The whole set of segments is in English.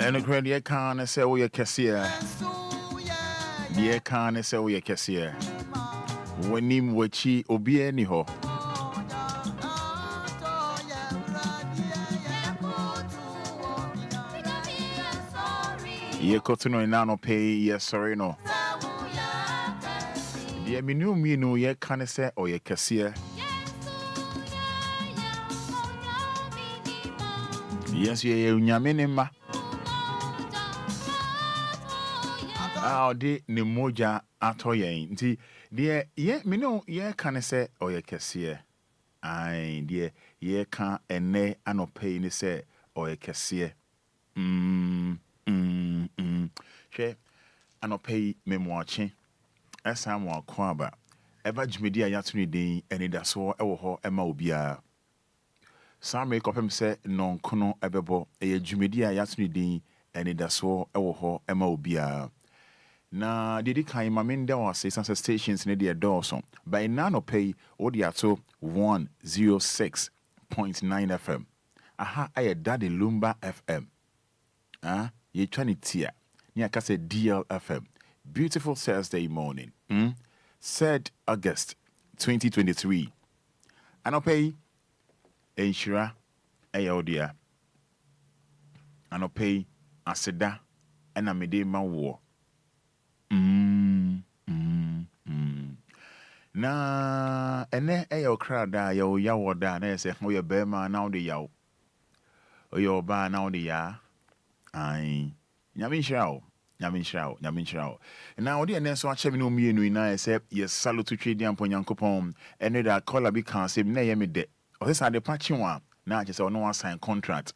And the credit can't say, oh, you're cashier. Dear can't say, oh, you're cashier. When him wachi Obia niho. Ye kotuno inano pay, yes, sorry, no. Dear me no, ye can't say, oh, you're cashier. Yes, ye unyaminima. Ah, de ne moja atoye nti de ye me no ye kan se oye kese ai de ye kan ene anope ni se oye kese hwe anope memoache esa mo akwa ba eba dwumedi ayatuni den Anidaso Wɔhɔ ema Obia Sam ekopem se nonkono ebebo eye dwumedi ayatuni den Anidaso Wɔhɔ ema Obia na didi kan mamenda wase sansa stations ne de dawson by nano pay odiato 106.9 FM aha aye daddy Lumba FM ye twani tia ni akase DLFM beautiful Thursday morning 3rd August 2023 anopay enshira aye odia anopay aseda ena mede mawo na ene eyo krada yo yawoda na ese ho ye bema na ode yawo oyo ba na ode ya ai nyamishrao na ode ene so achemi no mienu na ese ye salutu twedi ampo nyankopon ene da call bi kan se na ye me de o se sa de patchi wa na ache se no sign contract.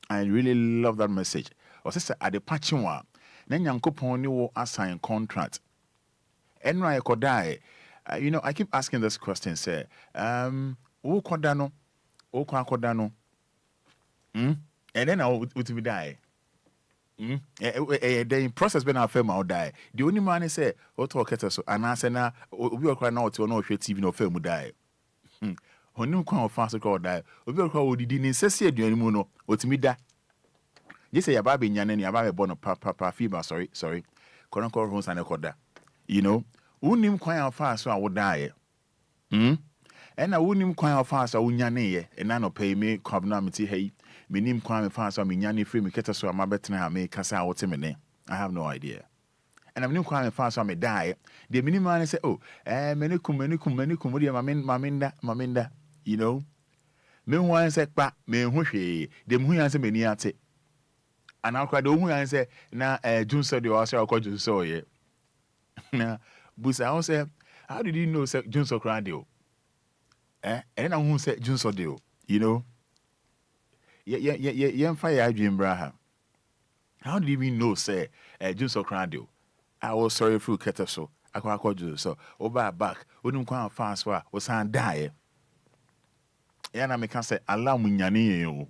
I really love that message. O se sa ade patchi wa na nyankopon ni wo assign contract. Enra ekodai. You know, I keep asking this question, say, wo kodano, wo kodano. And then I would be die. The process been our firm out die. The only man say, what talk at us, and I say now, we are crying out to no TV no film die. Honum kwa fast call die. We are called the necessity of the mono, what me da. You say, Yababi Yanen, Yababi Bono, Papa, Fiba, sorry. Koran call homes and a coda. You know, unim kwa fast so I would die. And I wouldn't kwa fast I would yane, and I no pay me, cobnamity, hey, minim kwa fast or minyani free me keta so my better me cassa or timene. I have no idea. And I'm new kwa fast I may die. The miniman say, oh, menukum, maminda, you know. Meanwhile, say, pa, me whooshy, them who answer me niate. And I'll cry the woman and say, na June said you also called you so ye. Now, Busa also say, how did you know June so crandio? And I won't say June so deal, you know. Yeah, fire dream braha. How did you even know say June so crandio? I was sorry for Ketaso. I called you so over back, wouldn't come fast was hand die. Yeah, I can say alarm when you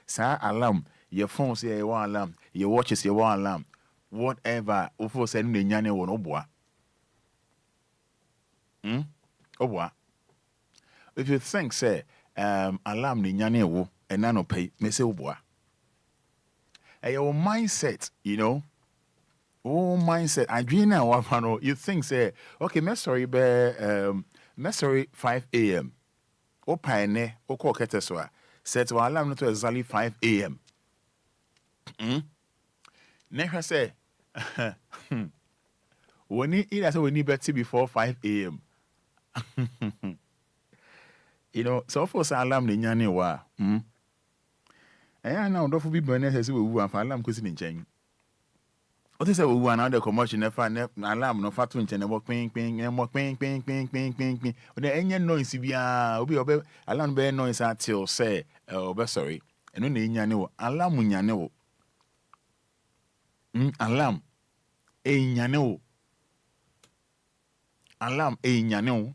sa alarm. Your phone say you want alarm, your watches you want alarm, whatever. Ufo send the nyane won obwa. Obwa. If you think say alarm the nyane wo and nano pay, me say obwa. Your mindset, you know. Oh mindset. I dream now wafano. You think say okay, me sorry 5 a.m. O paine o ko keteswa. Set to alarm not to exactly 5 a.m. Never say, when we need better before 5 a.m. You know, so for alarm the nyane wa. And now don't be burning as we want for alarm because in chain. What is we want now the commotion never alarm no fat twin and walk ping and walk ping. When the engine noise be alarm be noise until say sorry. And when the nyane alarm nyane alarm nyane alarm nyane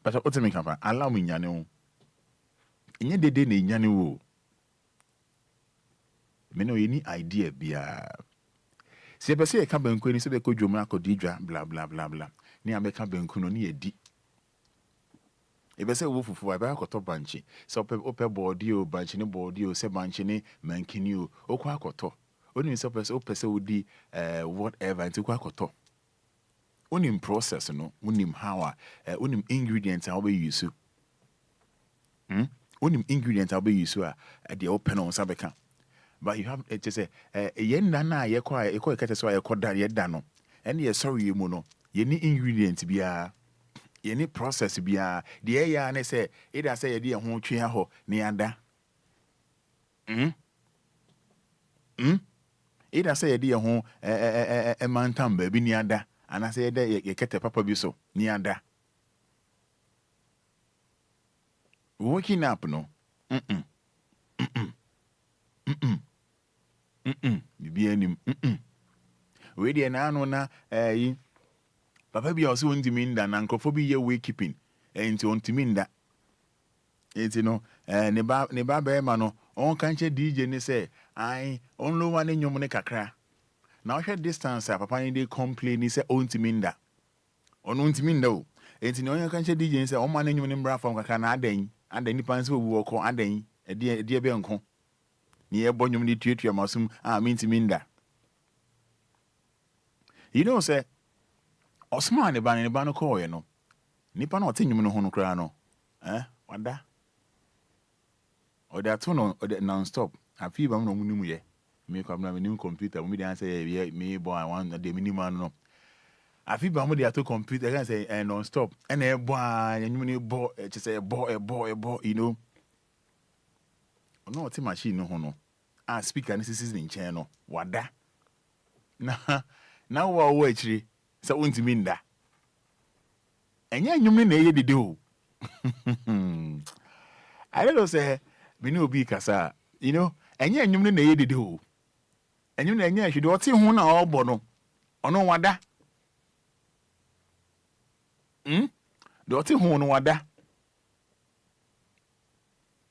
but what me come alarm nyane enye dede na nyane wo me no any idea bia se be se ka banku ni se be ko dwom akodi dwa bla bla bla bla ni ameka banku no ni edi Ebe se wo fufu aba akoto banchi. Se ope body o banchi ne body o se banchi ne mankini o. Okwa akoto. Oni se opese odi whatever nti kwa akoto. Onim process no, onim how onim ingredients how we use. Onim ingredients how we use the open on sabeka. But you have to say yen na ye kwa ekete so ye koda ye da no. And ye sorry you no. Ye ni ingredients bia ye ni process bia de ya na say either say ye de ho twe ho ne ada. Either say ye de ho mantam ba bi ni ada. And I say that ye kete papa bi so ni ada. Waking up no. Bibi anim. We dey na no na papa bi also ntimi nda na nkofo bi ye way keeping. Enti ontimi nda. Enti no ne ba ma no on kanche DJ ni say ai on lo wane nyom ne kakra. Now share distance papa ni dey complain ni say ontimi nda. On ontimi nda o. Enti no on kanche DJ ni say on man nyom ne mbra fam kakra na adan nipa nse owu okọ adan e be nko. Ni e bonyum ni tuatua masum mentimi nda. You know say Osman ne ba no call you no. Nipa na otenyum no ho no kra no. Wada. O da to no non stop. Afi ba no munum ye. Me kwa na me computer me dey answer me boy I want the minimum no. Afi ba mo dey to computer can say non stop. And e boy anyum ni bo just say bo you know. No oti machine no ho no. Speaker ni sisi ni nchen no. Wada. Na wo achiri se ontimi nda. Enye anyum na eye dede o. I don't know say me no obi kasa, you know, enye anyum na eye dede o. Anyum na enye ahwede oti ho na obo no. Ono wada. De oti ho no wada.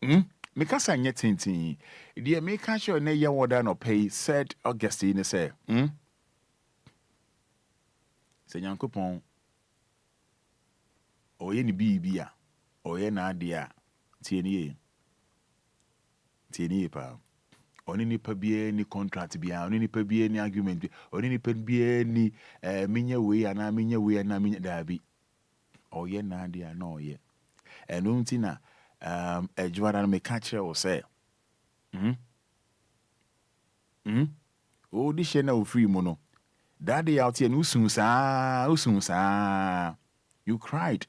Me kasa nye tintin. De me ka sure na ye wada no pay said Augustine say, Se Nyankopon oye ni bibia oye na ade a tie ni pa oni ni pa bie ni contract bia oni ni pa bie ni argument bia oni ni pa bie ni minya we ana minya dabi oye na ade a na oye eno nti na ejwara na me ka kire wo say o di she na o free mu no that day out here usun sa you cried.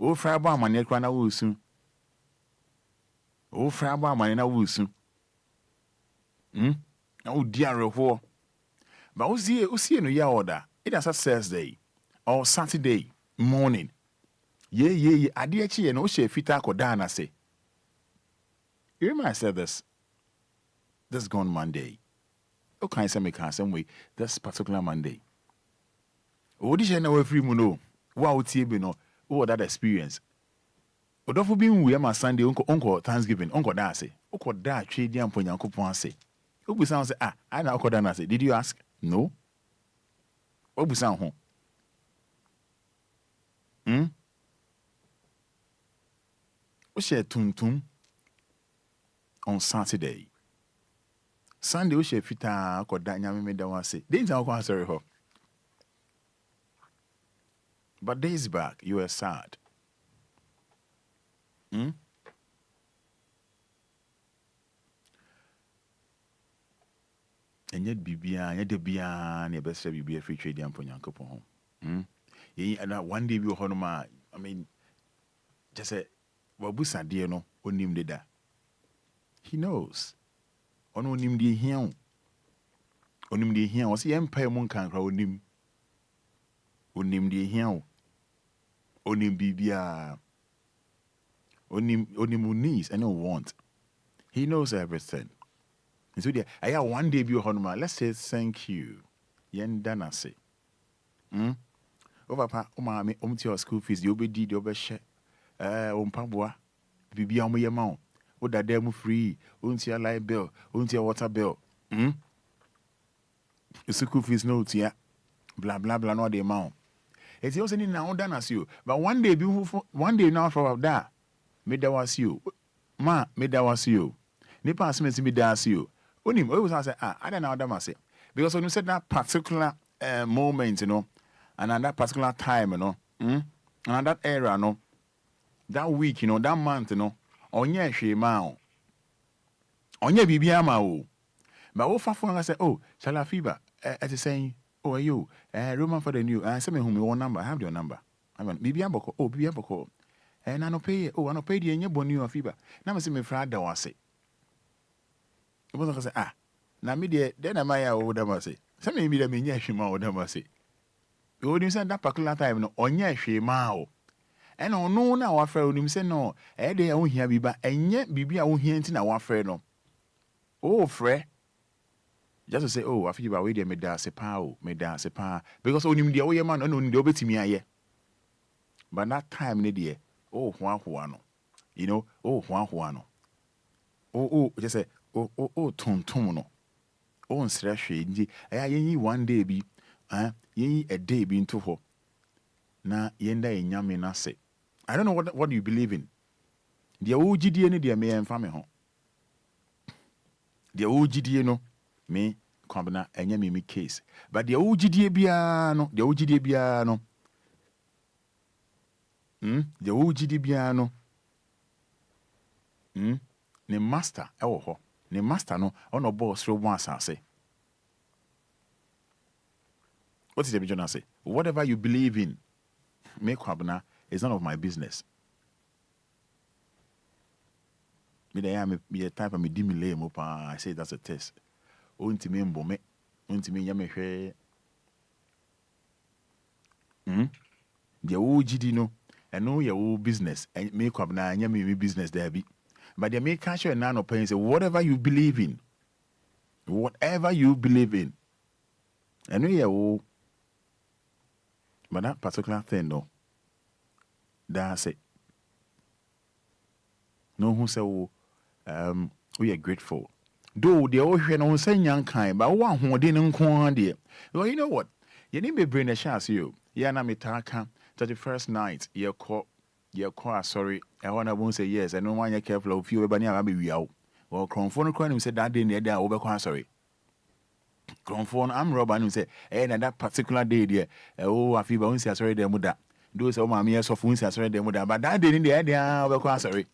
O fra ba mane kra na usun. O fra ba mane na usun. Na o di areho. But o see no ya order. It is a Thursday or Saturday morning. Ye ade achi ye no she fita akoda na say. You remember I said this gone Monday. Okay, say me can some way this particular Monday. O di she na we free mu no. Wa o tie bi no. What that experience? Odofo bi nwe ma Sunday onko Thanksgiving onko da ase. Onko da twe di ampo Nyankopon ase. Obusan say I na onko da na ase. Did you ask? No. Obusan ho. O share tuntum on Saturday. Sunday o share fita onko da nyame me da wase. Dey ntan onko asori ho. But days back, you were sad. And yet bibia, yet the bia, ne best be a free trade for Yankopon. And one day we were honoma. I mean, just say, Wabusa dear no, onim de da. He knows. Onim de here. Onim de here was the empire monkan onim. Onim de here. Onim bibia. Onim needs and no want. He knows everything. And so I have one day be honor. Let's say thank you. Yen dana say. Over pa me to your school fees, you be did over share. Pabwa. Bibia mo yamau. O da demu free. Unti your light bill. Unti your water bill. The school fees no tia. Blah blah blah no the amount. It's also in now done as you. But one day now for that, made that was you. Ma, made that was you. Nipa asime me das you. Onim, always say, I don't know what I say. Because when you said that particular moment, and at that particular time, and at that era, that week, that month, onye shema onye bibia ma o. But what for say, oh, Shala Fiba, as saying, oh, you, Roman for the new, send me whom your number, I have your number. I want bibia boko, oh, bibia boko. And I no pay, oh, I no pay the any bonu of Fiba. Now I see me Fada was say. It was say, now me there, then I might old them say. Some maybe the mean yashima or them say. You wouldn't send that particular time, no, on yashima. And on no now, our friend him say no, they own here biba, and yet bibia own here in our friend no. Oh, Fred. Just to say, oh, I feel about way there, me da se pa. Because only the way man, only the obeti me aye. But that time, ne oh, Juano. Oh, Juano. Oh, just say, oh, Tom no. Oh, slash, ye one day be, ye a day be into her. Na yenda in yami na say. I don't know what you believe in. The OGD any dear me and family home. The OGD no. Me kwabna enye me case but the ogidie bia no the ogidie bia no the ogidie bia no ne master ewo ho ne master no ono boss ro one asase. What is the vision say? Whatever you believe in, me kwabna is none of my business. Me dey am me type of me dimile mo pa. I say that's a test. Untimi mbome, untimi nyamehwe. The OGD no, and know your business, and make up na nyame business there be. But they make cash and nano paying say whatever you believe in, and know your but that particular thing no. That's it. No who say we are grateful. Though the ocean on say young kind, but one who didn't come there. Well, you know what? You need me bring a chance you. Yeah, na mitaka 31st night. You call sorry. I won't say yes. I don't want you careful of you, but never be out. Well, Cronphone Crane said that day near there over sorry. Cronphone, I'm Robert and say, and that particular day there. Oh, I feel bouncy as sorry, them with that. Do so, my years of wounds as sorry, them with that. But that day in the idea over sorry.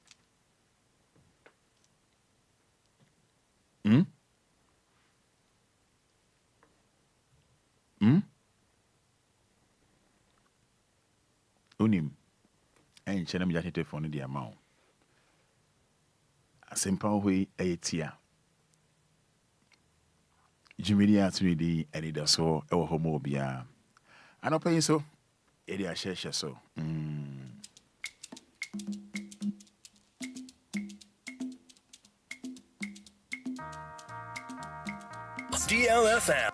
Unim and Chenam Yatite for the amount. A simple way a tia. Jimidia 3D Anidaso Wɔhɔ Obia. I don't pay so. Edia share so. DLFM.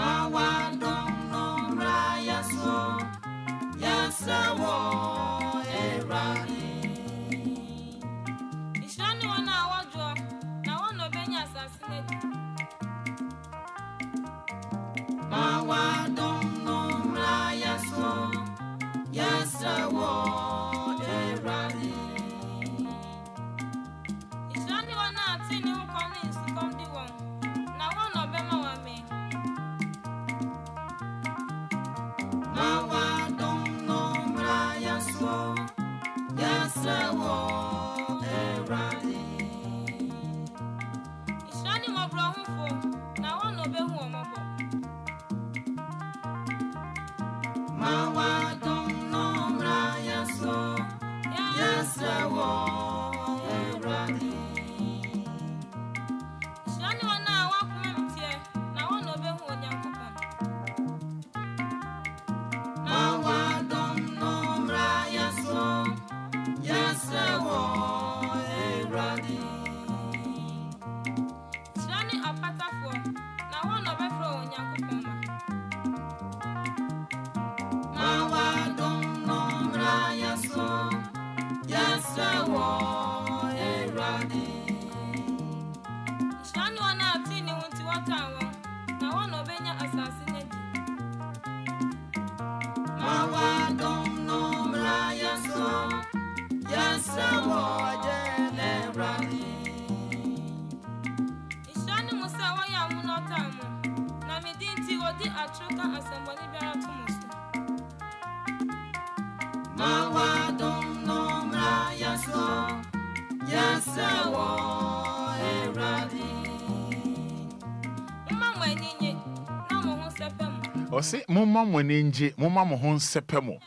Now one O se mumma mo ninje mumma mo ho nsepemo.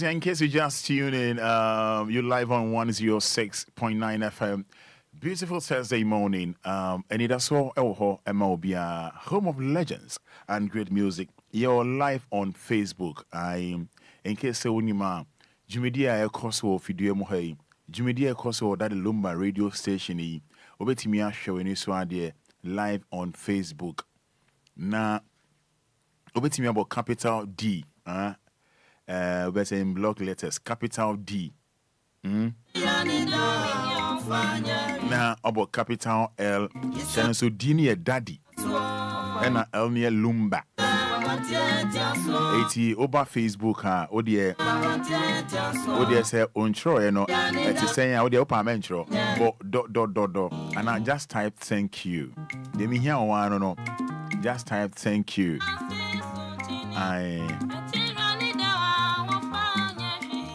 In case you just tune in, you're live on 106.9 FM. Beautiful Thursday morning. Anidaso Wɔhɔ, Obia, home of legends and great music. You're live on Facebook. In case you unima, Jumedia Ekoso Fidio Mohei, Jumedia Ekoso that Lumba radio station. Obetimia show in Iswade live on Facebook. Na Obetimia about capital D. We're saying block letters, capital D. Now about capital L. So D near daddy. And L near Lumba. 80 over Facebook, Odia say untro, you know, it's saying Odia Pamentro, but ... And I just type thank you. They me here one, no, just type thank you.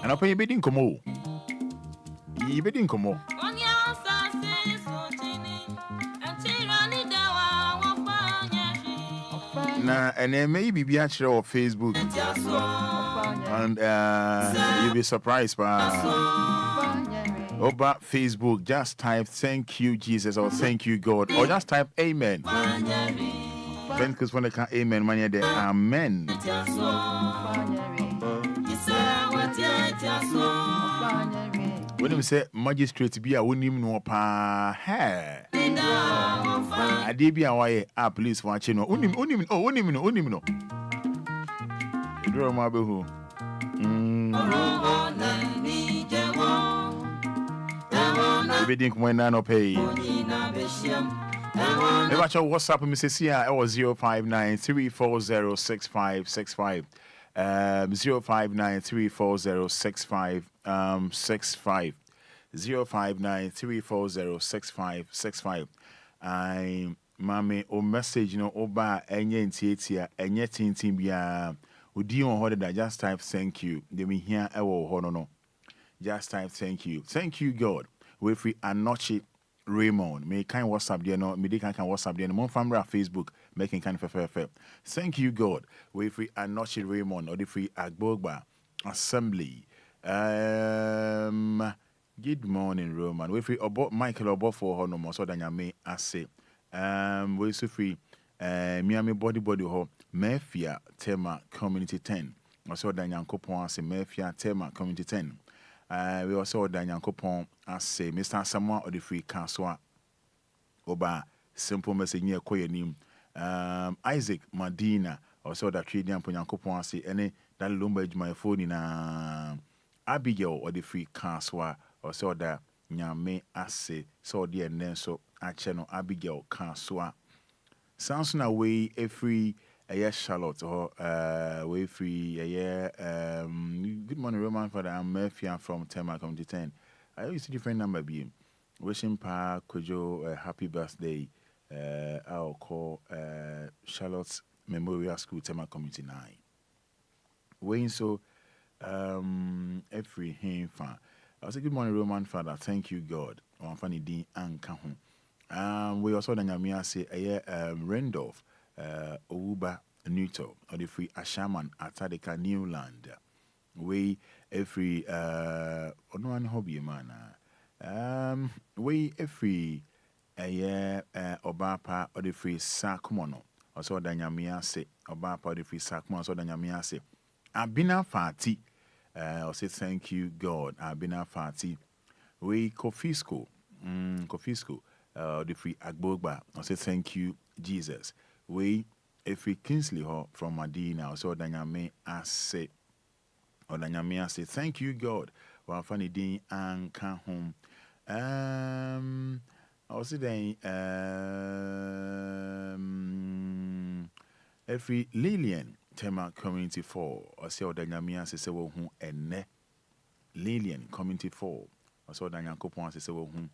And I'll pay you bidding come on. You bidding come on. Nah, and then maybe be actually on Facebook. And you'll be surprised by over Facebook. Just type thank you, Jesus, or thank you, God, or just type amen. Because when they can't amen, man, they amen. When we say magistrate be a winning no pa hair. I did be away police watching no unim no. You draw my behu. We didn't when no pay. If I show WhatsApp Mrs. Sia, I was 059-340-6565. 059-340-6565. 059-340-6565. I mame o message no oba enye ntiatia enye tintin bia odi on ho that just type thank you. They me here ewo ho no. Just type thank you. Thank you God. We free Anochi Raymond. Me kind WhatsApp there no. Me dey kan WhatsApp there no. Mon family Facebook making kind of. Thank you God. We free Anochi Raymond or the free Agbogba Assembly. Good morning, Roman. We free about Michael Obo for no more so than me I say. We so free Miami body ho Mafia Tema Community 10. Also than Yankopon say Mafia Tema Community 10. We also than Yankopon I say Mr. Samuel or the free Kaswa Oba simple message near Koya name. Isaac Madina also that trade Yampo Yankopon say any that Lumba my phone in Abigail or the free Kaswa. Or so that nyame ase so dear nenso ache no Abigail Kanswa sounds na way every Charlotte or way free good morning Roman Fada. I'm Murphy from Tema County 10. I use a different number being wishing pa Kojo happy birthday. I'll call Charlotte's Memorial School Tema Community 9 waying so every him fan. I say good morning, Roman Father. Thank you, God. On funny din anka ho. We also done Yamia say Randolph Ouba Nuto or the free Ashaman Atadeka Newland. We every one hobby man. We every Obapa or the free Sakumono. Also done Yamia say Obapa or the free Sakumono. Also done Yamia say Abina Fati. I'll say thank you, God. I've been a party. We Kofisco, the free Agbogba. I'll say thank you, Jesus. We free Kingsley Hall from Medina. Also, Danyame, I say Odanyamia say, thank you, God. Well, funny ding and come home. I was saying, every Lillian Tema Community 4, or say Odanyamia say, well, who and ne Lillian Community 4, or so Danyankopon say, well, who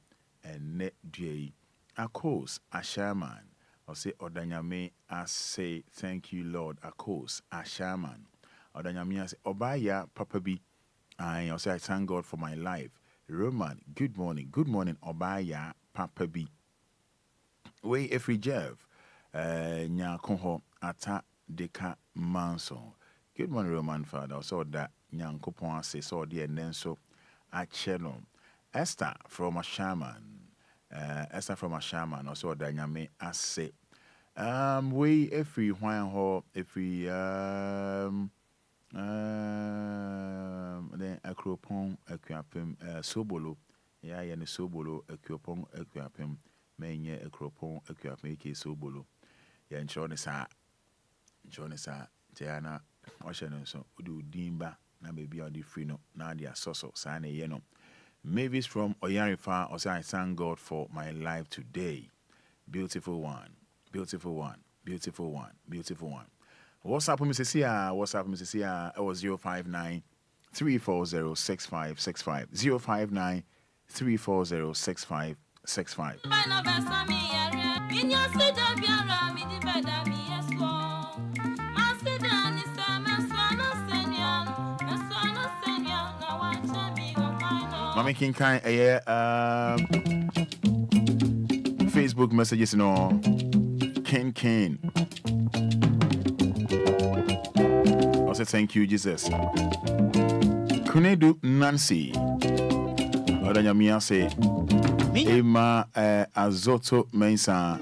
and ne day. Of course, a shaman, or say Odanyame, I say, thank you, Lord. Of course, a shaman. Odanyamia say, Obaya, Papa B. I also thank God for my life. Roman, good morning. Good morning, Obaya, Papa B. Way every Jeff, Nyankoho, Ata Deka Manson. Good morning, Roman Father. Also that Nyankopon say so dear Nenso Achelo. Esther from a shaman. Esther from a shaman. Also that Nyame Ase. We every Hwan every then akropon akuapem sobolo ya ne sobolo akuapon akuapem menye akropon akuapem ke sobolo ya nchone sa tiana ohye so udu dimba na baby odi free no na dia soso sa na ye no Mavis from Oyarifa also I thank God for my life today. Beautiful one, beautiful one, beautiful one, beautiful one. What's up, Mrs. Sia? What's up, Mrs. Sia? It was 059 340 6565. 059 340 6565. Mami King Kai, Facebook messages, no. Ken. I say thank you, Jesus. Kunedu Nancy. Odanyamia say Emma Azoto Mensa.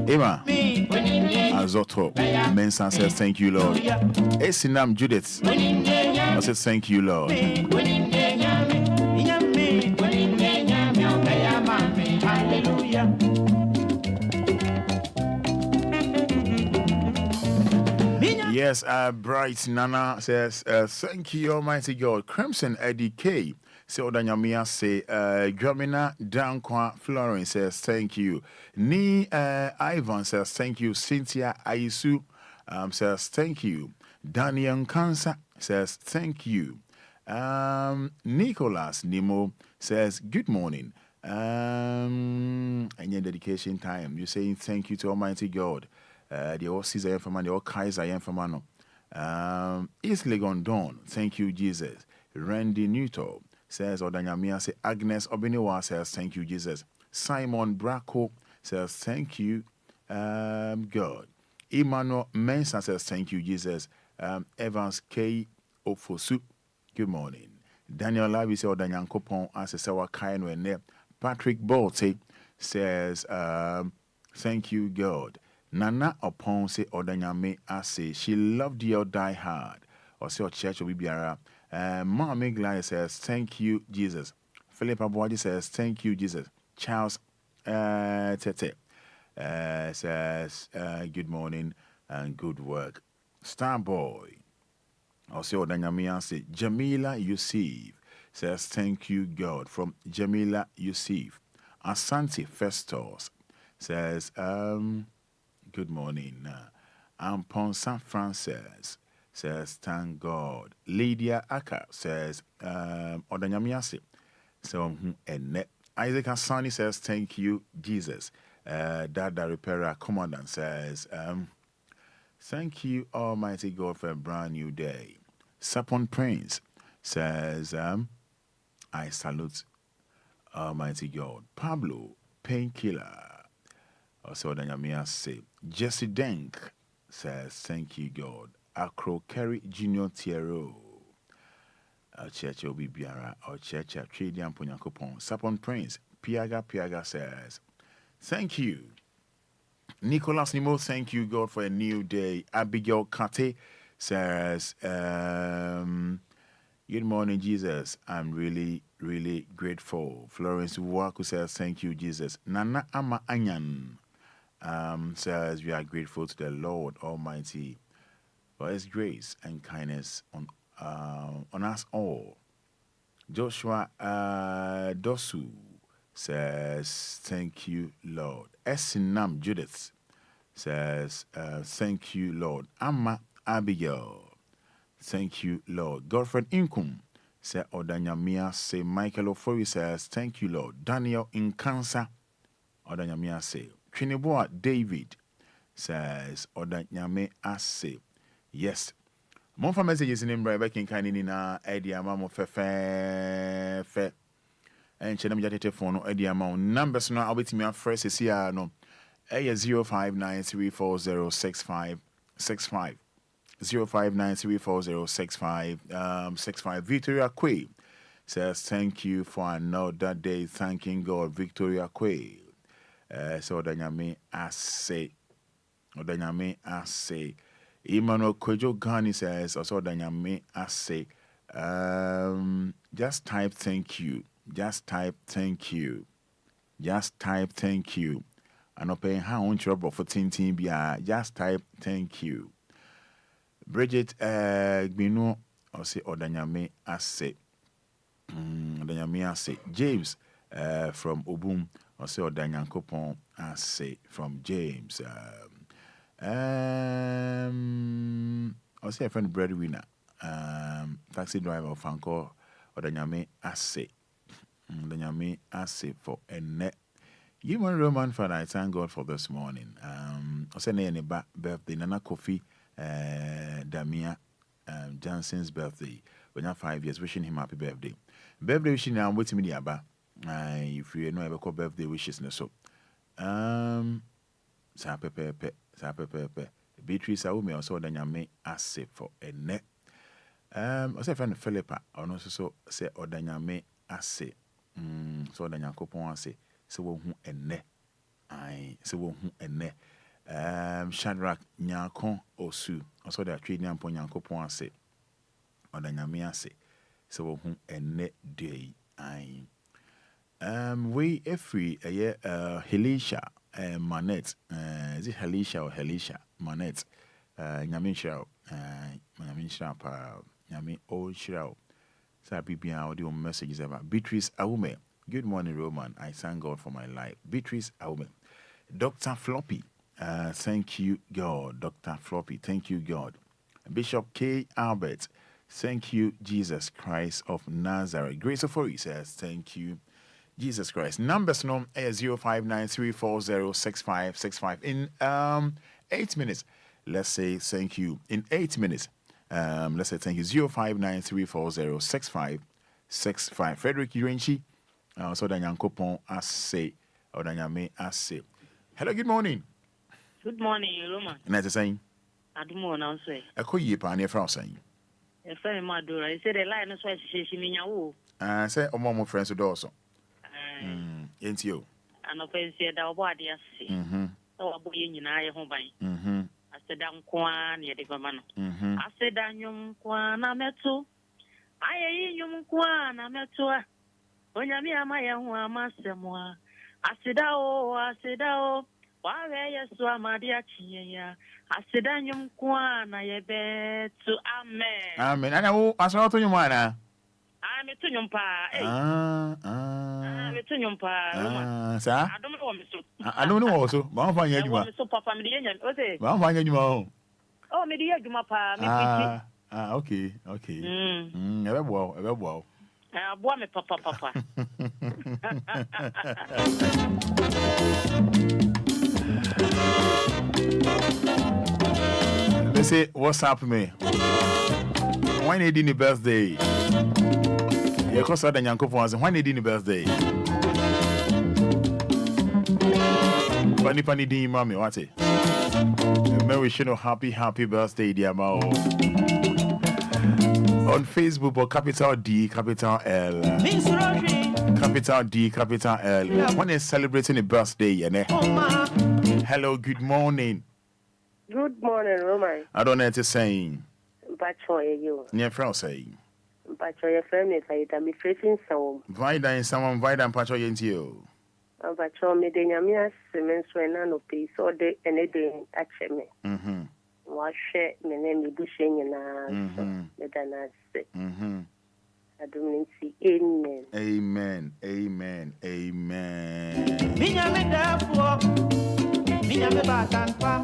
Emma Azoto Mensa says thank you, Lord. Esinam Judith. I said thank you, Lord. Hallelujah. Yes, Bright Nana says, thank you, Almighty God. Crimson Eddie K. Say Odanyamia say, Gramina Dankwa Florence says, thank you. Ni Ivan says, thank you. Cynthia Aisu says, thank you. Daniel Kansa says, thank you. Nicholas Nemo says, good morning. And your dedication time. You're saying thank you to Almighty God. The all seas I am for man, the all kais I am for man. East Legon Dawn, thank you, Jesus. Randy Newton says, Odanyamia say, Agnes Obiniwa says, thank you, Jesus. Simon Braco says, thank you, God. Emmanuel Mensa says, thank you, Jesus. Evans K. Ofosu, good morning. Daniel Lavi says, Odanyankopon answers our kind when there. Patrick Bolte says, thank you, God. Nana upon say Odanyame say she loved your die hard. Or say church will be Mama Glad says, thank you, Jesus. Philip Abuadi says, thank you, Jesus. Charles Tete says, good morning and good work. Starboy. Or say Odanyame say Jamila Yusuf says, thank you, God. From Jamila Yusuf. Asante Festos says, good morning. Ampon San Francis says, thank God. Lydia Aka says, Odanyamiase. So, and Isaac Hassani says, thank you, Jesus. Dada Repairer Commandant says, thank you, Almighty God, for a brand new day. Sapon Prince says, I salute Almighty God. Pablo Painkiller. Also, Danyamia say, Jesse Denk says, thank you, God. Akro Kerry Junior Tiero. Church Obi Biara, or Church Tradian Punyakopon. Sapon Prince, Piaga says, thank you. Nicholas Nemo, thank you, God, for a new day. Abigail Kate says, good morning, Jesus. I'm really, really grateful. Florence Waku says, thank you, Jesus. Nana Ama Anyan says, we are grateful to the Lord Almighty for his grace and kindness on us all. Joshua Dosu says, thank you, Lord. Esinam Judith says, thank you, Lord. Amma Abigail, thank you, Lord. Godfred Inkum says, Odanyamia say. Michael Ofori says, thank you, Lord. Daniel Inkansa, Odanyamia say. Trineboa David says, Odanyame say. Yes. More for messages in Embra back in Kanina, Eddie Amamo Fe. And Chenam Jatete phone, Eddie Amount. Numbers now, I'll be to me first is here. No, A059340656. 059340656. Victoria Quay says, thank you for another day. Thanking God, Victoria Quay. So, Odanyame say. Emmanuel Kwejo Ghani says, also Danyame say, just type thank you. Just type thank you. Just type thank you. And not paying how on trouble for tintin bia. Just type thank you. Bridget Gbinu or say Odanyame say. Odanyame say. James from Obum or say Odanyankopon say from James. I say a friend breadwinner, taxi driver of Fanco or the Nyame Ase. The Nyame Ase for a net. Human Roman Fada, I thank God for this morning. I say any birthday, Nana Kofi Damia Johnson's birthday. When you're 5 years, wishing him happy birthday. Birthday wishing now, wait me the Abba. If you know ever call birthday wishes, no so. Sapepepe. Beatrice Aume also Odanyame Ase for a net. I say friend Philippa, or also so say Odanyame Ase. So Odanyakopon Ase. So who a net. So who a net. Shadrach Nyakon Osu. Also the trading upon Yankopon Ase. Odanyame Ase. So who a net day. We every a year Helisha. Manette, is it Helisha or Helisha? Manette, Yamin Shroud, Yamin Shroud, Yamin Old Shroud. So people audio messages about Beatrice Aume. Good morning, Roman. I thank God for my life. Beatrice Aume. Dr. Floppy, thank you, God. Dr. Floppy, thank you, God. Bishop K. Albert, thank you, Jesus Christ of Nazareth. Grace of Ori says, thank you, Jesus Christ. Numbers no 0593406565. In 8 minutes, let's say thank you. In 8 minutes, let's say thank you. 0593406565. Frederick Urenchi, so that Yankopon say, or Danyame say. Hello, good morning. Good morning, Roman. And that's the same. I don't know now, say. A coy pioneer from saying. A friend, my daughter, I said a line of what she mean. I say, oh, more friends with also. Ain't you? And of course, our body, I see. So a boy in I home by. I said, I'm Kwan, yet the governor. I said, I'm young Kwan, I met to. I ain't young Kwan, I met to. When you mean my young master more. I said, oh, why are you so my dear Chia? I said, I'm young Kwan, I bet to Amen. Amen. I know, I saw to you, man. I'm a tunyum pa. I'm a tunyum pa. Sir? I don't know what so. I don't know also. But I'm finding you. So papa me the okay. But I'm finding you. Oh, me the you pa. Me okay. Very well. Boy me papa. They say, what's up, me? When they did the birthday? You call Sada Yankopon when they did the birthday? Funny Dean, mommy, what's it? May wish you happy birthday, dear Mao. On Facebook, or capital D, capital L. Capital D, capital L. When they're celebrating a birthday, you know? Hello, good morning. Good morning, Roman. I don't know what to say. But for you. Near France, saying. But for your family, I'm facing some. Vida and someone Vida and Pacho into you. But for me, the Yamias, Siemens, when I know peace or day, any day, actually. Washe me name me bushing na me dana se. Aduminti amen. Amen. Amen. Amen. Minya me therefore, minya me batanpa,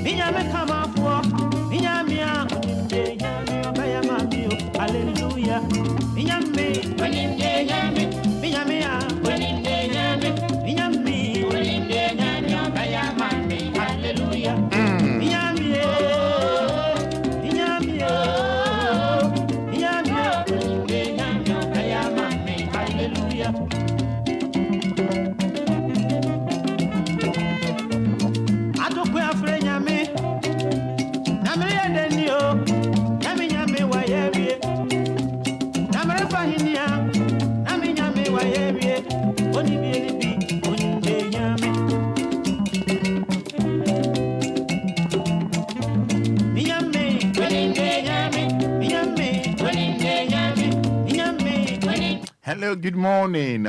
minya me come up for, minya mia, minya me hallelujah. Minya me, minya mia, minya me, hallelujah. Minya me, hallelujah. Atokwe afre nyame na mere deni o na me nyame wa yewie na mere fahinia na me nyame wa yewie oni bi oni de nyame minyame oni de nyame minyame oni de nyame minyame oni. Hello, good morning.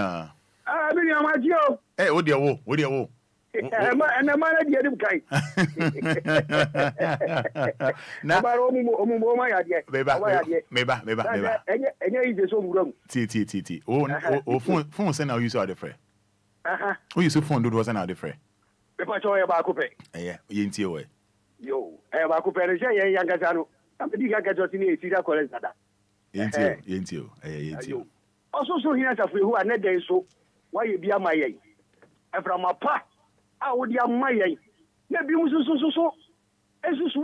Miriam Agio. Hey, what do you want? And the man at the other guy. Now, my idea. Maybe. And you is so wrong. T. Oh, phone send out you saw the fray. Who you so phone do wasn't out the fray? If I saw a bakupe. Yeah, you ain't your way. Yo, I have a coupe and say, young Gazano. I'm the guy just in a Cedar College. Ain't you. Also, so he has a few who are not there, so why you be a my eye? And from a pa, I would be a my eye. Maybe so. As you so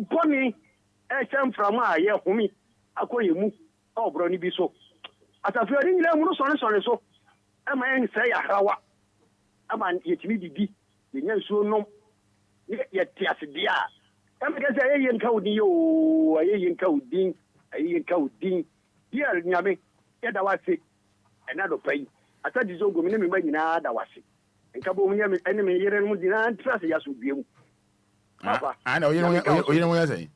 bonny, as I'm from my ear for me. I call you move. Oh, Brownie be so. As I feel in the so. Am I say a how? A man yet me the young so no. Yet, yes, dear. I'm going to say, I ain't counting you. I ain't counting. Dear Yami. That was it. Another pay. I thought this old woman, that was it. And Cabo enemy here and would trust us with you. I know you know what I say.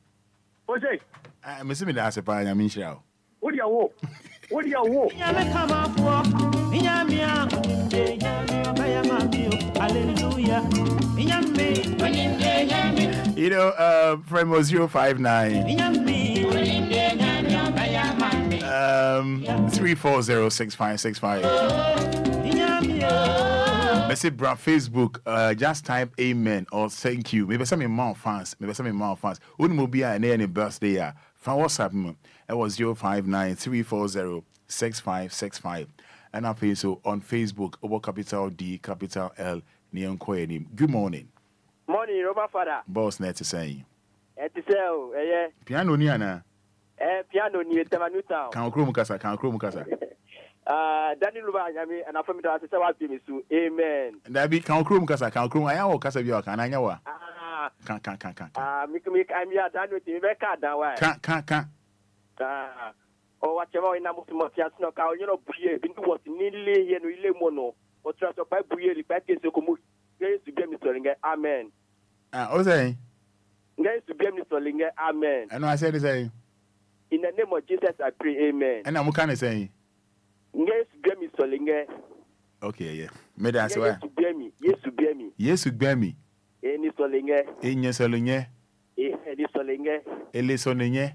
What's it? I'm assuming that's a pie. I mean, shall. What do you want? What do you want? Come up for hallelujah. You know, friend was 059. 3406565. Message bra Facebook, just type amen or thank you. Maybe some more fans. Wouldn't Obia and any birthday from WhatsApp. It was 059-340-6565. And I pay so on Facebook, over capital D, capital L, Enquires. Good morning. Morning, Robert Fada. Boss net to say. Piano Niana. Piano near Tamanuta. Can Chromcasa. Danny Lumba, and I from the Sawa Pimisu. Amen. That be Count Chromcasa, I have Casa Bioca, and I know. Can't. Make I'm here done with Rebecca that way. Can't. Or whatever in Namutimatias, no cow, been what nearly and really mono, or trust of by Buye, the package of Kumu. There is to be Mr. Linger, amen. I say, there is to be Mr. Linger, amen. And I said the same. In the name of Jesus, I pray, amen. And I'm kind of saying, yes, be Mr. Linger. Okay, yeah. May I say, yes, to be me. Yes, to be me. Any Solinger, in your Solinger, any Solinger, Elisoninger.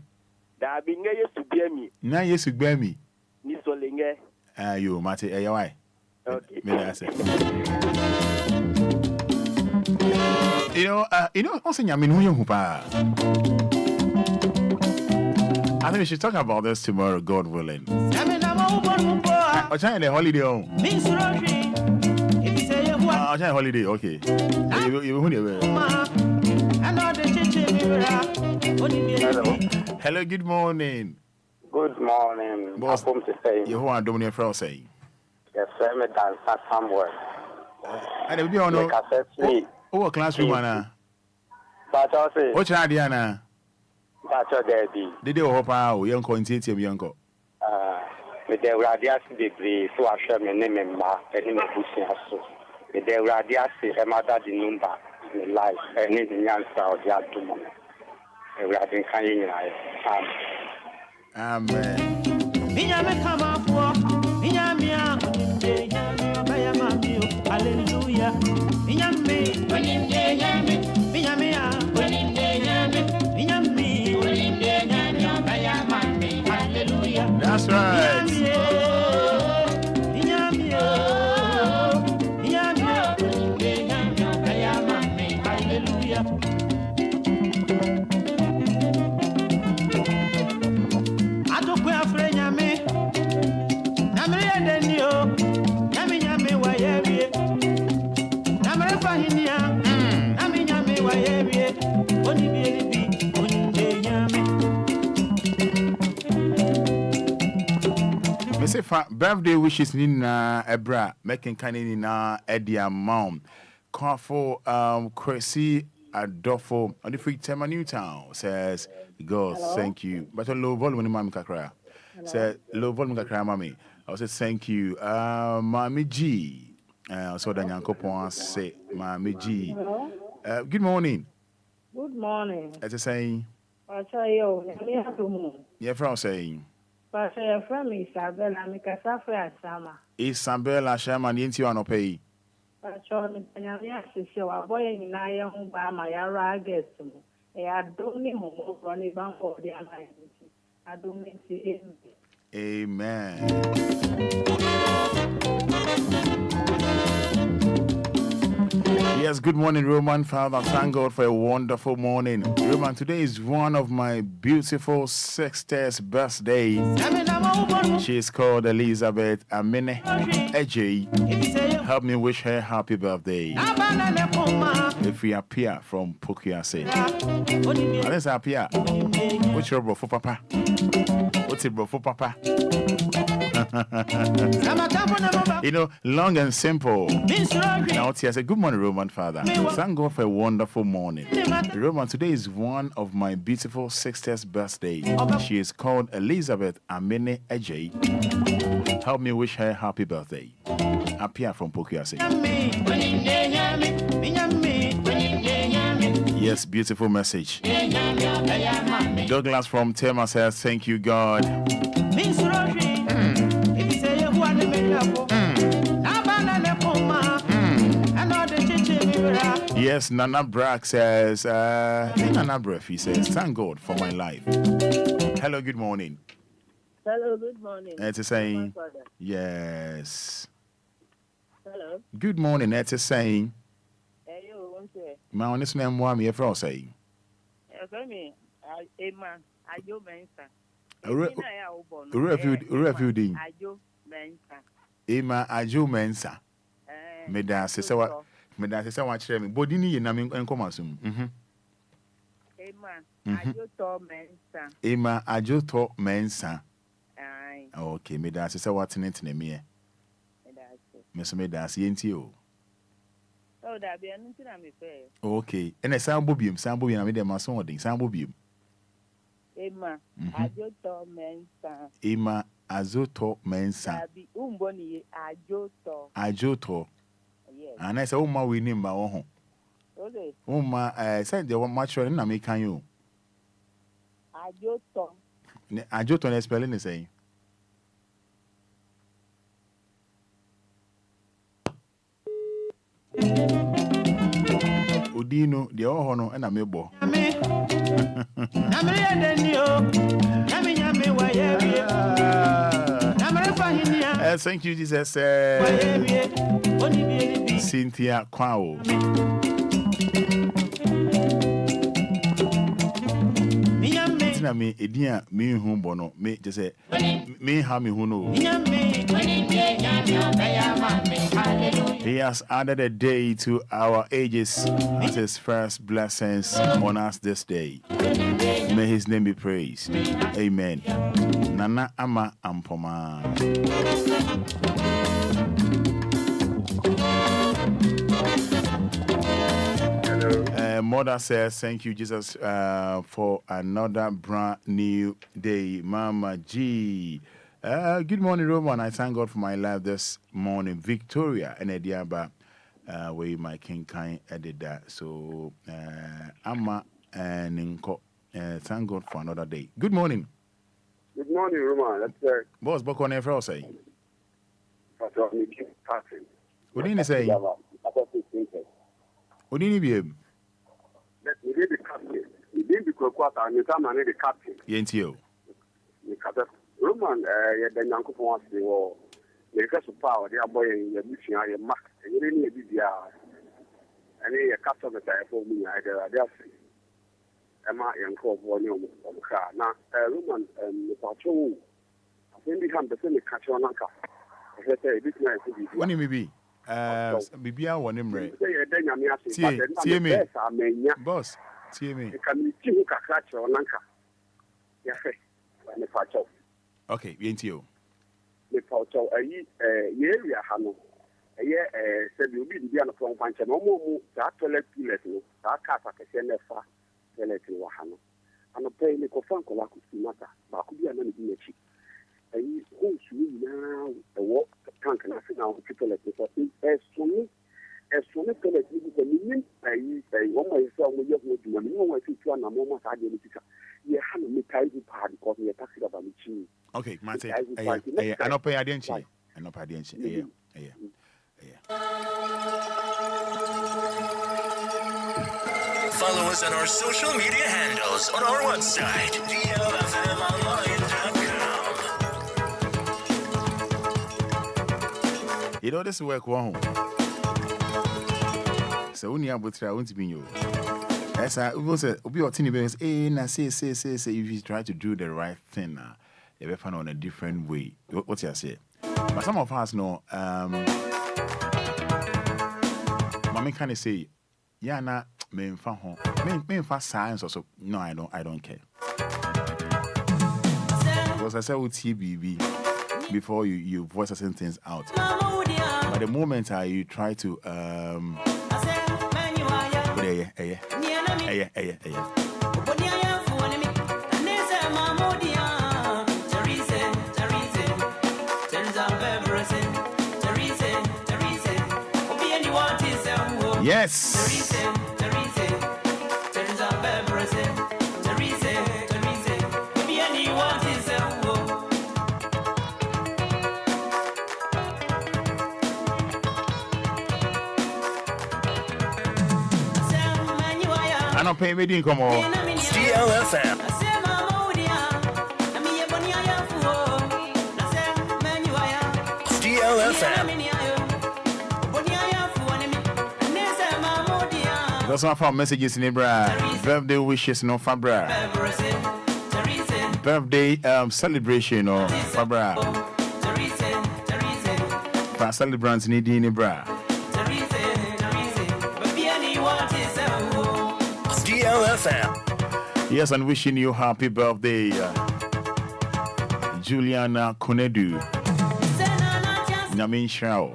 That being yes to be me. Now, yes, to be me. Ni Solinger. You, Matty, AI. Okay. May I say, you know, also, I mean, who I think we should talk about this tomorrow, God willing. I'm trying a holiday home. I'm trying a holiday, okay. Hello, good morning. Good morning. Boss, I'm to say. You who are Dominic Frau saying? Yes, I'm a dancer somewhere. And if you don't know, oh, classroom, Anna. But I'll say, what's your idea, Anna? That's your daddy. Did you hope our young quantity of young go? With the radius degree, so I shall name and mark any pushing us. With the radius, a mother the number in life, and in the answer of the afternoon. A radiant kind. Amen. Hallelujah. Sefa birthday wishes nina ebra making kind nina edia mom. Kafo Chrissy Adolfo on the free Tema Newtown says God thank you. But a low volume mami kakra. Said low volume kakra mami. I said thank you. Mami G. So then Yankopon say Mami G. Good morning. Good morning. As I saying. Yeah, from saying. Pastor from Isabella, Mikasa Sama. Isabella Shaman into an pay. Pastor, I show a boy in Naya home by my Yara gets to me. I don't need home running back for the alliance. I don't mean to him. Amen. Yes, good morning, Roman Father. Thank God for a wonderful morning. Roman, today is one of my beautiful sister's birthday. She is called Elizabeth Amine Eje. Help me wish her happy birthday. If we appear from Pukiase. Let's appear. What's your bro for Papa? What's it, bro for Papa? You know, long and simple. Now, I said, good morning, Roman Father. Thank God for a wonderful morning. Roman, today is one of my beautiful sister's birthday. She is called Elizabeth Amine Eje. Help me wish her happy birthday. Appear from Pukiase. Yes, beautiful message. Douglas from Tema says, thank you, God. Yes, Nana Brack says, Nana Breath, he says, thank God for my life. Hello, good morning. Hello, good morning. It's saying, yes. Hello. Good morning, it's saying. Hey, you want to? My honest name, what me for saying. Emma, Ajo Mensa. Refugee. Ajo Mensa. Emma Ajo Mensa. Meda se wa chere me body ni na me enkoma sum. Emma Ajo to Mensa. Emma Ajo to Mensa. Ai. Okay, meda se wa tenetene me. Meda se yenti o. Oh, that be anu na me fe. Okay, ene sambo biem na me dem aso odin sambo biem. Emma Ajo to Mensa. Emma Ajo to Mensa. Abi umboni Ajo to. Ajo to. Yes. And I say o ma we ni ma wo ho. Okay. O ma say the ma sure na me kan you. Ajo to. Ajo to na spelling is saying. Odino de oho no na mebo. Thank you, Jesus. Cynthia Kwao. Me edia me hu bono me just say me ha me hu no. He has added a day to our ages as his first blessings on us this day. May his name be praised. Amen. Nana ama ampoma. Mother says, thank you, Jesus, for another brand new day. Mama G. Good morning, Roman. I thank God for my life this morning. Victoria and Ediaba, where my king kind added that. So, Amma and Nko, thank God for another day. Good morning. Good morning, Roman. That's Boss, book on every say. What do you say? What do you need? We did the captain. We did the quarter, and the time I need the captain. Yentio. Roman, the young couple wants to go. They got some power. They are boy in your mission. I am Mac. And you didn't need the and a captain that I for me. I dare say. Emma and call for you on the car. Now, Roman, the patrol. I think they come to send the catch on Anka. I say, this night. When you may be. Bibia won him right. See me, boss. See me. Okay, Yentio. photo area hano said you be the from Pancha no more that toilet no that cat at the center far toilet in Wahano. And a pay me Kofanko Lakusumata, but could be an enemy. Who's now the walk tank and I think now people like this. As for me, toilet is a million. I one way song with your wood, one more to one a moment I didn't pick up. You have a tiny part because you're taxi about the cheese. Okay, Mate, I don't pay attention. I don't pay attention. Follow us on our social media handles on our website, DLFMonline.com. You know this work one. So when you are able to want to be you. As I will say, Obia tiny babies, say, if you try to do the right thing, you will find on a different way. What you say? But some of us know, Mommy kind of say, yeah, na me fa home, me fa science or so. No, I don't care. Because I said with TBB before you voice certain things out. But the moment you try to Yes. I don't pay me come on. DLFM. DLFM. That's one of our messages in Ibra. Birthday wishes no Fabra. Birthday celebration or Fabra. For celebrants need in Ibra. DLFM. Yes, and wishing you happy birthday, Juliana Konedu. Namin Shao.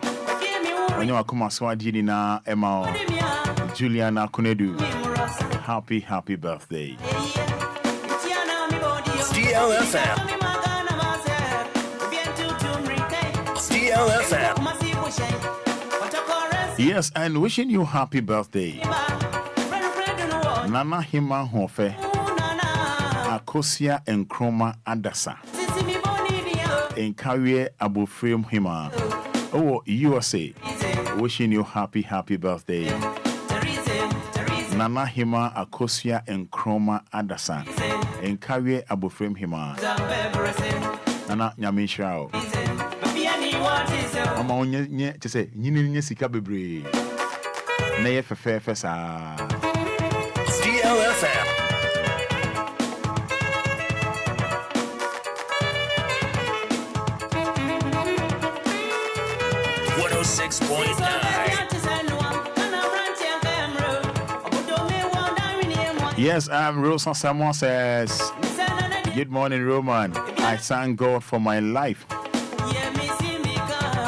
When you are come swadi na Emma Juliana Konedu. Happy birthday. DLFM. DLFM. Yes, and wishing you happy birthday. Nana Hima Hofe Akosia Enkroma Adasa Enquires Abufrim Hima. Oh, USA. Wishing you happy birthday. Nana Hima Akosia Enkroma Adasa Enquires Abufrim Hima. Nana Nyamishao. Ama onye to say nyini sika bebre. Na ye fefe sa. DLFM. Yes, Rosa Samuel says, good morning, Roman. I thank God for my life.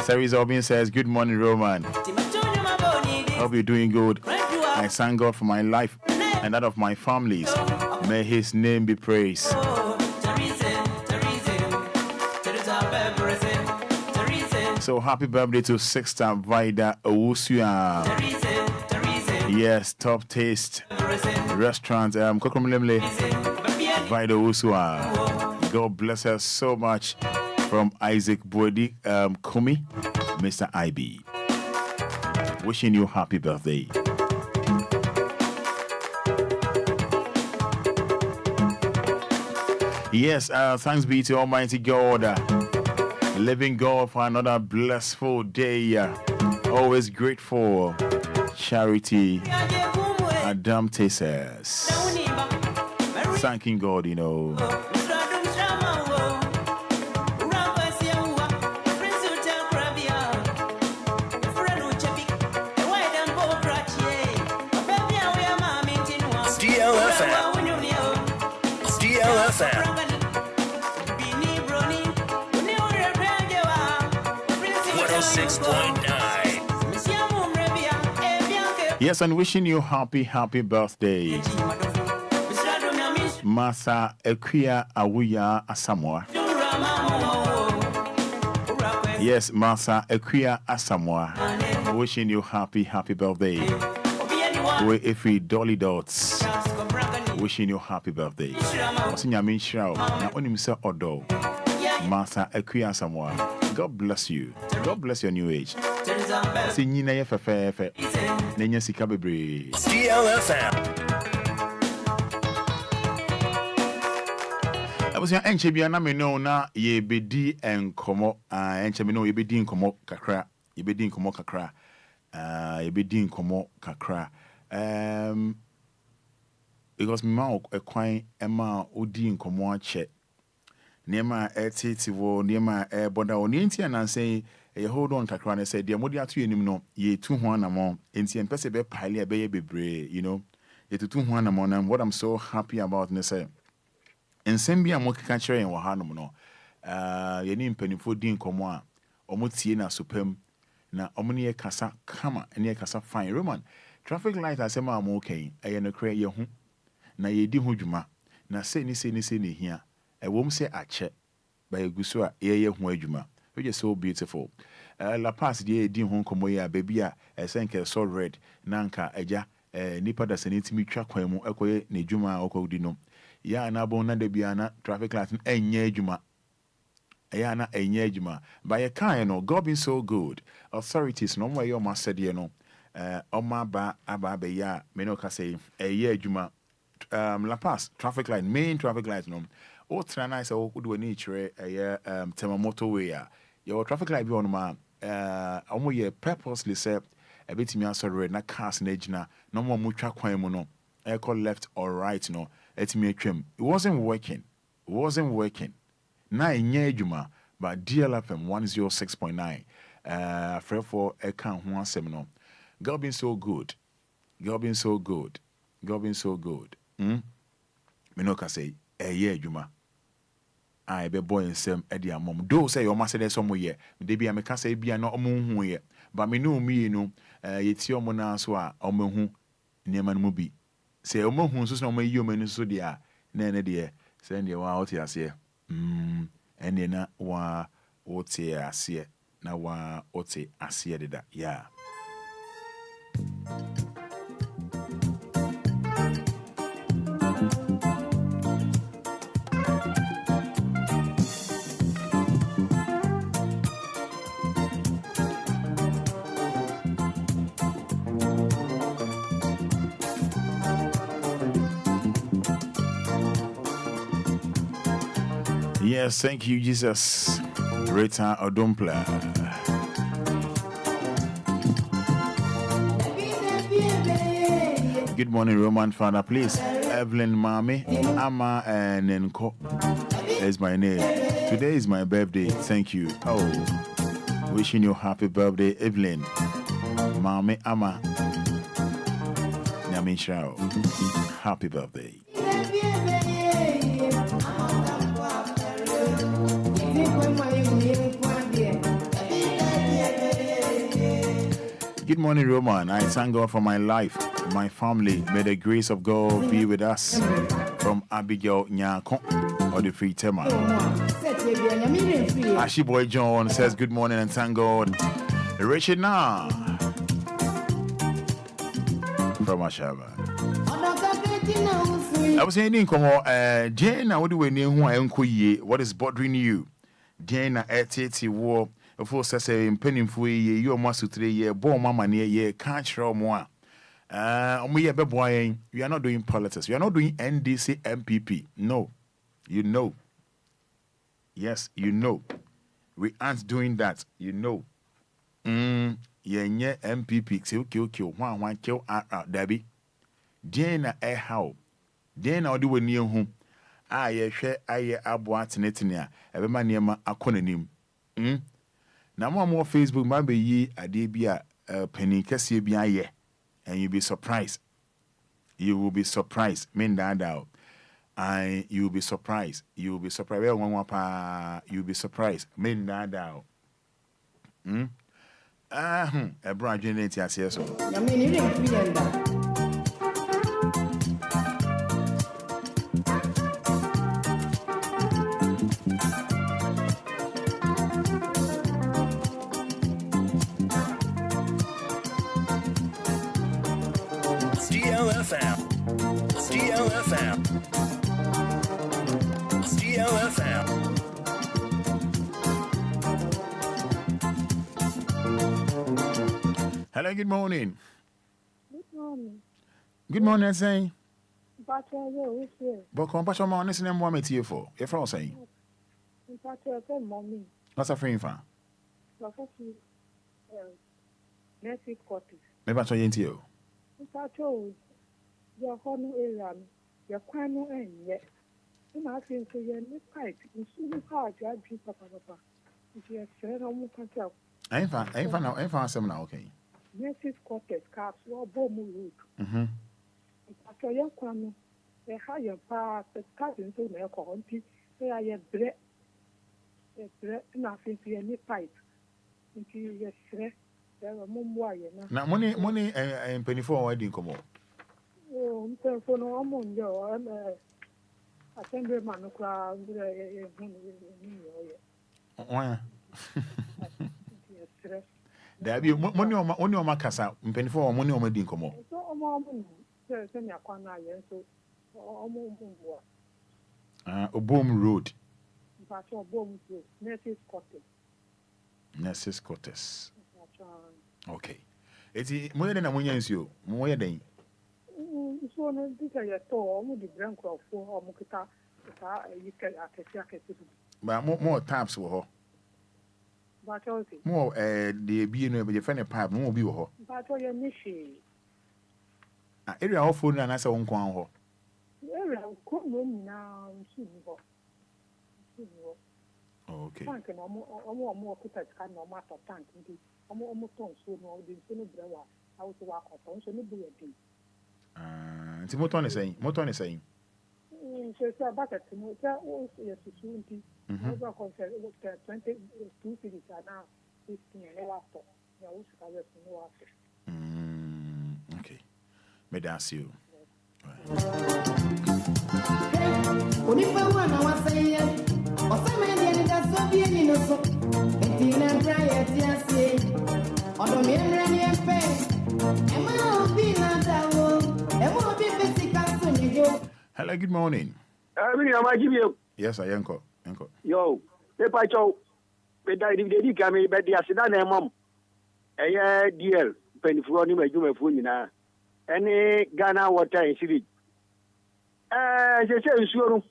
Ceres Obin says, good morning, Roman. Hope you're doing good. I thank God for my life and that of my families. May his name be praised. So happy birthday to Sister Vida Owusia. Yes, top taste restaurant. Kokomlemle Vida Owusia. God bless her so much. From Isaac Bodi Kumi, Mr. IB. Wishing you happy birthday. Yes, thanks be to Almighty God, living God, for another blissful day. Always grateful. Charity Adam Tesses. Thanking God, you know. 106.9. Yes, and wishing you happy birthday. Masa Equia Awuya Asamoah. Yes, Masa Equia Asamoah. Wishing you happy birthday. We Ify Dolly Dots. Wishing you happy birthday. Osinyame Shrao. Na onim se odo. Masa Equia Asamoah. God bless you. God bless your new age. Si nyina ye fefe. Nenya sika bebre. DLFM. Abusia enche bia na me no na ye bedi enkomo enche me no ye bedi enkomo kakra ye bedi enkomo kakra ye bedi enkomo kakra because me ma ekwan ema odi enkomo ache nema etiti wo nema boda oni ntia na say ye hold on kakra na say de modi atu enim no ye tu ho anamo enti empese be pile e be ye bebre you know ye tu ho anamo na what I'm so happy about ne say ensem bia mo keka kire yen wo hanom no ye ni mpanifo din komo a omotie na sopam na omne ye kasa kama ne ye kasa fine Roman traffic light asema am okay eye no kre ye hu na ye di ho dwuma na se ni hia wom se ache ba eguso a ye hu adwuma which is so beautiful la pass die di ho komo ye baby a esenke so red nanka eja nipa da senetimi twa kwan mu ekoye ne dwuma okodi no ya na bon na de bia na traffic light enye adwuma ya na enye adwuma by a kind no God been so good authorities no way your master de no oma ba aba ya me no ka say eye adwuma la pass traffic light main traffic light no o tra na say o do ni kire eye tema motorway a your traffic light bi on ma omo ye purposely say e betimi asore na cars na gina no mo mutwa kwan mu no e call left or right no etimi atwam it wasn't working na enye adwuma but DLFM 106.9 for e kan ho asem no God been so good me no ka say eye adwuma I be boy nsem e dia mom do say your master so mo ye de bia me ka say bia no omo hu ye but me no mi no yeti omo na so a omo hu niam no mu bi say omo hu so omo yi omo ni so dia na ene de say ne wa oti ase ene na wa oti ase na wa oti ase de da yeah. Yes, thank you, Jesus. Rita Odumpla. Good morning, Roman Fada. Please, Evelyn Mami, Ama and Nenko is my name. Today is my birthday. Thank you. Oh, wishing you happy birthday, Evelyn. Mami, Ama. Nyamin Shao. Happy birthday. Good morning, Roman. I thank God for my life, my family. May the grace of God be with us. From Abigail Nyako or the Free Tema. Ashi Boy John says good morning and thank God. Richard Na from Ashaba. I was saying, Jane, what do we know? What is bothering you? Jane, at war. Before say penning for ye, you must 3 year, born mamma near ye, can't show more. We are boy, you are not doing politics, you are not doing NDC MPP. No, you know. Yes, you know. We aren't doing that, you know. Yeah, MPP, kill, one, kill, Debbie. Jane, how? Jane, I'll do a near whom. I share, I aboat netinia, every man near my acronym. Now more Facebook might be ye a debia penny cassia be ye, and you'll be surprised. You will be surprised. Men that out. You'll be surprised. You'll be surprised. You'll be surprised. Men that out. A branch in it, yes, yes. I mean, you didn't feel that. DLFM. Hello, good morning. Good morning. Good morning, I'm saying. But you here. But come back to my honest name, what I'm for. You're from saying. But you mommy. What's a friend for? Next week quarters. Maybe I told you. But you, your home area, your quano and yet. You know, I think you're in the pipe. You see the part you have papa. If you're saying, I'm going to I'm fine, now, okay. Next week quarters, caps, or bomb road. But your quano, they hire part, the cousins in their county, they are your bread. Nothing to any pipe. Into your shred, there are more. Now, money, and penny for wedding come up. Oh, for no among your assembly man crowd. Why? There be money on my casa, penny for money on my didn't come up. So, a moment, send your corner, so a boom road. But your bomb, Nessus Cottage. Nessus Cottage. Okay. It's more than a million you, more than. So, no, this is your store, almost the brand crop for Mokita. You can But more taps were but okay. more the being able to find a pipe, more be her. But your mission. Area of food and I saw one quang. Area come now, okay. Tank and more put a kind of matter tank. Almost on so no, the sooner brewer. I was walk on, so no do a thing. It's Moton is saying. So it's a bucket to move that also yes, soon. Over concert 22 cities are now 15 and after. I also have no after. Okay. May I ask you? Hello, good morning. Yes, I am. Yo, the Pacho, the Didi Gami, but the Asidan mom. A deal, penny for him, a human funina. Any Ghana water in city. They say, sure.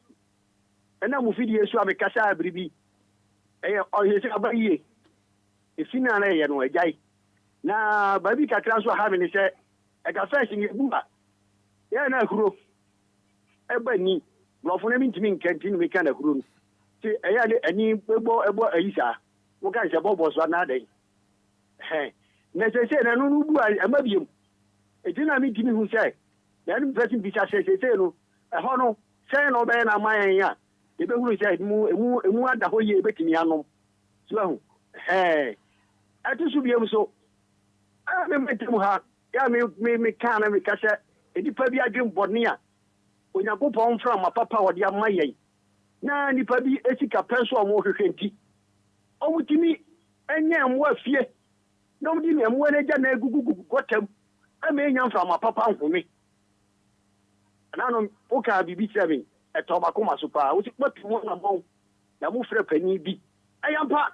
And I'm feeding you, so I'm a Casa Bribi. Or you say about ye. If you know, I know a guy. Now, baby can transfer having a set. I got first in your booba. Yeah, no, group. Ebony, Rophonemi to me canteen, we kind of room. See, any ebo Aisa. What kind of bubbles one day? Hey, necessary, I don't know, I love you. It didn't mean to me who said, then person Bisha says, a honor, say no man, am I? Yeah, the people who said, more the whole year betting Yano. So, hey, I just should be able so. I remember to her, yeah, me can and because it is probably a dream Bornea. When I go on from my papa or the Amaya. Now, ni probably a sick a pencil or more 20. Oh, to me, and yeah, more fear. Nobody me, and when I got him. I may young from my papa for me. And I know, okay, I'll be 7 at Tobacco Masupa, which what you want about the move for a penny be. I am part.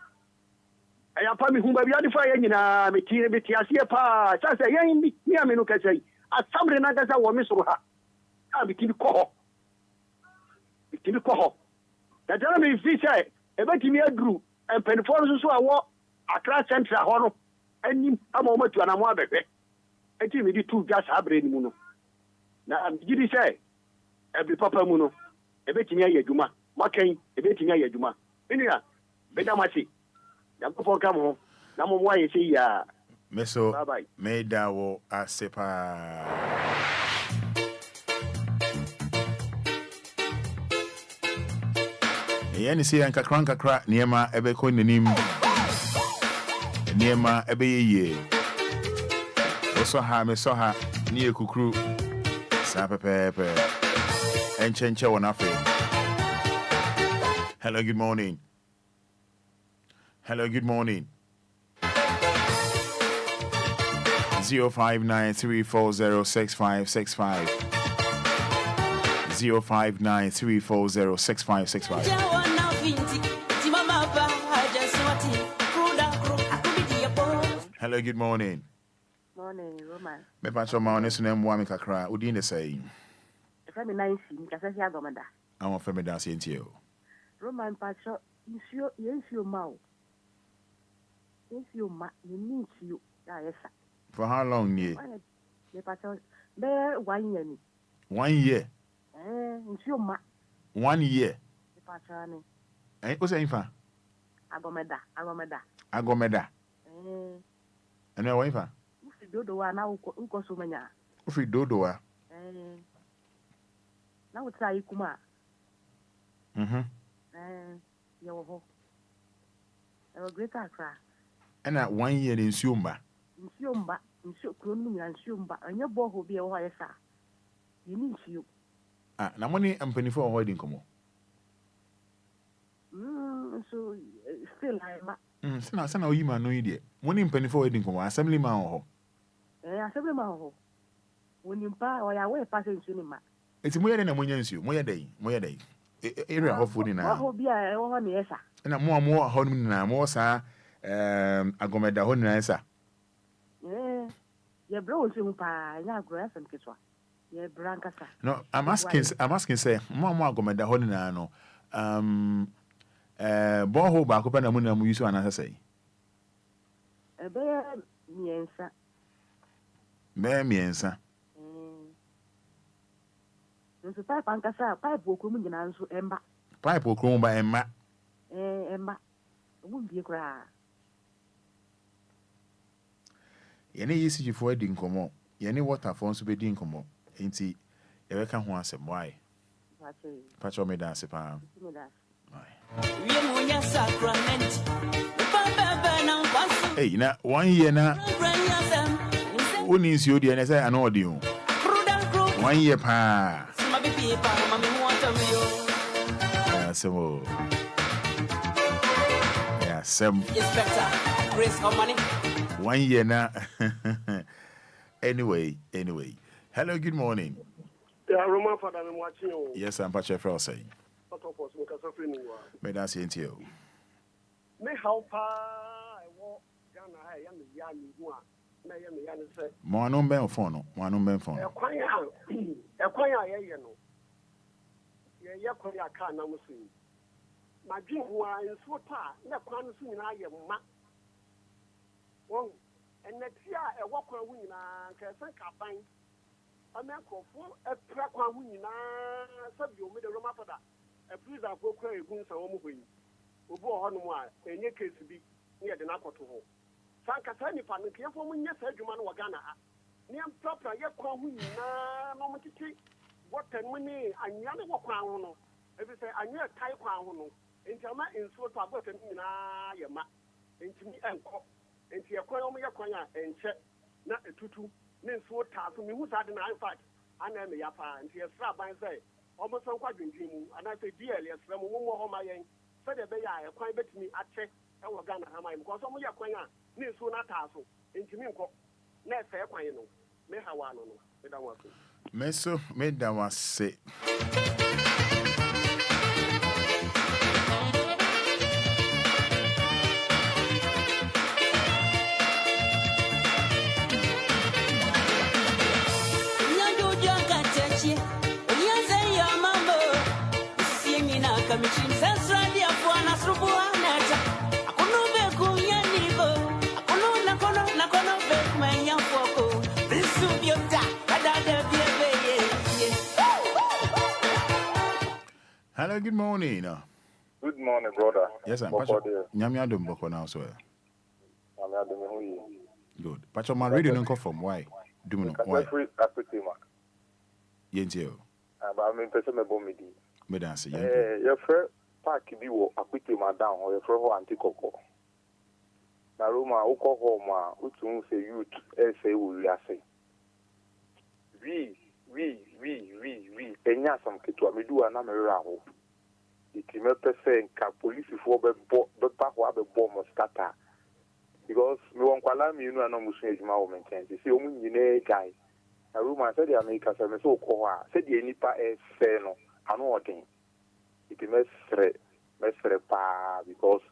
I am probably whom I identify in a material bit. I see a pa, just a young me, I mean, look, I say, at some renagas I will miss her. I'll be to call. To the call. The gentleman is this say, a betting me a group, and Penforos so I walk a class central honor, and a moment to an amwabe. I think we did two just have brain muno. Now, did he say, every papa muno, a bit near Yaduma, Macain, a bit near Yaduma. Inia, Bedamasi, Yapo come home. Number one, you see, Meso, bye bye. Made our Asepa. Yani si yanka kranka kra niema ebe ko nanim Niema ebeye. Also ha me so ha ni ekukru. Sa pepe. Enchenche wonafe. Hello, good morning. Hello, good morning. 05934065565. 05934065565. Hello, good morning. Morning, Roman. Me pacho ma onesu na mwa mi kakra. Udi ne say. If I'm nice, Mikasa Agomada. I'm a family dance into you. Roman Pacho, yes, you mau. Yes, you need you. Yes, For how long, ye? The Pacho, there 1 year. 1 year. It's your ma. 1 year. The Pachani. Eh, what's that? Agomeda. Agomeda. And your wife? Dodo now, Uko Sumania. Ufi Dodo. Now it's like Kuma. Yo, a great cry. And at 1 year in Sumba. In Sumba, and Sumba, and your boy will be a wire, sir. You need you. Ah, now money and penny for avoiding come. So still I'm Sana you man no idiot. Money and penny for wedding come, assembly man. Assembly man. When you buy or your way passing cinema. It's more than a money, more day. Area of food in our Obia, or yes, sir. And a more home now, more, sir. Agomeda Honasa. Your bros in pa, ya grass and kitwa. Your brancasa. No, I'm asking, say, Mamma Agomeda Honano. Boho back open a moon and use one as I say. A bear, miensa. Bear miensa. There's a pipe and cassa, pipe will come in answer Emma. Pipe will come by Emma. Emma. Won't be a cry. Any easy for wedding come on. Any water phones to be din come on. Ain't he? Ever can want some why? Patch me dance upon. Hey, now 1 year now. Who needs you, dear? And I know you. 1 year, pa. So, yeah, some. Grace or money. 1 year now. Anyway. Hello, good morning. Yeah, Roman Fada, I'm watching you. Yes, I'm Pacha Frau saying. May I say to you? Me how far I walk Ghana, I am a young one. May I say, Moanum Ben phone, Moanum Ben phone. A choir, you know. Yeah, choir can't see. My dream was in so far, no one soon I am mat. One, and next year a walk on wing and can find. A man called for a track on wing and sub you made a Roma for that. A priest of Boca, Guns, and Omowing. Ubo Honwa, and your case to be near the Nakoto. Sankasani fan, and care for when you said you man Wagana. Near proper, yet Kwahu, no matter what 10 money, and Yana Wakano. If you say, I knew a Thai Kwano, and Jama in sort of button in Yama, and to me and cop, and to your Kwaya and check, not a tutu, means what task me who's had an fact, and I'm a Yapa, and he has slap by say. Almost some quite dream, and I say, dear, yes, from one my young, said a bay, I quite bet me at check, and we're gonna have my because some of your quaya, near soon at Tasso, into me, next fair quino, may have one, without what. Meso, made that was say. Hello, good morning. Good morning, brother. Yes, I'm Pacho. Nyamia dum boko now, so. Good. Pacho, my radio don't come from why? Do you know why? Yentio. I'm in person about me. Me dance. Your friend park be wo akwiti madam or your friend anti coco. na Roma uko home utu say youth say we say we enya some kitu amedu ana mera ho iti me pese nka police fo be pa ho abe bomb starter because me won kwala mi nu ana musu ejuma wo maintain say o mu nyine guy na Roma say the America say me so ko ho a say the nipa say no anu odin iti me sre pa because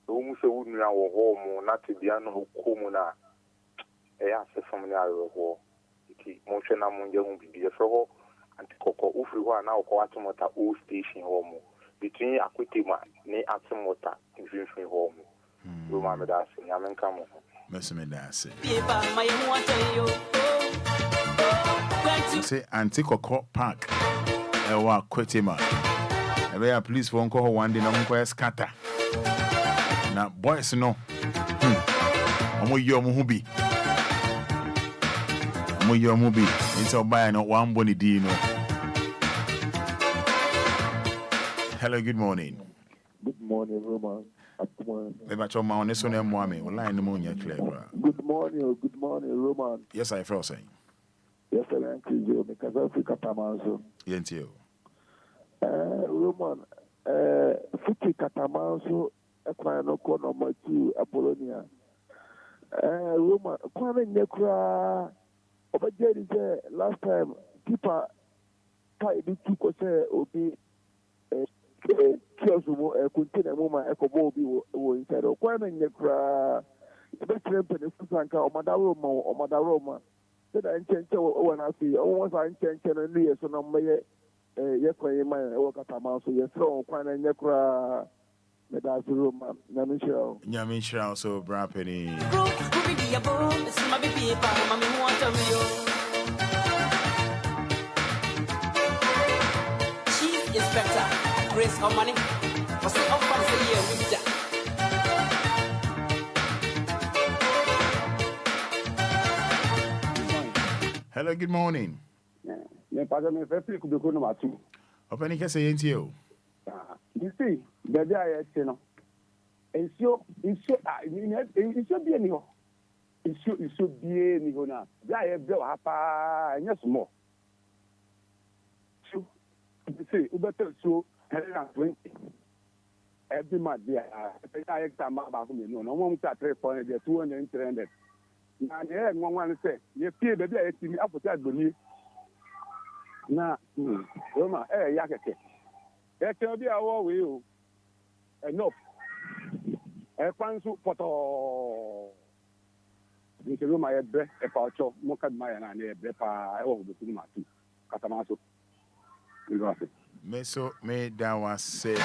o mu se wo nu wo ho mu na te bia no ko mu na ya se family ayo ho iti mo hwe na mo nje hu bibi e fro antikoko ufiri ho na okọ atomota o station ho mu between Akwitima ne atomota mfinfin ho mu Roma me da se nyame nka mo mesome da se say antikoko park ewa Akwitima ebe ya police for nko ho one day na mo scatter na boys no omo yi omo hu bi your movie it's a buy no one body dino. Hello, good morning. Good morning, Roman. Good morning, Roman. Yes, I feel saying. Yes, I am you because Africa Tamanso. Yes, you. Roman, Fiki Katamanso, Equino number 2, Apollonia. Roman, Kwame Nekra. Obajeri say last time people tie the two say obi kiosumo container moma ekobo obi wo inside o kwa na nyekra ebe trempe ne fusanka omadaro ma say da nchenche o na afi o won sa nchenche na nu yeso na meye ye kwan ma e wo katama so ye sro kwa na nyekra Medasi Roma, Nyamisha also Brapeni. Chief Inspector, Grace of Money. What's the offer for you with that? Hello, good morning. Open it, say you. You see, the day I say no, it's so be any ho. It's so be any ho na. That I blow hapa and yes more. So, you see, you better so 120. Every month there, I exam about me no. No one start 300, 200, 300. Now there, one say, you pay baby, I see me up with that money. Na, Roma, yakete. There can be our way enough. A fancy photo. You can do my breath, a pouch of Moka Mayan and a breath. I will be doing my two. Catamaso. Meso me that was said.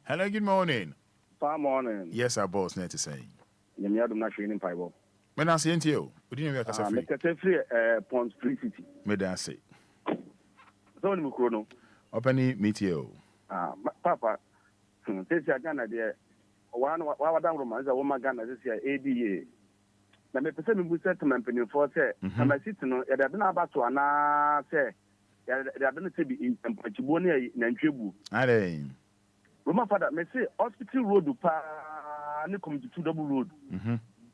Hello, good morning. Good morning. Yes, our boss need to say. You have not training Bible. When I say to you, we didn't have a free. Pond Free City. May I say? So, you chrono. Open it, meet you. Papa, this is Ghana there. One down Roman is a woman Ghana this year, ADA. Now, my person who settlement penny for say, and my citizen, there have been about to say, there have been to be in Pachibonia in Tribu. Aye. Roman Fada, may say hospital road to pa come to double road.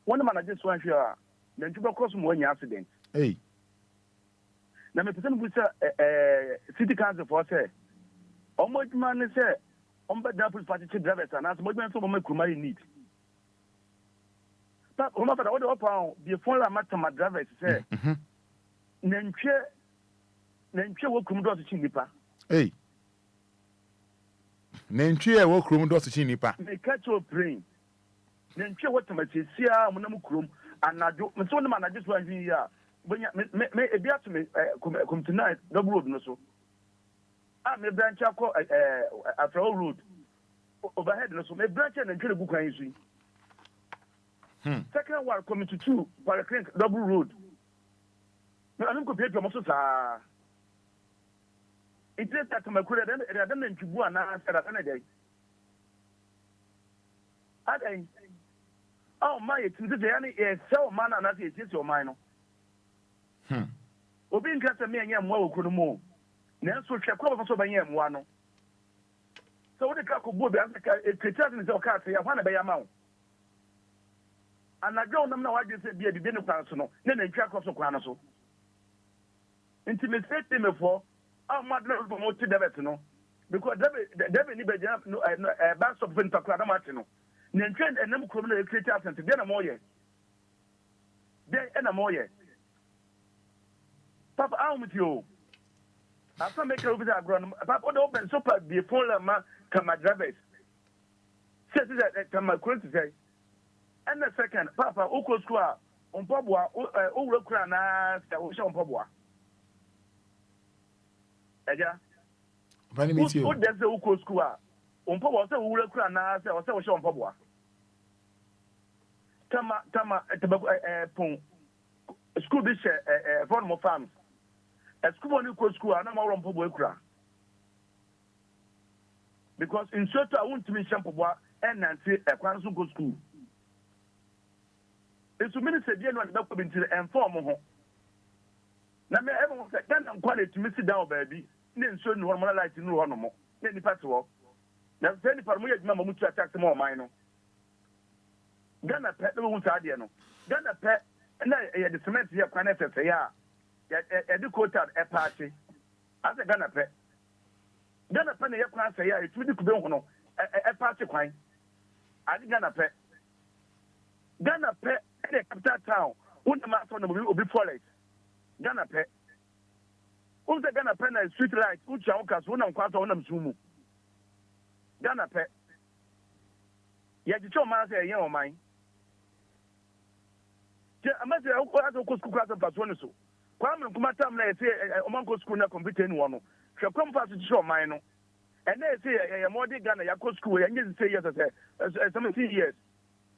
One man I just want here, then to cross one accident. Hey. Now, my person who say, city council for say, almost man say, but double party drivers and as much man so much you need. But Roman Fada, what the pound, the phone my drivers say, Nenche will come to Chinipa. Hey. Nenche will come to Chinipa. They catch your brain. Nenche what to say, Monam Krum, and I do, so the man I just want here. me ebia to me come tonight double road no so me branch akọ after road overhead no so me branch na ntwere gu kwan yi second one coming to 2 Paracrine double road no I don't go pay to sa it is that my career then ntwu ana say that na dey adai oh my it is the any sell man na say it is your mind no obi nka se me anya mwa okunu mu na so hwe kwa so banya mwa no so we ka ko bo bi aka ekita ni se o ka se ya hwana be ya mawo anajo nam na waje se bia bibi ne kwan so no na ntwa ko so kwan so intimate me for amad na bo mo ti debet no because debet ni be jam no back stop fin takwa na mate no na ntwa enam krom na ekita center de na mo ye de na mo ye Papa, I'm with you. After making over the ground, Papa, open super be full of my drivers. Says that my current say. And the second, Papa, Oko Square, on Pabua, Urokrana, on Pabua. Eja. Who does the Oko Square? On Pabua, Urokrana, or so on Pabua. Tama, Pong. School this form of farms. A school only go school, and I'm all on public. Because in short, I want to be shampoo and Nancy a class go school. It's a minister, dear, not to inform home. Now, me everyone said, then I'm quite to miss it down, baby. Then soon, one more light in no more. Then the pass walk. Now, very permitted mamma to attack the more minor. Then a pet won't idea no. Then a pet. And the cement here can say, yeah, educated a party. As a Ghana pet. Ghana penny, you can say, yeah, it's really good. A party quine. I think Ghana pet. Ghana pet, any capital town, wouldn't the master will be followed. Ghana pet. Who's the Ghana pen and street light, which are one and quarter on them sumu. Ghana pet. Yet the show man say, yeah, mine. I must say, I go school class of one so. Kwame Kumatam, they say, a monk school na complete one. Shall come fast to show mine. And they say, a more dig than a Yako school, and you say, yes, as 17 years.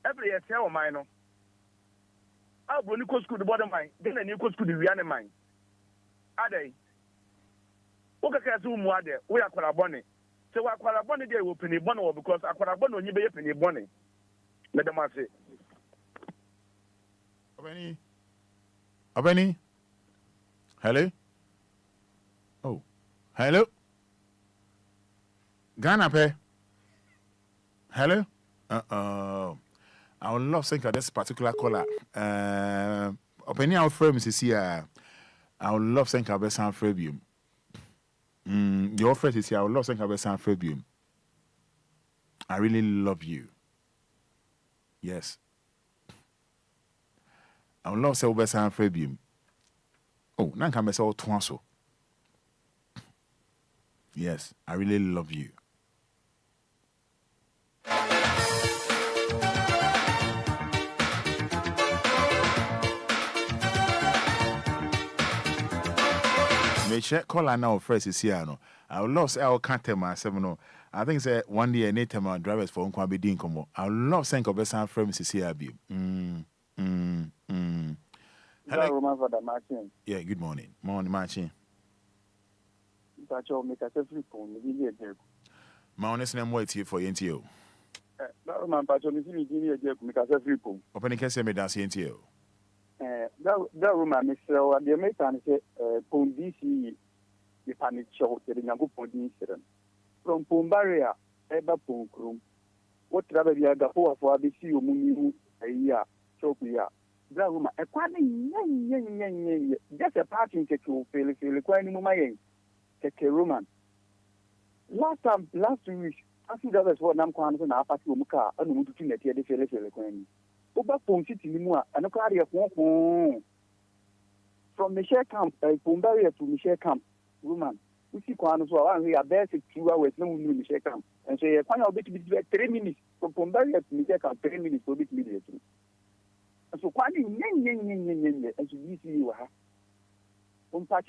Every year, tell mine. I'll go to school the bottom mine, then a new school the Rihanna mine. Are they? Okazu Mwade, we are Qualabonny. So I Qualabonny, they will penny bono because I Qualabonno, you be a penny bonny. Madam Marcy. Abeni? Hello? Oh, hello? Ghana pe? Hello? I would love to think of this particular caller. Opinion our frame is here. I would love to think of San Fabium. Your friend is here. I would love to think of San Fabium. I really love you. Yes. I will not say over San Fabium. Oh, now can I say all twanso? Yes, I really love you. Make sure call now first is here. No, I will not say I can't tell myself. No, I think say one day I need to my drivers for Unquabi Dinkomo. I will not think of San Fabium is here. Hello, Fada Martin. Yeah, good morning. Morning, Martin. Pacho, make a free phone. My honest name wait here for NTO. Man, Pacho, make a free phone. Open the case me dance NTO. That room, Mr. The American say, Pon DC, the panic show, the Yango Pon incident. From Pon Barrier, Eba Pon Krum. What travel you have for the sea, Muni, a year, so we are. That room, a quantity, just a parking to feel quite in my take a Roman. Last 2 weeks, I see that was what I'm calling an apart from car, and moved to net here, the fairly queen. Over Pon City, and a car from Michelle Camp, Pon Barrier to Michelle Camp, Roman. We see Quan as well, and we are there 2 hours, no one Michelle Camp. And say, a bit 3 minutes from Pon Barrier to Michelle Camp, 3 minutes, so bit immediately. so kwani nyenyenyenyenyenye as you see you ha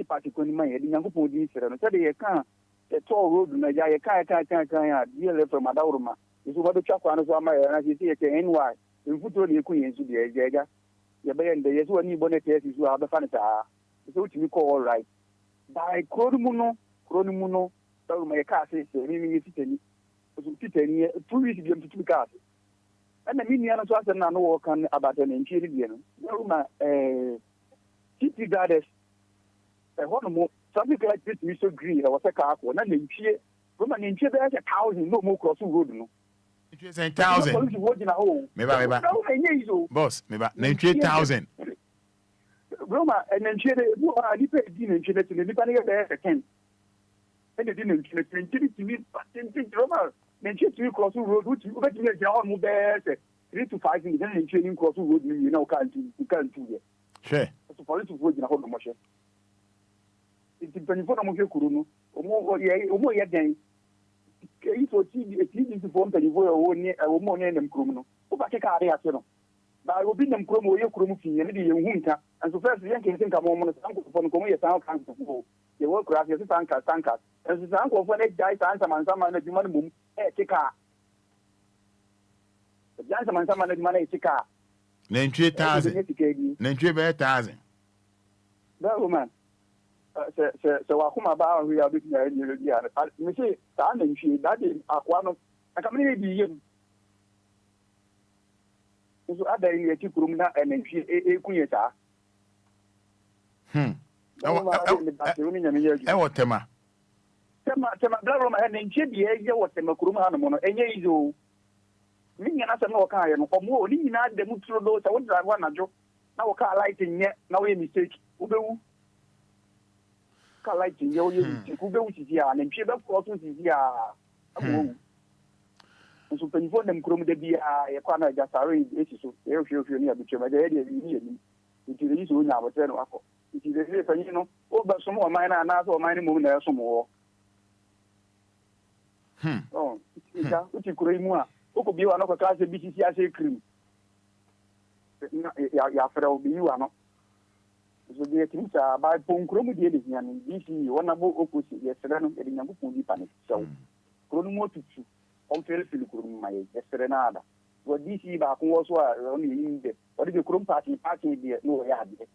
party koni man yedi nyankopon di sere no sede ye kan e toll road na ja ye kan ya DLFM adawroma so ba be twa kwa no so ama ye na si ye ke NY mfuto ne ku yen su de eja ye be nde ye so ni bonnet test su aba fa na ta so utimi call all right by kronu no so ma ye ka se mi titani so titani 2 weeks bi mtutu ka and mi nia no so asem na no wo kan abata na ntiri bi no ma city goddess one something like this we so green was a car na nchie Roma nchie be 1,000 no more cross road no nchie 1,000 meba boss meba nchie 1,000 Roma nchie de bu a di pe di nchie de ni pa ne be 10 and di nchie to me patent Roma nchie to cross road which you bet me ja mo be 3 to 5 minutes then nchie ni cross road you know can't do sure so police vote na ho no mo she It's for the Kurunu, or yet then. If you see the phone that you were near a woman and criminal, who I take out the but I will be them chromo, your chromophene, and the Hunta, and so first, the Yankee think a moment from Comia Town Council. They work craft as a tanker, and the uncle when they die, and someone at the money, take a gentleman, someone at the money, take a name 3,000. Name 3,000. That woman. So akuma ba we are looking at you me say ta na nchi that is akwa no aka me bi yem so ada yi ti kurum na nchi kunye ta tema blaro ma nchi bi ye wo tema kurum ha no no enye izo mi nyana se no ka ye no omo ni nyina de mutro do sa wo dra wa najo na wo ka light nye na wo ye mistake ubewu ka light nye wo ye mistake ubewu sisi a na ntwe be ko so sisi a awo so penifo dem kurom de bia ye kwa na ja sare esi so ye hwe ni abitwe ma de ye ni nti de so nya abotre no akọ nti de ye panyi no o ba so mo man na so man ni mo na so mo wo ita uti kuro imu a oko bi wa no ko class BCC ase cream ya fere obi wa no so de tinsa ba ponkro mu de de nya ni BCC wona bo okosi ye fere no e de nyango pon pa ne so kuro no tutu on fere fili kuro mu mai ye fere na ada wo BCC ba ko wo so a on yi inde o de kuro party de no ya de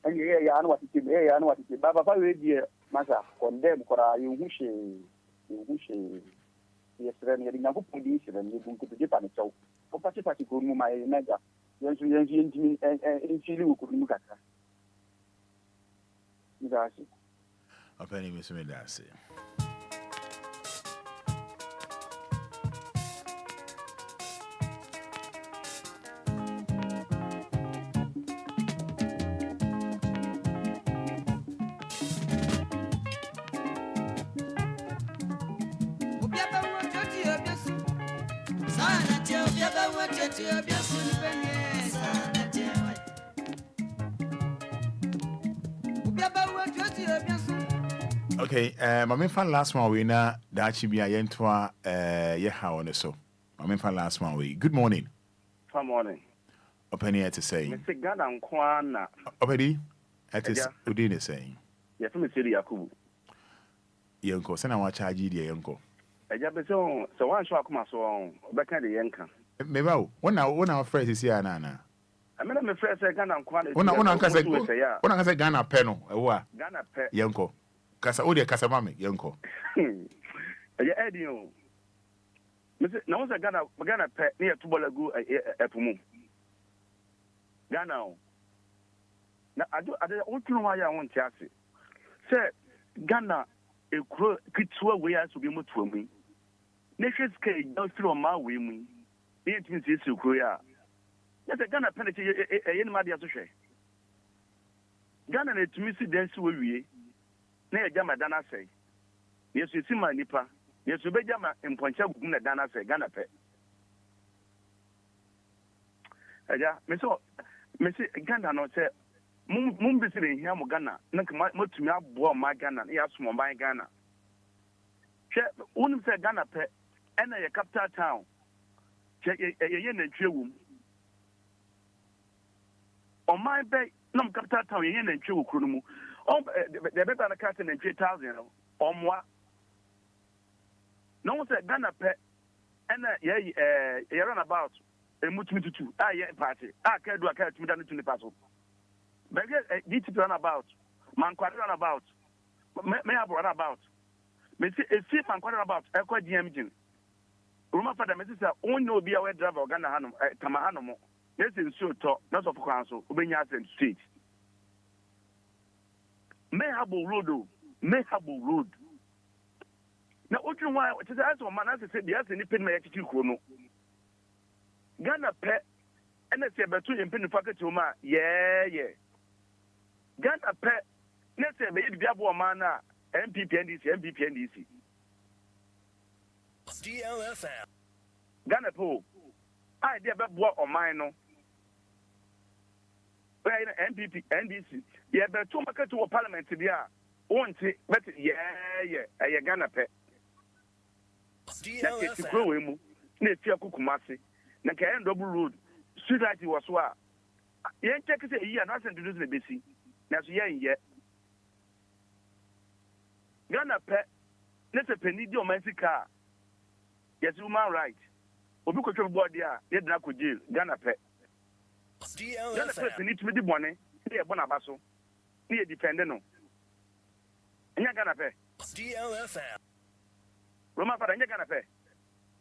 and ya no what it baba fa we de masa condemn kora yuhushe yesere ni nyango podi sire ni bunku de pa ne chaw o party ko mu mai naga yensu ntimi enfili wo kuru mu kaka ndasi apani meseme dasi Okay, my fan last one we na dachi bia yentwa ye ha on so. My fan last one we. Good morning. Good morning. Open here to say. Mr. Ghana nkwana. Opedi? It is Udine saying. Yes, Mr. Yakubu. Yenko, send our charge the yenko. Eja be so one show akuma so obeka de yenka. Meba, one our phrase is here na. I mean my phrase Ghana nkwana. Una kasa Ghana peno ewa. Ghana pe. Yenko. Kasa odi kasa mame yenko. Eja edio. Mr. Na wonsa Ghana pe ne tubolagu epumu. Ghana o. Na ado wotunu wa ya won tiase. Se Ghana ekuro kitwa we aso bi moto amu. Ne hweska e firo ma we mu. Ne tin se ekuro ya. Ya se Ghana pe ne ye ne ma dia so hwe. Ghana na tumi si dan si we wie. Na ya jama dana sei. Yesu si ma nipa. Yesu be jama emponcha gugu na dana sei Ghana pe. Aja, me se Ghana no se mum bisire hia mo Ghana na matumi abo ma Ghana ya somo ban Ghana che unim se Ghana pe ena ye capital town che ye na twewum on my bay, no capital town, yen and chew krumu. The better than a cat and 3,000 or more. No one said Ghana pet, and yeah, run about a much me to two. Party. I can't do a cat to me down to the puzzle. But get to run about. Man, quite run about. May have run about. May see man quite about. I quite the engine. Roma Fada, my sister, only no be away driver Ghana Hanum, Tamahanomo. Yes, in so talk, not of council, Obia and Street. Mayhabo Road. Now, what you want to ask one man, as I said, the other independent my attitude, Chrono. Ghana pet, and I say, but two independent faculty, yeah. Ghana pet, let's say, baby, Diabo Mana, MPP and DC. DLFM. Ghana Po, I did about what on mine. MPP, NDC. Yeah, but two market to a parliament to the won't it, but yeah, I Ghana pet. That's it, grow him. Nature Kukumasi. Nakayan double road. Street light was what. Yan check it a year, nothing to do the busy. That's yet. Ghana pet, let's a penny do a car. Yes, human right. Obuko board there, yet not could jail. Ghana pet. Ghana pet, need to be the money. Here, Bonabaso. Here, dependent on. And you're Ghana pet. DLFM. Roma Fada, you're Ghana pet.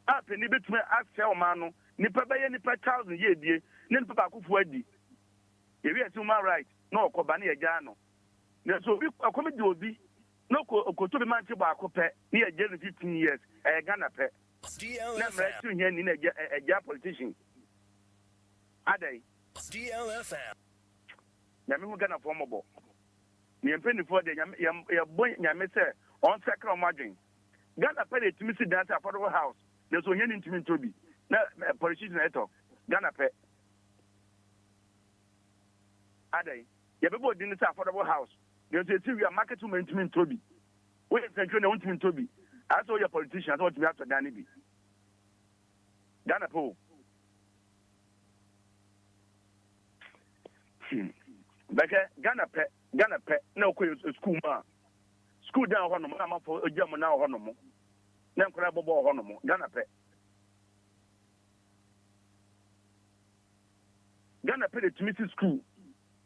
Up in the between ask Selmano, Nipa by any per 1,000 years, Nipa Kufuadi. If you have human right, no, Kobani Jano. So we are coming to be no Kotobi Mantiba pet, near jail 15 years, a Ghana pet. Never here in a politician. Are they? DLFM. Yamu Ghana formable. The penny for the boy Yamese on sacral margin. Ghana paid to Mr. Dance affordable house. There's so here to me to be. Now, politician at all. Ghana pay. Are they? Everybody didn't say affordable house. There's a TV market to maintain to be. Wait, thank you, want to be. I saw your politician, I thought you have to Danny be. Ghana po. Ghana pet, no school ma. School down one for a German now honomo. Then crab ball honomo. Ghana pet. Ghana pet to Mrs. School.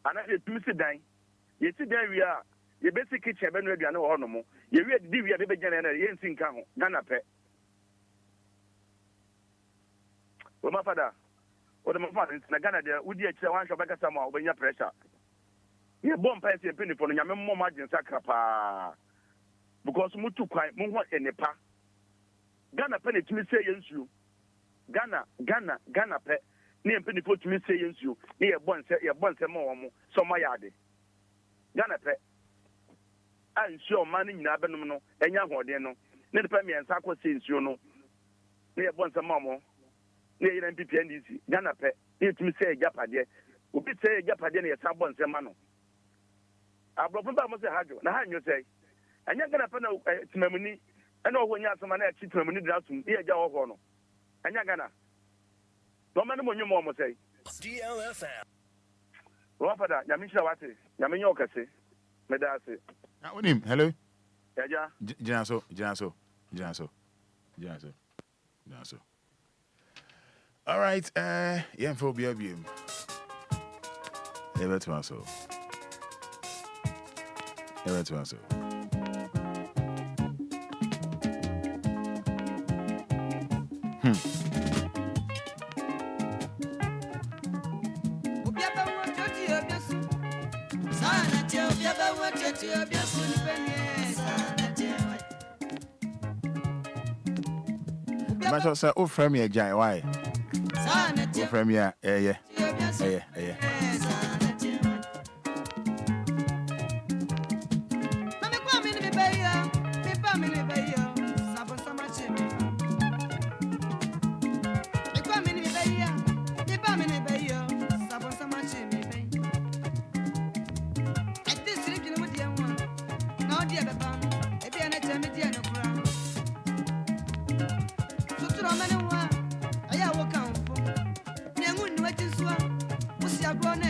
And I said to Mr. Dine. You see, there we are. The basic kitchen, Ben Ready, no honomo. You read the DV, baby general, you ain't seen Ghana pet. Well, my father, what am I father? It's Ghana there. Would you actually want to back somehow when you're pressure? Yeah, bomb pass a penny for the more margin sacrapa. Because Mutu quite more in the pa. Ghana penny to me say you. Ghana pet. Near penny put to me say you. Near one more, some my yard. Ghana pet. I'm sure money in Abenono, and young Hordeno. Never pay me and Sacco says you know. Near once a mamma. Near MPP and DC. Ghana pet. Near to me say Japadia. Would be say Japadia and Sabon Semano. I brought them back, Mr. Hadjo. Now, you say, and you're going to find out money. I know when you have some money, cheat money down to here, Joe Hono. And you're going to. Don't matter what your mom say. DLFM. Fada, Yamisha Wati, Yaminyoka say, Medasi. Now, with him, hello? Yeah, Janaso. All right, yeah, for Obia. Ever to us. But sir, oh, from your giant, why? Oh, from your, yeah.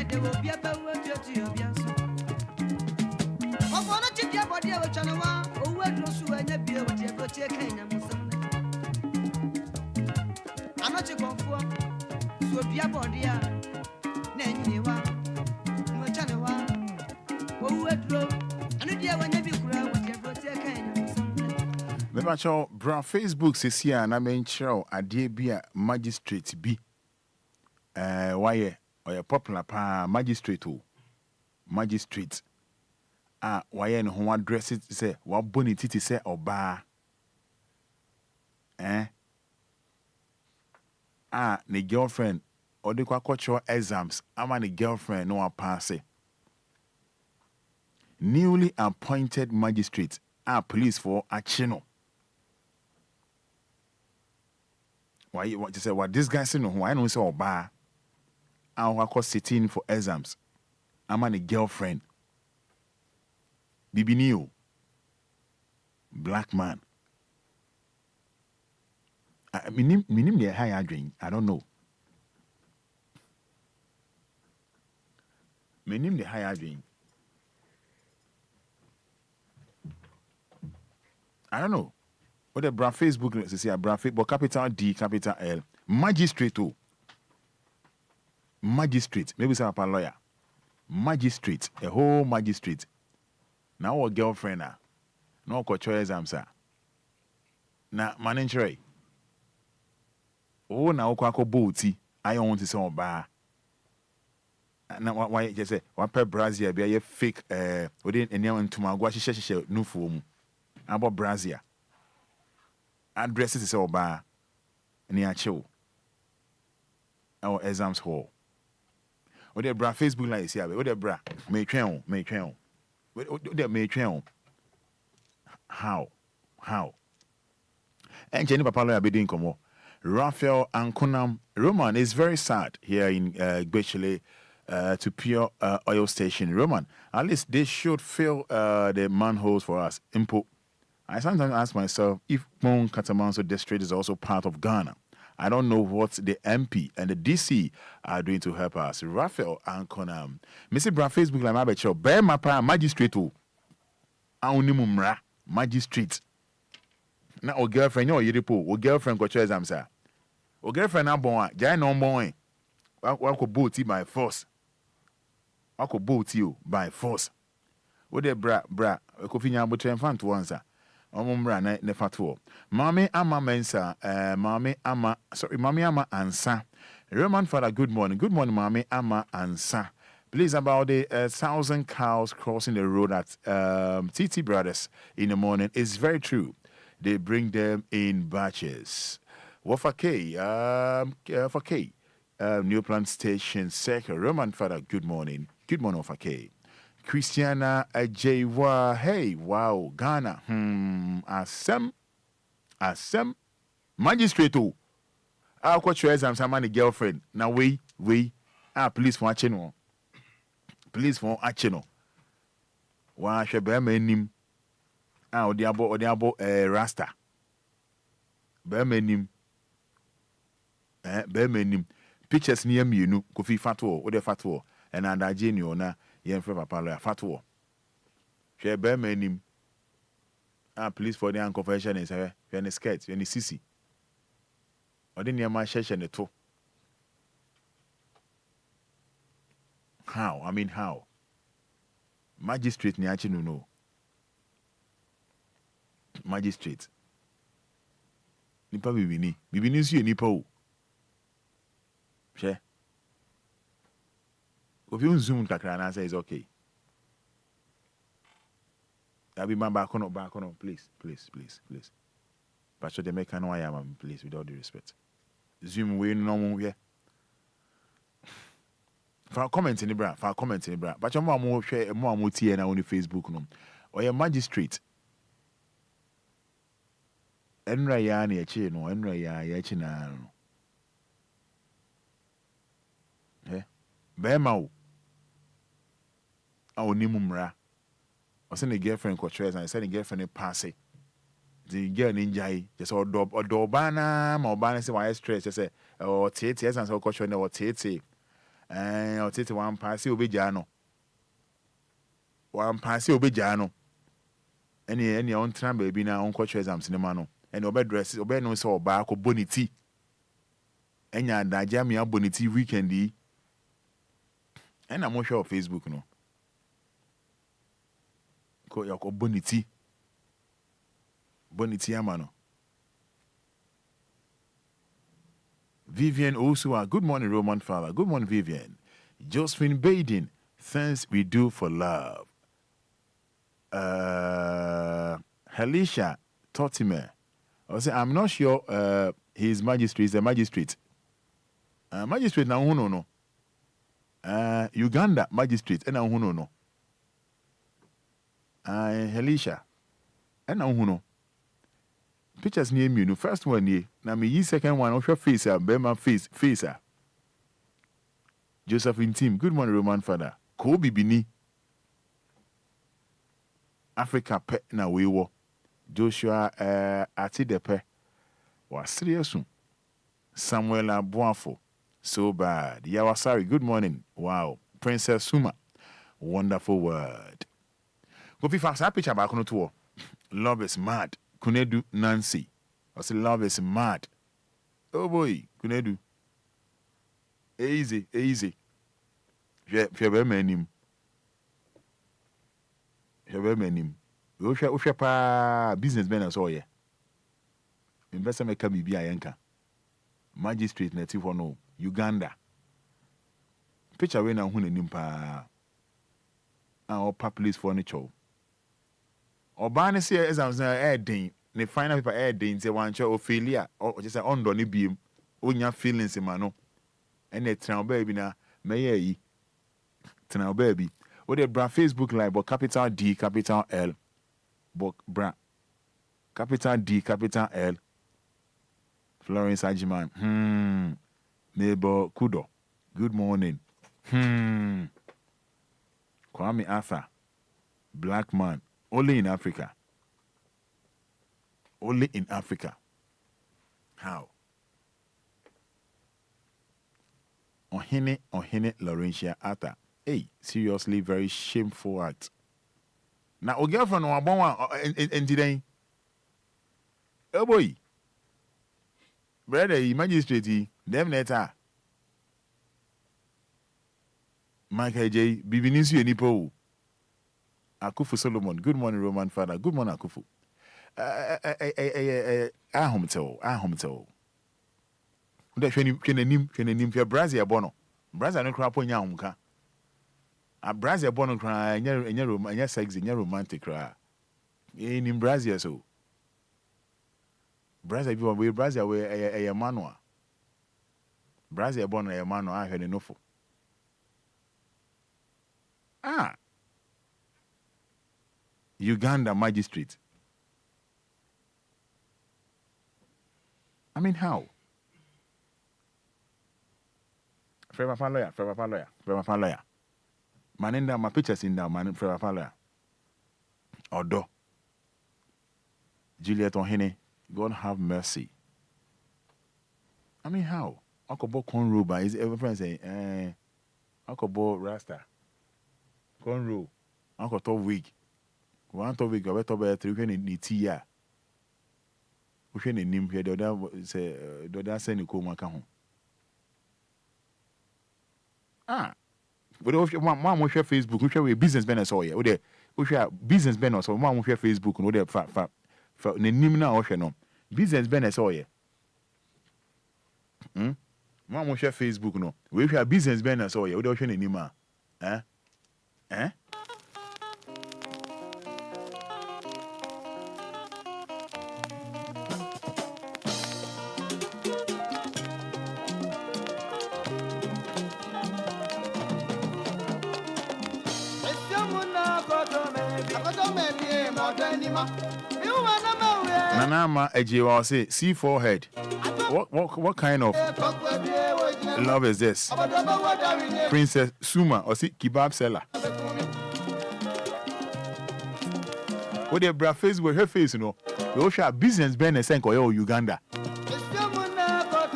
They will be konfo so bia bodia na nyiwa mo chane wa wo wedro anu dia wanya bi kura wo dia bro tie kan me ba cho bra Facebook sesia na me nkyerɛw ade bia magistrate bi why or popular pa magistrate o magistrate why no ho address it say wa boni titi say oba the girlfriend or the cultural exams ama the girlfriend no pass it. Newly appointed magistrate police for Achino. Why you want to say what this guy say no why no say oba I sitting for exams. I'm a girlfriend. Bibi Neo. Black man. Minim the high drink. I don't know. Minim the high drink. I don't know. What the brand Facebook let's say a brand Facebook capital D capital L magistrate too. Magistrate, maybe some lawyer. Magistrate, a whole magistrate. Now our girlfriend no cultural exams na management. Oh na okwa boati I want to say oba. Na why just say one per Brazil be a fake within anyone to my gwa hihye no mu. About Brazil. Addresses is oba ni achew. Our exams hall. What the bra Facebook like see what the bra me twen what the me twen how and Jenny papa lawyer be doing komo Raphael Ankunam Roman is very sad here in Gbechele to Pure Oil Station. Roman, at least they should fill the manholes for us. Impo. I sometimes ask myself if Mon Katamanso district is also part of Ghana. I don't know what the MP and the DC are doing to help us. Raphael Ankonam. Mr. Bra Facebook like my bet bear my pa magistrate o. Aunimumra magistrate. Na o girlfriend yo yiripo. O girlfriend go exam sir. O girlfriend na bon jai no bon. Wa ko boat by force. Wa ko boat you by force. O de bra ko finya bo tremfant once. Omumra ne fatuo. Mami ama mensa, mami ama ansa. Roman Fada, good morning. Good morning, mami ama ansa. Please, about the 1,000 cows crossing the road at TT Brothers in the morning is very true. They bring them in batches. For K, New Plant Station Circle. Roman Fada, good morning. Good morning, for K. Christiana Ajaywa, hey, wow, Ghana, Asem, magistrate, I'll quote your exams, I'm a girlfriend. Now, we, police for Acheno. Police for Acheno. Why should bear him? Odiabo, Rasta. Bear him. Pictures near me, you know, Kofi Fatuo, or the Fatuo, and Adajenio, na. Yen for papa lawyer fatwo. She bear menim. Police for the unconfession is when skirt, when sissy. Or the near my session the two. How? I mean how? Magistrate ni achi no. Magistrate. Nipa bibini. Bibini si nipa o. She. If you zoom kakra and say it's okay. I'll be my back on, please. But so they make no I am, please, with all due respect. Zoom we no more here. For comment in the bra, But your mom will share more muti na on the Facebook no. Or your magistrate. Enra ya ni echi no, enra ya echi na no. Bema Onimumra. I send a girlfriend and I send a girlfriend pass it. The girl ninja just or dobana, my bana say why stress. Just say or tete and so question or tete. And or tete one pass you be jano. One pass you be jano. Any on time baby now on culture exam cinema no. And obey dresses, obey no so back or bonity. Enya daja mi aboniti weekend yi. Ena mo hwe on Facebook no. Ko yakọ boniti. Boniti amano. Vivian Osua, good morning, Roman Father. Good morning, Vivian. Josephine Baden, thanks we do for love. Halisha Totime. I say, I'm not sure his magistrate is a magistrate. Magistrate na uno no. Uganda magistrate na uno no. Halisha. Na uno. Pictures near me. No first one ye. Na me second one. Of your face, Bema face. Josephine Team. Good morning, Roman Father. Kobe Bini. Africa pe na wewo. Joshua Atidepe. Was serious. Samuel Abuafo. So bad. Yawasari. Good morning. Wow. Princess Suma. Wonderful word. Go be fast. I picture back on tour. Love is mad. Kunedu Nancy. I say love is mad. Oh boy, Kunedu. Easy. Febe menim. We pa businessman as all ye. Investor make me be ayenka. Magistrate native no Uganda. Picture we na hune nimpa. Our police furniture. Obani say exams na air ne final paper air din say one cho failure or just say ondo ne biem onya feelings ma no ene tran baby na meye yi tran baby o de bra Facebook live but capital D capital L but bra capital D capital L Florence Ajiman neighbor Kudo good morning Kwame Arthur black man only in Africa. Only in Africa. How? Ohene Laurentia Ata. Hey, seriously, very shameful act. Now, o girlfriend wa bon wa today. Oh boy. Brother, magistrate, them neta. Michael J. Bibinisi enipo. Akufu Solomon. Good morning, Roman Father. Good morning, Akufu. Ahomtel. Uda hwenim fia Brazil bono. Brazil no kra ponya ahomka. A Brazil bono kra enya sexy, enya romantic kra. In Brazil so. Brazil we Brazil we a manwa. Brazil bono a manwa ahwe ne nofo. Uganda magistrate. I mean, how? Forever lawyer. Man in there, my pictures in there, man, forever lawyer. Odo. Juliet Ohene, God have mercy. I mean, how? Uncle Bo Conroe, is every friend saying, Uncle Bo Rasta. Conroe. Uncle Top Wig. One top week, I went over 3 in the tea. We can name here, the other say, the other send you come home. But if mom will share Facebook, we share businessmen as all, yeah, we share businessmen also, mom will share Facebook, no, they're fat, the name now, no, businessmen as all, yeah. Mom will share Facebook, no, we share businessmen as all, yeah, we don't share any name, eh? Nanama Ejiwa say C4 head. What kind of love is this? Princess Suma or see kebab seller. What the bra face with her face, you know. We all share business ben and send or Uganda.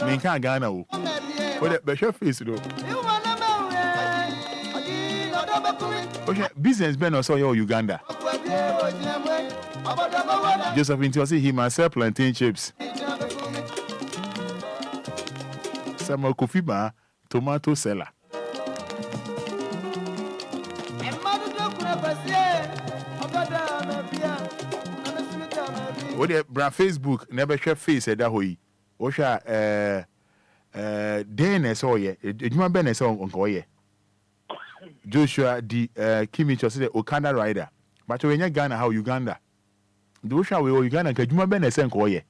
Me can't Ghana. What the her face, you know. Business ben or so Uganda. Joseph Inti say he myself plantain chips. Osama Kofi Ma, tomato seller. What the brand Facebook never share face at that way. Osha then saw ye. Juma Ben saw on ye. Joshua the Kimi just said Okada rider. But when you Ghana how Uganda. Joshua we Uganda Juma Ben said ye.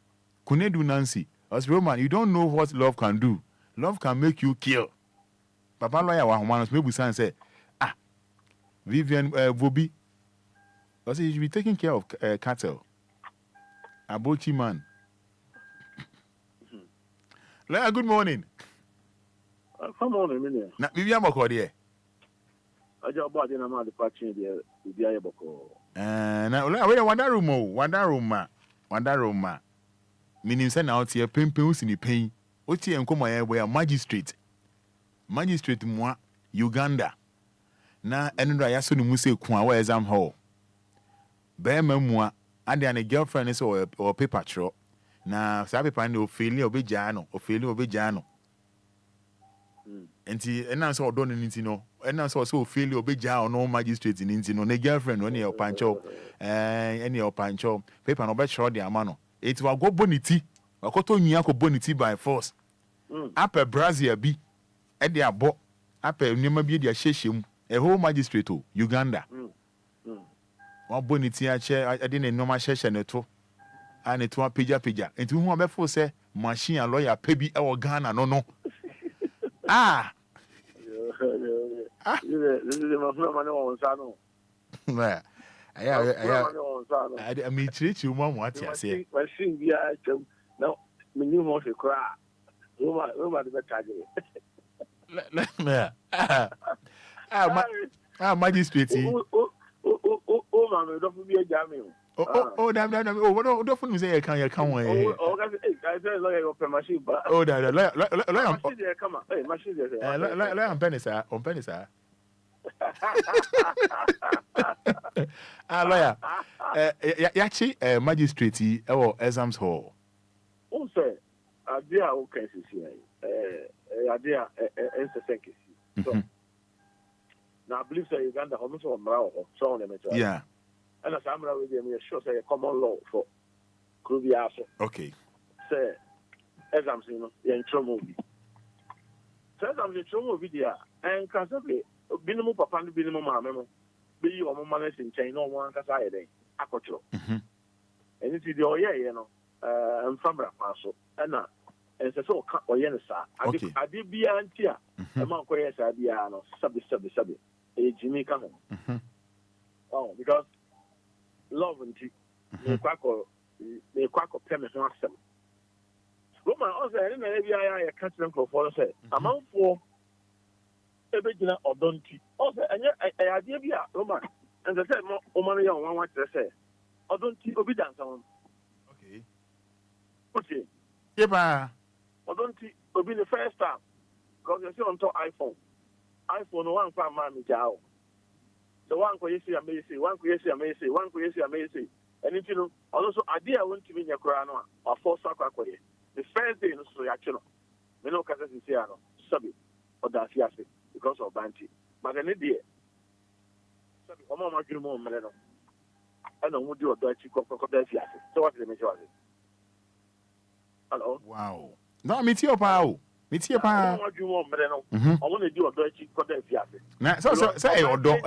Kune do Nancy. As Roman, you don't know what love can do. Love can make you kill. Papa lawyer wa humanos maybe say Vivian Vobi. Because you should be taking care of cattle. A bochi man. Lawyer, good morning. Good morning, Minia. Na Vivian Bokodi. I just bought in a man patching the Ubia Boko. Na we wanda room. Meaning send out here pimpins in the pain. Oti enkomo we are magistrate. Magistrate moi Uganda. Na enura ya so ni muse kwa wa exam hall. Be mamua ade an girlfriend is or paper tro. Na sa paper no fail obeja no. Enti ena so odo ni nti no. Ena so fail obeja no magistrate ni nti no. Ne girlfriend no ne o pancho any o pancho paper no be tro de ama no. It will go bonity. Wakoto nua ko bonity by force. Upper Brazil bi e de abo. Upper nyama bi de ahyehye a whole magistrate Uganda. One bonity a chair I didn't know my session at all. And it was pija. And to whom before say machine and lawyer pebi our Ghana no. Ah. This is my money on Sano. I mean, treat you, Mom. What you say? Machine, yeah, no, me new more to cry. Roma, the better. Magistrate. Oh, man, don't be a jamming. Oh, damn. Oh, what don't you say? I can't away. Oh, I said, lawyer, open machine, but oh, that, come on, hey, machine, on penny, sir, on penny, sir. Lawyer, yachi magistrate or exams hall. Oh, sir, idea okay, idea so now I believe say Uganda almost on Mrao, so on them. Yeah, and as I'm with them, sure say a common law for Krubiaso. Okay, say exams, in trouble. Says I'm in trouble video and constantly. Binimu papa no binimu maame be yi omo manage in China one kasa ye den akotro eni ti de oye no mfamra paso na ense so ka oye ne sa ade bia ntia e ma ko ye sa bia no sabi e jimi ka ho oh because love nti me kwako peme ho asem Roman also eni na bia ya ka tren ko for say amanfo ebegina odonti also enye ayade bia Roman and say mo omanu ya won wan say odonti obi dansa won okay yeba odonti obi the first time because you see on top iPhone no one fa ma mi jao so one ko yesi amesi and you know also idea won to be nyakura no a force akwakoye the first day no so ya chino me no kasa sisi ano sabi odasiase because of banty but any day sabi omo ma dwuru mo mele no ana mu di odo achi kokoko da siase so what the me say hello wow no me tie pa o me tie pa omo ma dwuru mo mele no omo na di odo achi kokko da siase na so say odo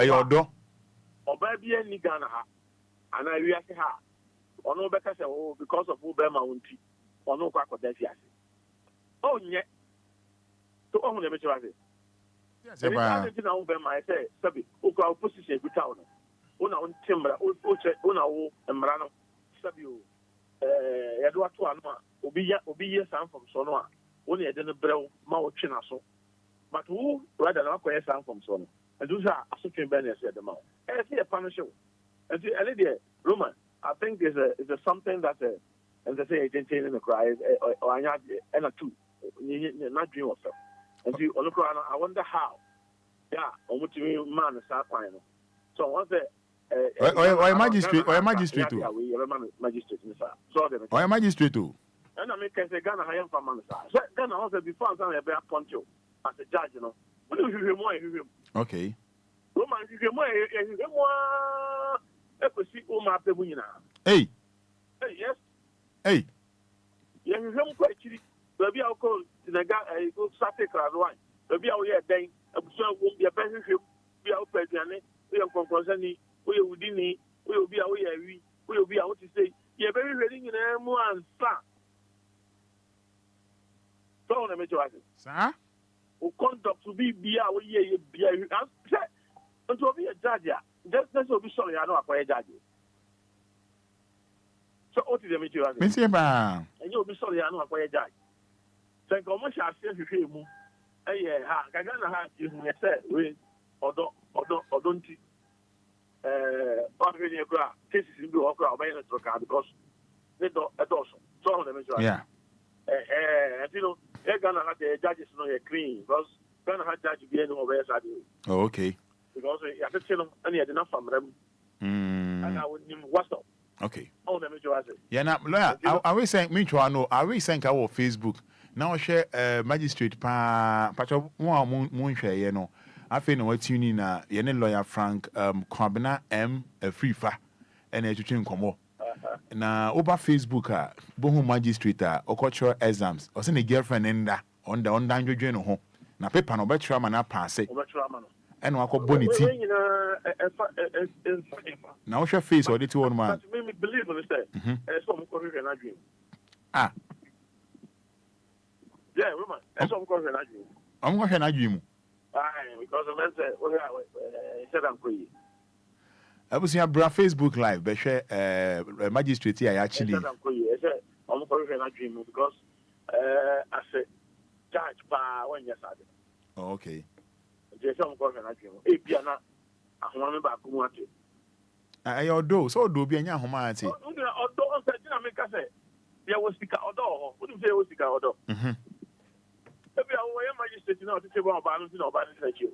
oba bi ani Ghana ha ana wi ase ha ono be ka say oh because of who be ma wonti ono kwa koda siase oh nye to omo na me say yes, I didn't know I say, Sabi, who got opposition to town. Una on timber, una embrano, Sabi, Edward Tuanma, Obia Sam from Sonoa, only I didn't brew Mao Chinaso. But who rather not acquire Sam from Sono? And those are such banners at the mouth. And I see a punishment. And see, Roman, I think there's something that, and they say, in the cry, or I had and a two, not dream of them. And see, I wonder how. Yeah, almost man is that fine. So once or magistrate too. Magistrate, sir. So or magistrate too. And I make say Ghana high for man. So Ghana also before I'm going to appoint you as a judge, you know. What do you hear more? Okay. Roman, you hear more. See Oma Pebuna. Hey. Hey, yes. Hey. Yeah, you hear quite chilly. Maybe I'll call in a guy, I go Saturday class one. Maybe I'll hear a day. A person won't be a person. We are pregnant. We are concerned. We are within it. We will be away. We will be out to say, you're very ready in a one, sir. So, let me tell you, sir, who conduct to be away, be and to be a judge. Just will be sorry, I know I judge. So, what did they make you ask? Mr. And you'll be sorry, I know I judge. Thank you much. I say, you hear me. Hey, I got a hat. You said, we or don't. Already a crowd cases in the crowd by the car because they don't also. So let me try. Yeah. You know, they're gonna have the judges know you're clean because gonna have judge be any over side. Oh, okay. Because you have to tell them and you had enough from them. And I would name what's up. Okay. Oh, let me try. Yeah, now, lawyer, I will say, me try no, I will send our Facebook. Now share magistrate pacho moon share, you know. I feel no tuning na yene lawyer Frank Kwabena M Freefa and education komo. Na over Facebook bohu magistrate or cultural exams or send a girlfriend enda on the ondanjo join ho. Na paper no betra man na pass it. And wa ko bonity. Na share face or the two one man. Make me believe in this. So I'm going to dream. Ah. Yeah, woman. That's what I'm going to dream. I'm going to dream. Because the man said, I'm free. I was here, bra Facebook Live, but share magistrate here actually. I'm going to dream because I said, judge pa when you said. Oh, okay. Just I'm going to dream. If you're not, I want to back home. Your do so do be any humanity. Although I said, there was speaker although, what do you say was speaker although? Maybe I will magistrate now to say about balance in our balance like you.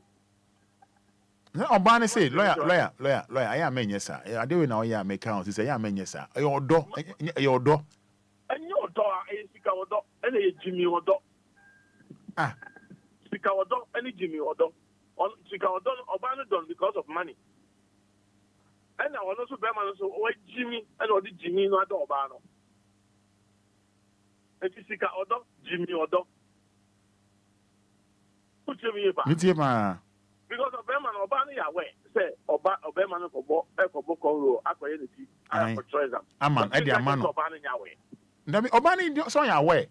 Obani say, lawyer, I am men, yes, sir. I do know ya make count. He say, I mean, yes, sir. Your door. And your door is speaker although, and a Jimmy although. Ah, speaker although, any Jimmy although. On speaker although, Obani done because of money. And I was also Berman, so why Jimmy and all the Jimmy no Obano. And speaker although, Jimmy although. Because Obama Obani away say Obama no for Boko akwaye ne ti for choice am. Aman e dia man. Obani yawe. Ndabi Obani so yawe.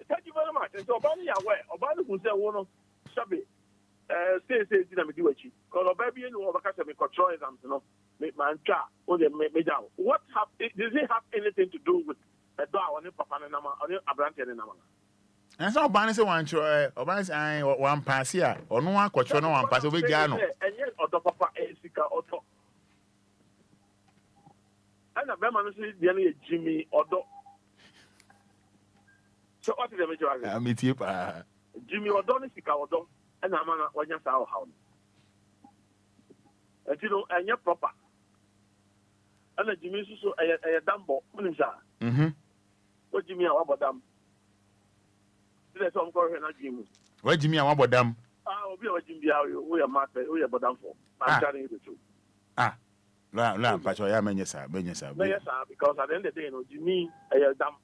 Thank you very much. So Obani yawe, Obani who say wono sabe say na me di wachi. Because Obani no obaka say me control exams no. Me man twa o de me down. What does it have anything to do with the door on papa na nama on abrante na nama? And so Obani say one try, Obani say one pass here, or no one coach, no one pass over Jano. And yet, Odo Papa Esika Odo. And a Berman says, the Jimmy Odo. So what is the major? I'm it here. Jimmy Odo is Sika Odo, and I'm on a just our house. And you know, and you're proper. And the Jimmy so a dambo, what Jimmy about them? Where Jimmy and what them? We are Jimmy, we are market, we are Bodam for. I'm telling you the truth. La, Pacho, I mean, yes, sir, because at the end of the day, Jimmy, I am dumb.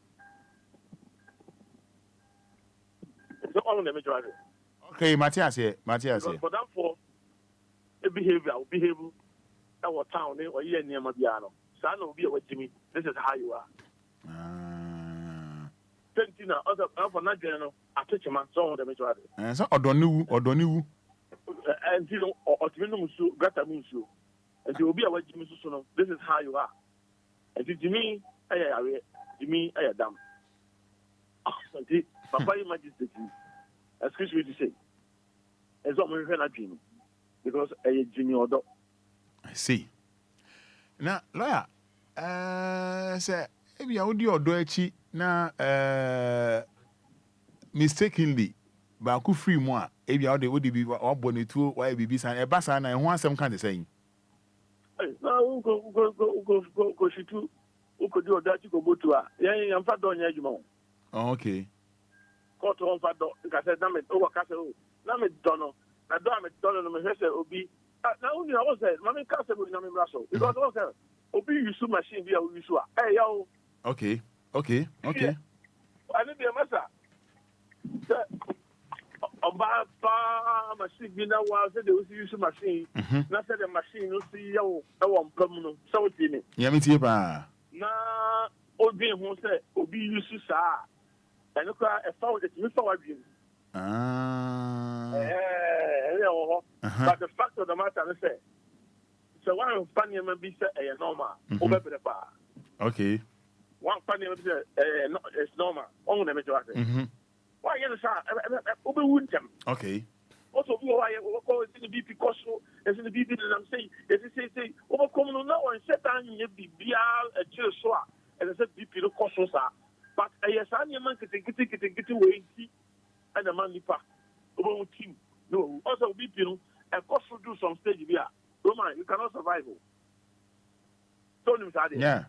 So all the majority. Okay, Matthias here. Bodam for a behavior, our town, or year near Madiano. Son will be with Jimmy. This is how you are. Sentina, other for not general, I touch a man, so the majority. And so, or don't know. And you know, or Musu, Grata Musu. And you will be away, Jimmy Suno. This is how you are. And to Jimmy, I am dumb. Papa, you might just excuse me to say, as long as you're Jimmy, because I Jimmy or dog. I see. Now, lawyer, say, maybe I would do your doechi. Na mistakenly ba ku free mu a e bia o de bi o bonetu why bibi san e ba san na ho asem kan de saying na go shitu uko di odachi go botu a yan fa do nya adwuma Oh, okay. Court on Fada, I said, Namit, over Castle, Namit Donno, I don't have Donno, my sister will be. Now, only I was there, Mammy Castle with Namit Russell, because I was there. Obi, you sue machine via Usua. Hey, yo. Okay. Okay. I didn't be a master. About machine, you know, was they was use machine. Not that the machine will see you, I want permanent. So it's in it. Yeah, me too, pa. Nah, Obi, who said, Obi, you see, sir. And look, I found it, you forward you. But the fact of the matter is, so one funny man be said, a normal, over the bar. Okay. One funny man said, it's normal. Only the majority. Why you know, okay. Also, why call it in the BP Costco, as in the BP, and I'm saying, as you say, overcome no one set down in the BR a chill swap, and I said BP the Costco, but a yes, I'm your man can get away, and a man nipa, over team. No, also BP, and Costco do some stage here. Roman, you cannot survive. Told him, yeah.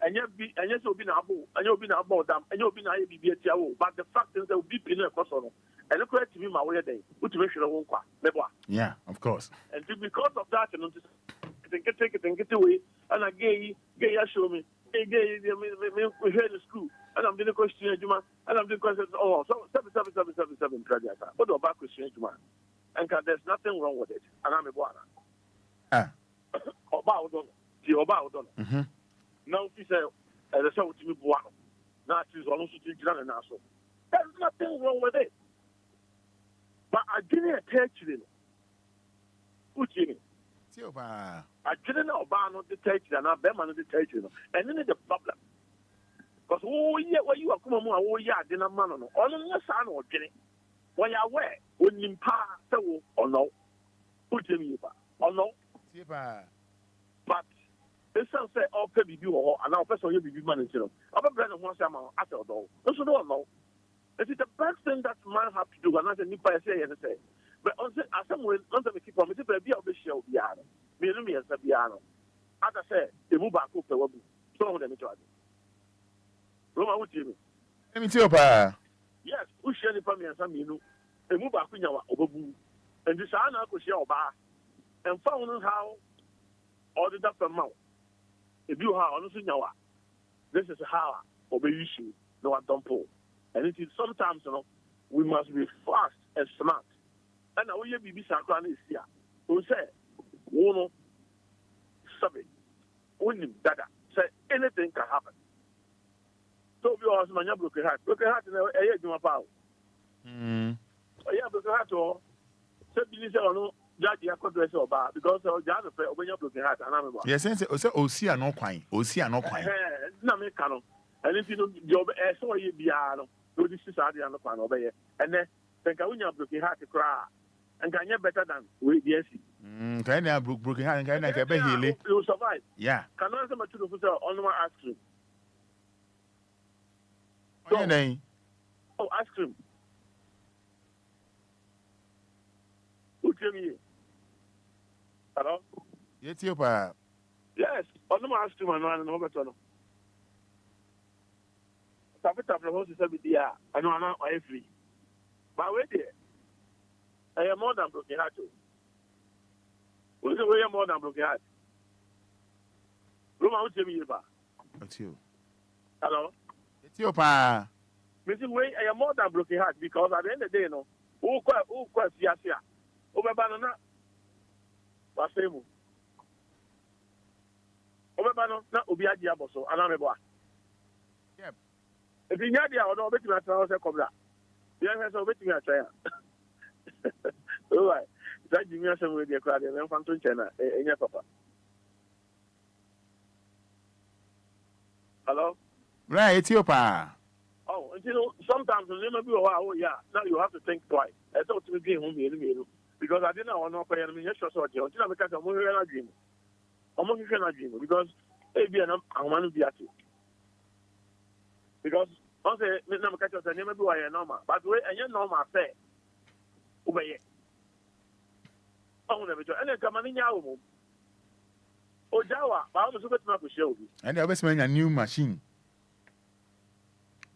And you'll be able, and you'll be about them, and you'll be able to be a tiao. But the fact is, there will be pinning across on them. And look at me, my way day, which makes you a won't quite. Yeah, of course. And because of that, you know, take it and get away. And I gay, show me, we here in the school, and I'm doing a question, Juma, and I'm doing questions. Oh, so 77777 projects. What about question, Juma? And there's nothing wrong with it. And I'm a boy. About now, if you say, as I said, to me, now she's also to Ghana now. So there's nothing wrong with it. But I didn't attach to it. Put you in. I didn't know about the touch and I bet man the touch, and then the problem. Because yeah, where you are coming more, didn't man on all of the son or Jenny. When you're aware, when you pass or no, put him in or no. But this son say, oh, baby, you or and our person will be managing. Our brother wants them at all. Those who don't know. It is the best thing that man have to do, and that's a new say and say. But on the somewhere, not to keep on, it's a be of the show, piano. Me as a piano. As I said, the move back up the wobble. So them each other. Roma, what do you mean? Let me tell you, pa. Yes, who share the family and some you know. A move back in our obobu. And this Anna could share bar. And found how all the doctor mouth. If you have honestly know this is how obey issue no one don't pull. And it is sometimes we must be fast and smart. And now we be sakran is here. Who say wono sabi when dada say anything can happen. So you also man broken heart. Broken heart na e eduma pa. Broken heart o. Say bi say ono judge akodress oba because judge no obenya broken heart anamebo. Yes, say osia no kwan. Na me kanu. And if you know job so ye bia no, do this is ade no kwan obeye. And then think unya broken heart cry. And can you better than we yes. Can I broken heart and can I be heal? You survive. Yeah. Can I say my two officer on my ice cream? Ice cream. Who tell me? Hello? Yes, your pa. Yes, on my ice cream and no better. Sapita from house is every day. I know I'm not free. But wait there. I am more than broken heart. Who's the way more than broken heart? Roma, who tell me about? That's you. Hello? It's your pa. Mr. Way, I am more than broken heart because at the end of the day, no, who quite fear. Over banana. What's the name? Over banana, not Obia Diaboso, and I'm a boy. Yep. If you had the other, I'll bet you a cobra. The young has a bit of a try. All right. That you know some with your crowd and from China in your papa. Hello? Right, it's your pa. Oh, you know, sometimes when you be now you have to think twice. I thought to be home because I didn't want to pay any extra sort of because I'm going to dream. I'm going to dream because maybe I want to be at it. Because I say, never catch us and never do I normal. But wait, and you normal say, obey it. Oh, never do. And then come on in your home. Oh, Jawa, I was a bit more to show you. And I was a new machine.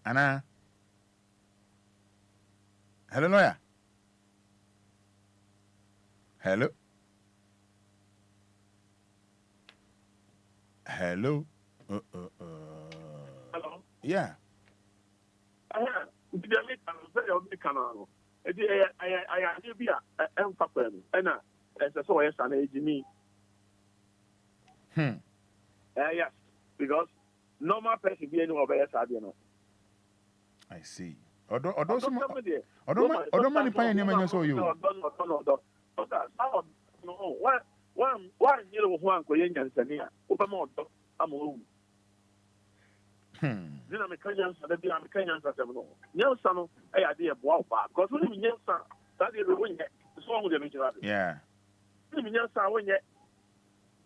Anna, Hello, lawyer. Hello. Hello. Hello. Yeah. Yes, because normal person be anywhere by I see. Odo mani pa ni manya so you. No, one year one ko yen Tanzania. Opa mo do amo. Dina me Kenyan sa be am Kenyan sa tem no. Nyansa no e ade e boa ba because when me nyansa that dey we nye so on dey me jira. Yeah. Me nyansa we nye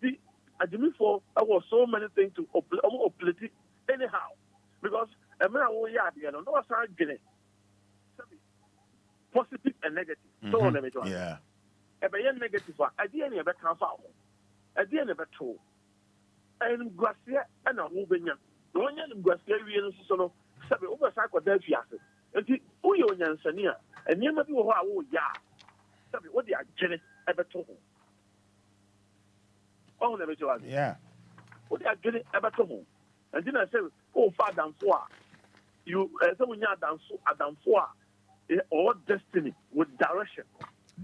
the adimi for I was so many things to operate anyhow because e me awo ya ade no no san gene positive and negative so on dey me jira. Yeah. Ebe yen negative a ade ne be kan fa ho ade ne be to en guasia na wo benya no nya ne guasia wie no so no sabe wo ba sa kwada fiase enti wo ye onyansani a enema bi wo ho a wo ya sabe wo de agene ebe to ho oh na be jwa yeah wo de agene ebe to ho enti na say o fa danfo a you say wo nya adamfo a or destiny with direction.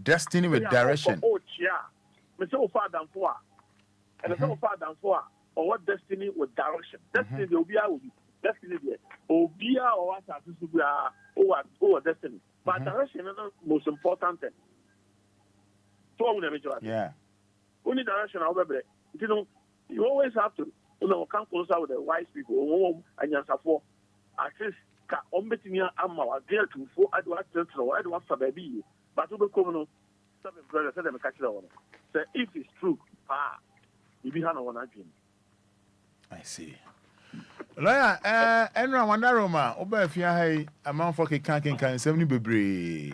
Destiny with direction. Oh, yeah. Me say, "Father and for," and I say, "Father and for," or what destiny with direction. Destiny, the Obia will be destiny. The Obia or what has to be or destiny. But direction is the most important thing. So I'm going to yeah. Only direction, however, you always have to, come closer with the wise people. And you have for at least. Ka ombetinia ama wa deal to fo adwa tro adwa fa baby but we come no seven brothers say them catch that one say if it's true you be hand on dream. I see. Lawyer enra wanda roma oba afia hai amanfo kekan 70 bebre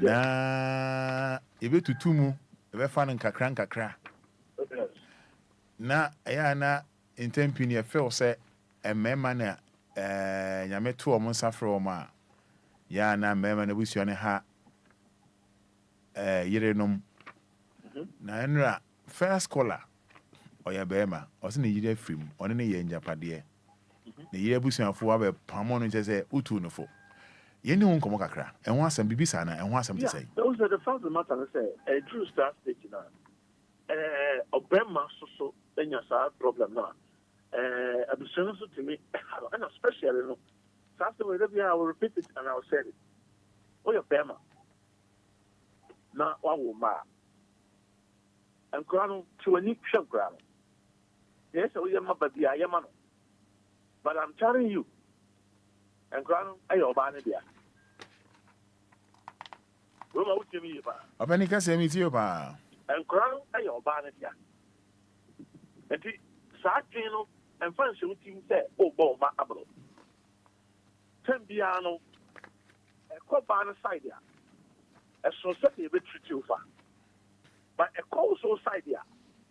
na ebe tutumu ebe fa nkakra na ya na intempini e feel say emema na nyame to o monsa fro ma ya na mema na busua ne ha yerenom na enra first caller oya bema o se ne yire frim one ne ye njapade ne yire busuafo wa be pamo no nche utu no fo ye ne ho nkomo kakra enho asem bibisa na enho asem te say those are the facts matter say a true star stage na obema so enya sa problem na abusuano so to me and especially no after we I will repeat it and I will say it oh your bema na wa wo ma and grano to a new shop grano yes oh your ma baby I am no but I'm telling you and grano ayo ba na dia wo ma wuti mi ba abani ka se mi ti o ba and grano ayo ba na dia enti sa twino and fans who team say, oh, boy, my abro. Tembiano, a copana side there. A society will treat you far. But a call so side there.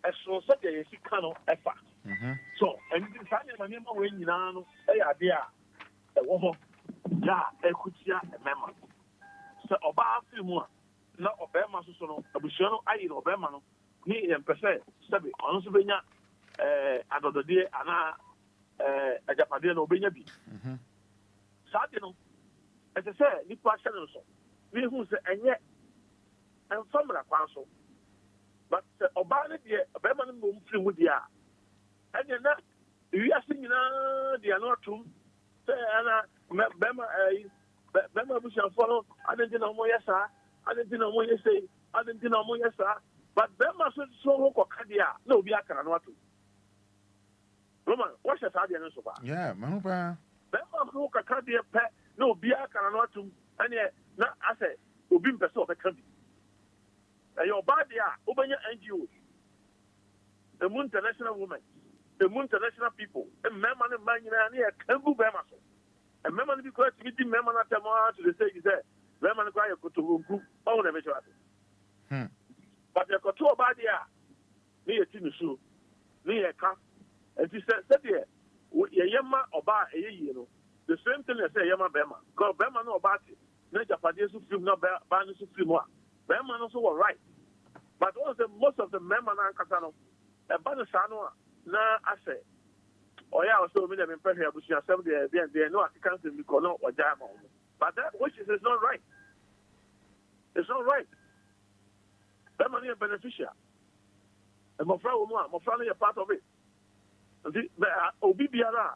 A society is a cano effort. So, and this is my name when you know, a idea, a woman, yeah, a kutia, a member. So, about a few more. Not Obama, so a bushano, I Obama, me and per se, Sabi, on Savina. Another day, a Japanese Obia be. Sadino, as I said, the question also. We who say, and yet, and some of the council. But Obama, dear, a Beman room free with the air. And you're not, you are singing, they are not true. Say, Anna, Bema Bush and follow, I didn't know more, yes, sir. I didn't know more, yes, say, I didn't know more, yes, sir. But Bema said, so, Cadia, no, we are cannot. Roman, what's your idea so far? Yeah, Manupa. Bema who can be a pet, no beer cannot to, and yet, not I say, who been person of a country. And your body are open your NGOs, the Moon International Women, the Moon International People, and Memman and Mania, Kambu Bemaso. And Memman because to meet Memman at the to the stage is there. Memman cry to Runku, all the measure. But the Koto body are near Tinisu, near Camp. And she said, Yama or Ba, the same thing as say Yama Bema. Because Bema no about it. na Japanese film na ban so film wa men man also were right but also most of the men man ankasa no e ba no sa no na ase oya also me dem pressure abusia sem de no African film because no ojama but that which is not right. It's not right. That money is beneficial. And my friend, is a part of it. Obi biara,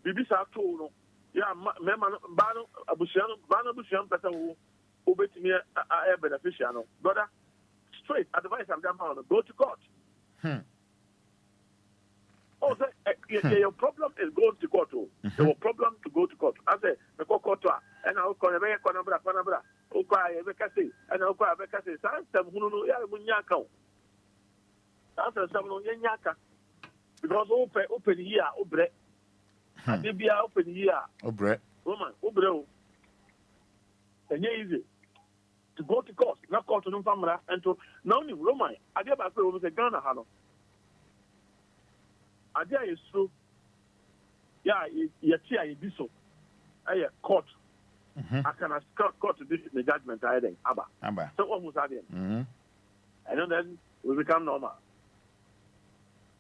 bibi sa to no. Yeah, me man, bano abusian person who obey me a beneficial no. Brother, straight advice I'm done on. Go to court. Oh, your problem is going to court. Your problem to go to court. I say, the court and I'll call a panabra. Okay, and I'll call a Becassi. Some who know Yaka. Answer some Yaka. Because open here, Obre. And they be open here. Obre. Woman, Obre. And easy to go to court, not court to no family, and to no Roman. I did about over the Ghana. Idea is true. Yeah, you be so. I court. I can ask court to do the judgment. I think. Abba. So what was that then? And then we become normal.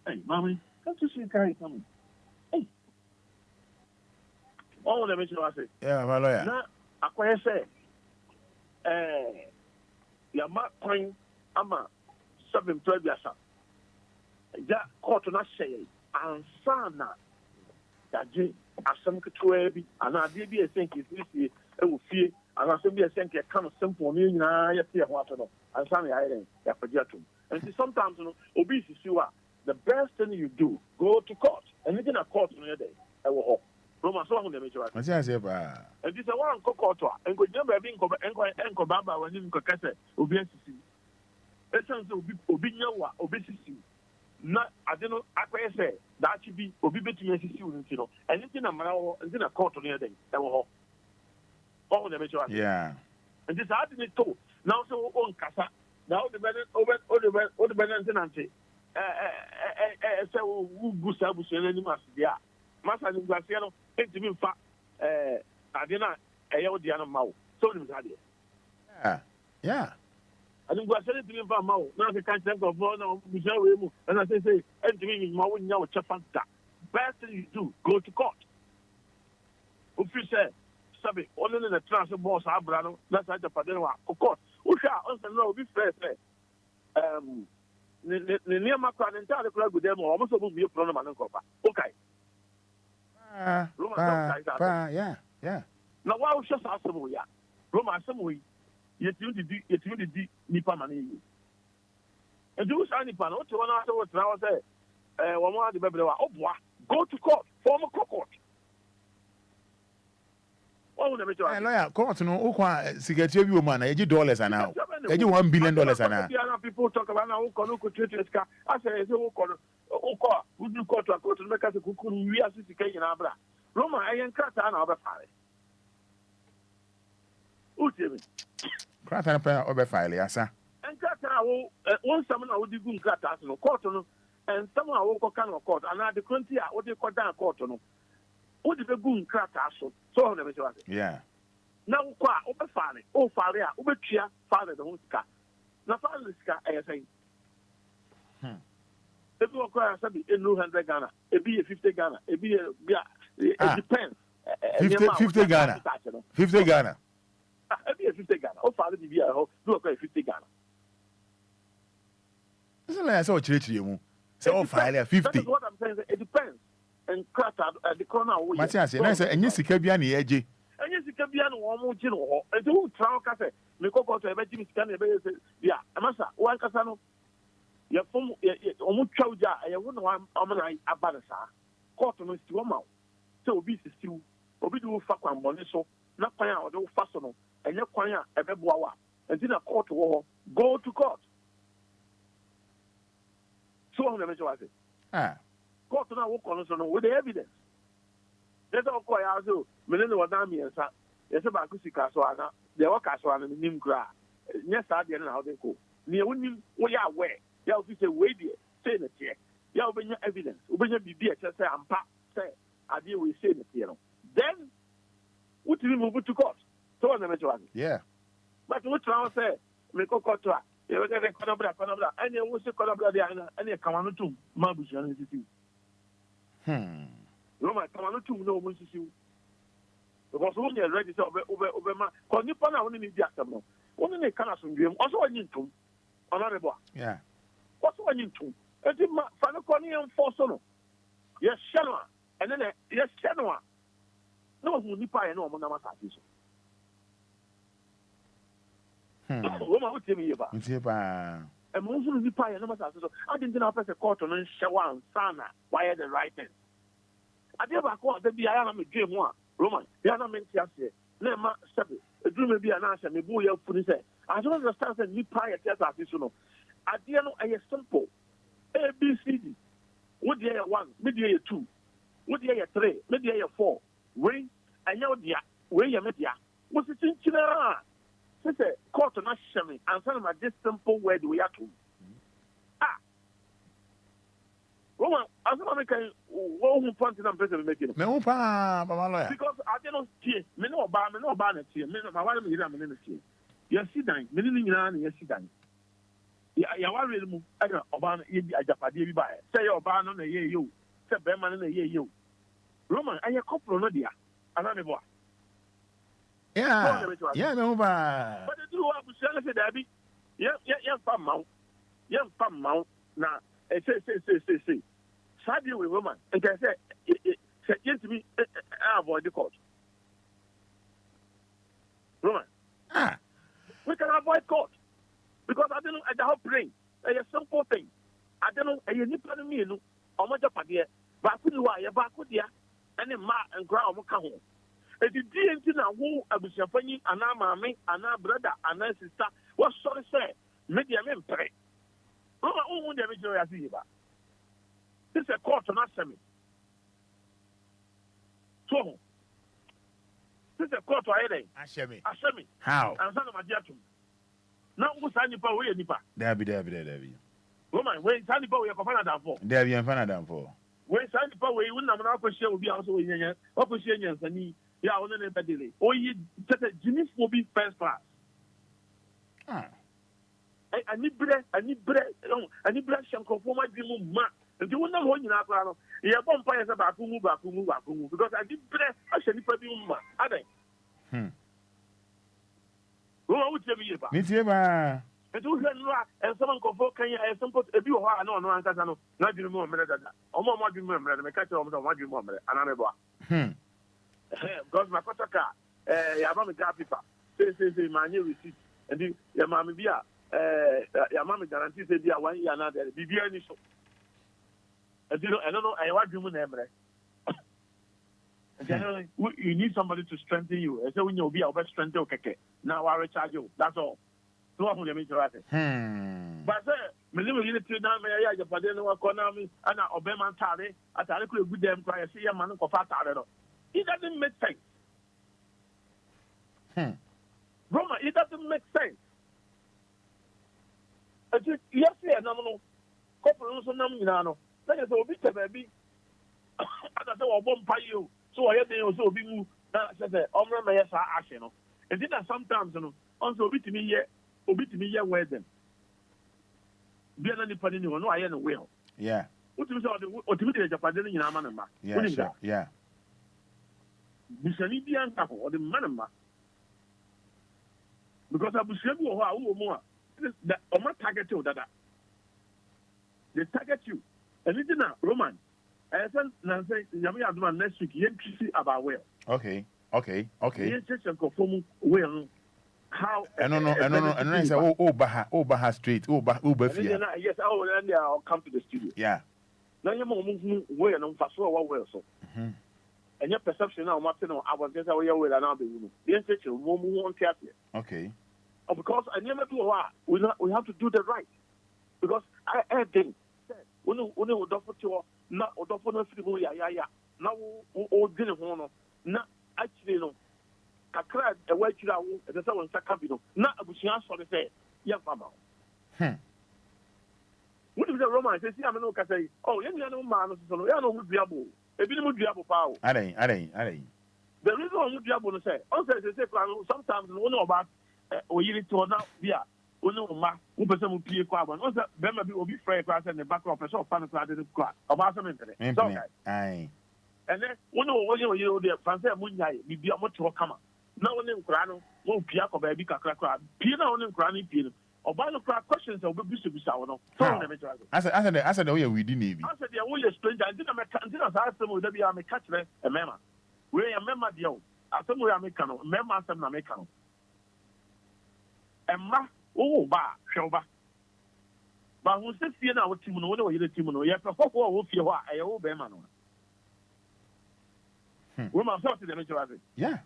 Hey, mommy, can't you see Carrie coming? Hey. Oh, let me show you. Yeah, my lawyer. Now, I say, your mark point, I'm a 7-12 years old. That court not say. Ansana Daji Asam Katuebi, and I did be a think is this year, it will fear, and I should be a think a kind of simple meaning. I fear what I know, and Sunny Island, Yapajatum. And sometimes, obesity, you are the best thing you do, go to court, and it's in a court on your day. I will hope. Roma so on the major. I say, and this is a one court, and could never be Enco Baba when you could catch it, obesity. Essence obesity. Na adeno akwese say that should be obi betumi asisi wo nti no anything na mara wo nti na court no yeden e wo ho oh na mecho yeah and this hard ni to now so on kasa now the better the better nti say wo gusa busu na ni masdia masa ni guasa no entimi mfa adena eye wo dia no mawo so ni msa yeah I think we're selling to me for Mao. Now I can't think of more now. And I say, and to me, Mao now Chapanta. Best thing you do, go to court. If you say, Sabi, only in the transfer boss, Abrano, that's at the Padua, of course. Who shall also know be fair? Near Macron and tell the club with them almost will be a problem and copa. Okay. Yeah. Now, why was just ask them, yeah? Roma, some way. Yet you did Nipa money. And do Nipa, what you want to what I say? One more the baby, go to court, form a court. Oh, let me tell you. Lawyer, court no ukwa secretary woman, $80 an hour. $1 billion an hour. People talk about now who could treat this car. I say, who do court to a court to make us a cuckoo, we are 60K in Abra. Roma, I ain't cut an hour. Who tell me? Crata over file, yes, sir. And Crata, one summer I would do good Crata, no court, and someone I will come of court, and I the country, what they call down court, no. What is the good Crata? So, yeah. Now, qua over Fari, oh, Faria, over Chia, Father, the Huska. Now, Father, I say, if you acquire something in 200 Ghana, it be a 50 Ghana, it be it depends. 50 Ghana. 50 Ghana. Be a 50 Ghana. Oh, Father, be a do a 50 Ghana. This is like I saw a church you. Say, oh, file 50. That's what I'm saying. It depends. And crack at the corner. Matias, and I said, and you see Cabiani edgy. And you see Cabiani one more general. And who travel cafe? Make go to a vegetable scan. Yeah, Amasa, one Casano. Your phone, almost chowja, and you wouldn't want Amanai Abanasa. Cotton is to a mouth. So be still, or be do fuck on Boniso, not paying out no fastenal. And you're quiet a beboa. And then a court war, go to court. So I'm never sure. Court now work on us with the evidence. That's all quite out. Melina was not me and sir. Yes, about Kusika, they work as one in Nimgra. Yes, I didn't know how they go. Near when we are aware. You have to say, wait, say the check. You have your evidence. When you be there, say, I'm back, say, I deal with saying it, you know. Then, what do we move to court? So on the metro. Yeah. But what I say, me go to you get a conabra, and you will see conabra, and you come on to Mabush. Roma, come on to no one to see. Because when you're ready to over my, because you find out when you need the afternoon. Only they can assume dream, also I need to. Honorable. Yeah. What's what I need to? And the Fanaconian for solo. Yes, Shanwa. And then, yes, Shanwa. No, who nipa and no Monama Satis. Roma would tell me about. And most of the pie and no Satis. I didn't know if a court on Shawan, Sana, why the right end. I never called the Biana dream one. Roman, the other men say, Nema, a dream may be an answer, me boy, for say. I don't understand that you pie at that artisanal. I didn't know a simple A, B, C, D. Would you 1, maybe 2, would you 3, maybe 4. Way, I know dear, where you met ya. What's it in China? Sister, caught on us shaming, and some of this simple word we are to. Ah, Roman, as an American, who pointed on president making it. Because I don't see, me no bar, here, me no, my wife is a minute here. Yes, sit down, meaning yes, sit down. Ya wa real mu ada oba no ye bi ajapade bi bae say oba no na ye yo say be man na ye yo Roman aye couple no dia ana me boa yeah me ba but the do wa bu say say da bi ye fam maw na say sabi we Roman and can say yet me avoid the court Roman we can avoid court. Because I don't know at the whole brain. A simple thing. I don't know a unique me, no, or much of a dear, but could you wire back with ya, and a ma and ground home. If you didn't know who I was funny, and I'm mammy, and our brother, and our sister, what sorry say, maybe I'm in pray. Oh, my own damage I see about. This is a court on us, me. So, this is a court to Ashemi. How? And son of my dear. Now, who's any power? Debbie. Woman, when Sandy Power, you're Canada for. Debbie and Fanadam for. When Sandy Power, you wouldn't have an upper share will be also in your upper share, and he, yeah, on an empathy. Or you just a genius will be first class. I need bread, Shanko for my dream, man. And you wouldn't know when you're not around. You have one fire about who move, because I did bread, I should be pretty woman. Are they? Who would tell me about? Me too, ma. And someone can vote. Can you simple a few? I know, not you more, or more dream, I catch on one dream, another boy. Because my car, Yamami Gapipa, say, my new receipt, and your mammy Bia, Yamami guarantees they are 1 year another, be any so. And I don't know, I want you, Emre. Generally, you need somebody to strengthen you. I say when you'll be our best strength, okay. Now I recharge you. That's all. So I'm going to But sir, me live in the now. Me I just put in one corner me and I obey man tare. I tare could good them try. See a man go fat tare. It doesn't make sense. Roma, it doesn't make sense. Yes, no. Couple also nam no. Then you so bit baby. I say we bomb pay you. So I hear also be move. That says omra me yes action no. And then sometimes no. Also bit me here where them. Be an anybody no I hear no well. Yeah. What you say ultimately Japan in Amanama. Yeah, sure. Yeah. Bisani bi anka or the manama. Because I bushemu who more. That on my target you that. They target you. And it's not Roman. I said, Yami Adman next week, you about well. Okay. Yes, just conform well. How? And I say, Baha Street, Ubafia. Yes, I'll come to the studio. Yeah. Now you're moving well and fast well, so. And your perception now, Martin, I was just away with another woman. The institution won't care. Okay. Because I never do a lot. We have to do the right. Because I think. Only offer to not offer no free ya. Now, all dinner one. Not actually, no. Kakra, a white you are, the someone Sakabino. Not a bushia for the say, yeah, Mama. What is the Roman? Say, I'm no say, oh, you know, man, so you know, would be able. A bit of diable power. I ain't. The reason why you are say, sometimes we know about or you to now be ma who person will pay kwa but also bema bi obi free class and the back of person fan class the class about some internet so aye and then we know you the fancy munya bi am to kama na woni nkura no mo pia ko ba bi kakra kra pia na woni nkura ni pia no oba no kra questions obi bisu bisa wo no so na me try I said we are within navy I said yeah we are stranger until na sa asem we da bi am catch me e mema we ya mema dia o asem we am ka no mema asem na me ka no emma oh ba hweba ba hu se fie na wo timu no wo ne wo yire timu no ye pe kokko wo fie ho a ye wo be ma no wo ma so ti de me try yeah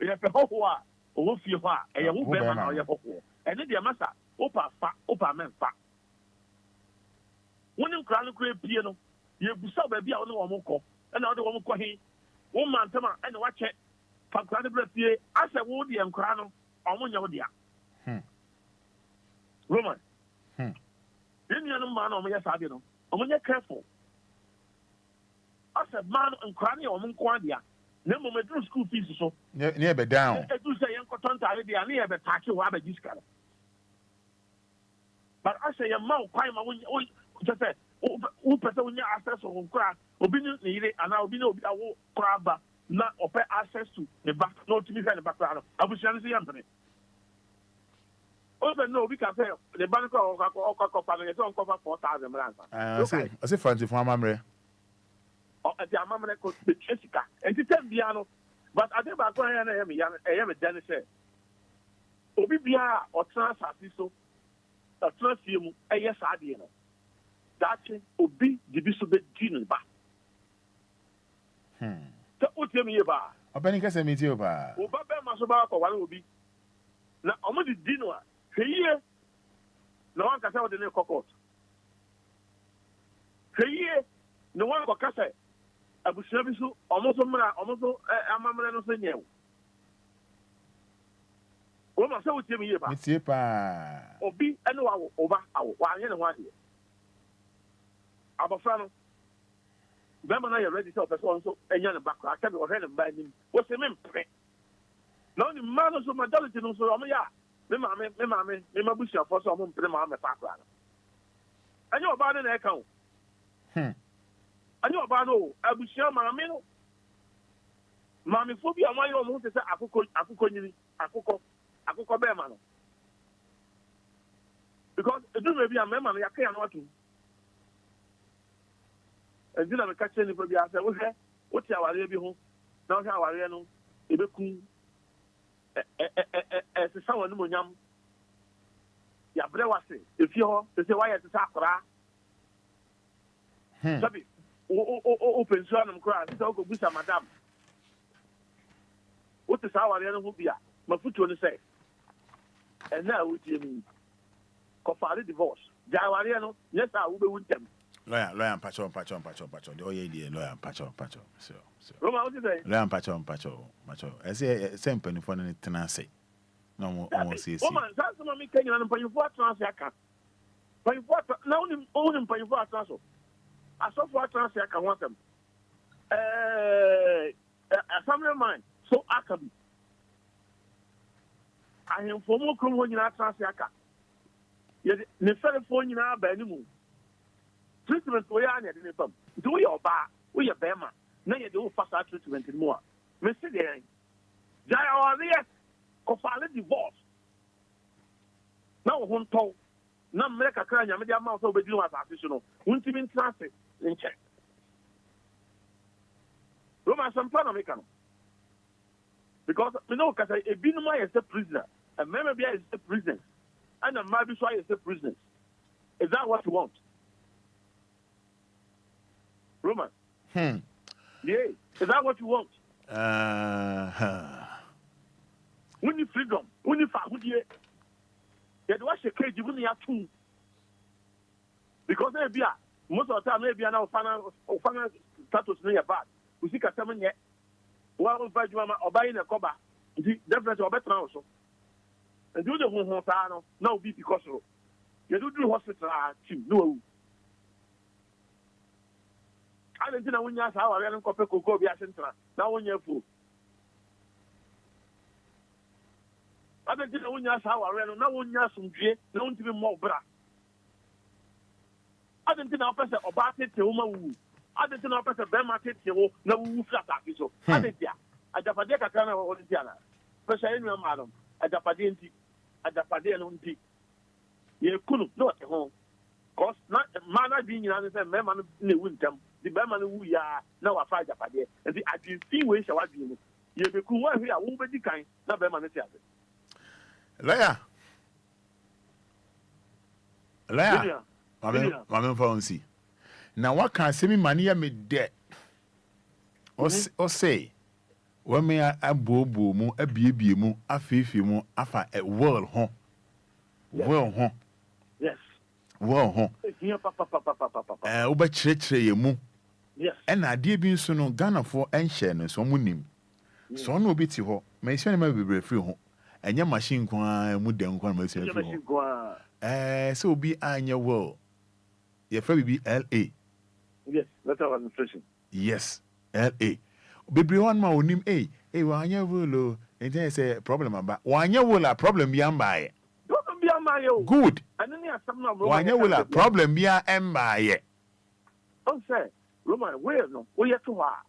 ye pe kokko a wo fie ho a ye wo be ma no ye kokko ene de masa opa men fa woni nkra no kra pie no ye busa ba bia wo ne wo mko ena wo de wo mko he wo mantama ena wa che fa nkra ne bra pie ase wo de nkra no omunya wo dia Roman. Then you know, man, I'm just having them. I'm going to careful. I said, man, and cranny or Munquadia. No moment through school fees so. Near be down. I do say, Uncle Tonta, I near the taxi or have a discount. But I say, a mouth, quite my own. Just say, who person when you access or crack, or be needed, and I'll be no crab, not or pay access to the back, not to be in the background. I was trying to see Anthony. Also, no, we can say the bank or cover 4,000 rands. I say, fancy for my memory. Oh, at the Amamana could be Jessica, and to tell piano. But I think about going I am a Dennis. Obia or trans artisto, a transfume, a yes, I did. That's Obi, the Bishop Gene back. So, what tell me about? A penny can send me to you about. Obaba Masoba or one will be. Now, I'm on the dinner. Here, no one can say what the name cockot. Here, no one can say. I will service you almost a mamma saying you. What must I tell me about? It's a or be and over our 1 year. Abafano. Remember, I already saw the so a young back. I can't go ahead and buy him. What's the name? No, the man of majority no so me ma busia for so mo mpre ma me pakra. Anyo oba na e kan. Anyo oba no abusia ma me no. Ma me fo bi amayo mo se akukọ nyiri, akukọ be ma no. Because do me bi am ma no yakaya no atu. Ezina me ka che ni fo bi ase wo he, wo ti aware bi ho. Na wo he aware no ebeku se sawa no monyam ya brewase efi ho se why se sakora sabi o pension am kra se go busa madam o te sawa re no ho bia mafutuo no say and now we tell ko fare divorce ja ware no yes a wo be wuntem lawyer pacho the oye die lawyer pacho so Roma what you say lawyer pacho I say same penny for any tenancy no more see woman that's some me Kenya no penny for transfer aka penny for now own penny for transfer aso for transfer aka want them a family man so aka bi ahim for mo krom ho nyina transfer aka ye ne fere for nyina ba ni mu treatment we are near the pump. Do your bar, we are Bema. Now you do fast treatment more. Mr. Day, Jaya or yes, Kofale divorce. Now, one told, now make a crane, I made a mouth over you as additional. Won't even transit in check. Roma, some plan of mechanic. Because we know, because a Binuma is a prisoner, a Memabia is a prisoner, and a Mabiswa is a prisoner. Is that what you want? Roman. Yeah. Is that what you want? We need freedom. We need fair. Yet what she cage you have two. Because maybe most of the time maybe now final status near bad. We see Kataman yet. One of Bajama or buying a cover. Definitely or better also. And do the home now be because you do hospital team. No. I don't know when you have our young copy cocoa be a central. Now when you're full. adịghị na onye asa awara no na onye asomdwe na ontimi mmọ obra adịghị na opese oba tete wo ma wu adịghị na opese be ma tete wo na wu flat afiso adịghị ajapade kakra na wo dị ana pese enu ma no ajapade nti ajapade no nti ye kunu no te ho cause na mana bi nyina ne se me ma no na wu ntam di be ma no wu ya na wa fa ajapade nti adịghị we sha wa bi no ye be ku wa hwe a wo be di kan na be ma no ti ase Laya. Mame Fonsi. Now what can semi mania me de? Or say, when me a bobo mu, a baby mu, a fifi mu, afa a world home. Well home. Yes. Well home. Uba tre mu. Yes. And I dear being so no Ghana for and share so munim. So no bit ho. May send me be free home. And your machine kwa mu dem kwa ma say so be anya wo your friend be LA. Yes, that's our administration. Yes, LA. Baby one ma onim wa anya wo lo ente say problem aba wa anya wo la problem bi amba ye problem bi amba ye good anani asam na wa anya wo la problem bi amba ye on say Roman we no we yet to ha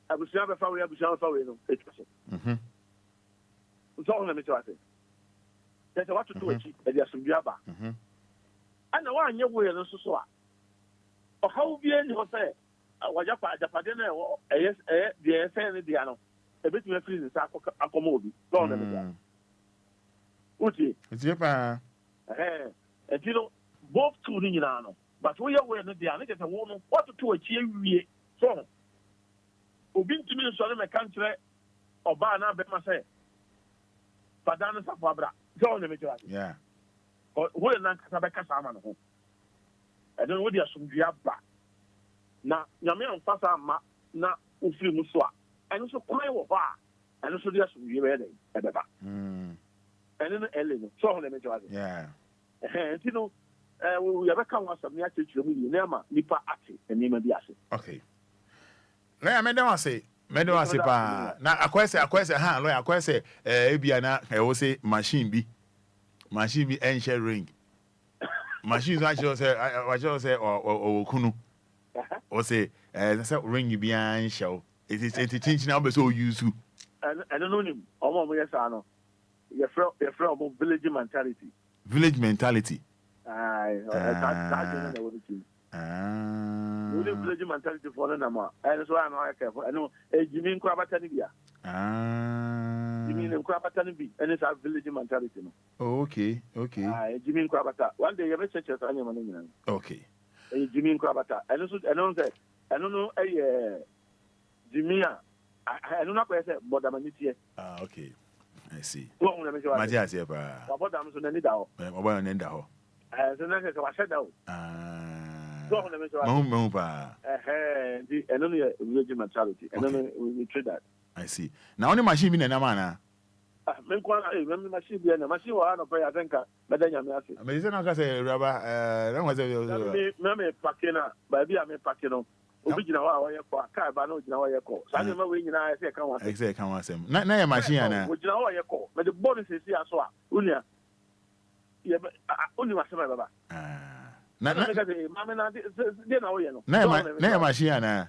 abusia be fa we no etwaso so on me to ase there's what to do achi e dia sumdua ba ana wa anye wo ye no so a o hawo bi ani ho say wajapa japade na de say ne dia no e betumi free ni sa akoma obi so on me to uti pa you know both two ni nyina no but we ye wo no dia ne je say wo no what to do achi awie so obi ntumi nso ne meka nkyerɛ ɔbaa na bɛma sɛ Fada no safo abra sɛ ɔne me kyerɛ yeah wo na nkasa bɛka saa ma no ho ɛno no wode asomdua ba na nyame amfa saa ma na wofiri mu so a ɛno so kwan wɔ hɔ a ɛno so de asomdua bɛyɛ dɛn ɛbɛba ɛno no ɛle no sɛ ɔne me kyerɛ yeah nti no yɛbɛka ho asɛm ne akyerɛkyerɛ mu yie ne ama nnipa ate nneɛma bi ase okay lawyer me don say pa na akwese ha lawyer akwese ebia na e wo say machine bi enche ring machine so actually say o kunu o say say ring bi enche o it is change na be so use and I don't know him omo yes ano your friend village mentality aye that Uli village mentality for the nama. And so I know I care for. I know a Jimmy Krabatanibia. Jimmy Krabatanibi, and it's our village mentality. Okay. Jimmy Krabata. One day you have a church as anyone. Okay. A Jimmy Krabata. And also, I don't know a Jimmy. I don't know what I said, but I'm a okay. I see. Majas, yeah, but I'm so Nendao. About Nendao. As an answer, I said out. And only a religion mentality. And then we treat that. I see. Now only machine in a man. Machine be a machine or no pay. I think Madame Yamasi. Amazing, I say, Rabba, that was a Mammy Pakina, baby, I'm a Pakino. Original, I car, but no, I call. So I'm a wing and I say, come on. Exactly, come on, Sam. Not a machine, which now I call. But the bonus is here, so Unia. Yeah, but only my son. Na machine na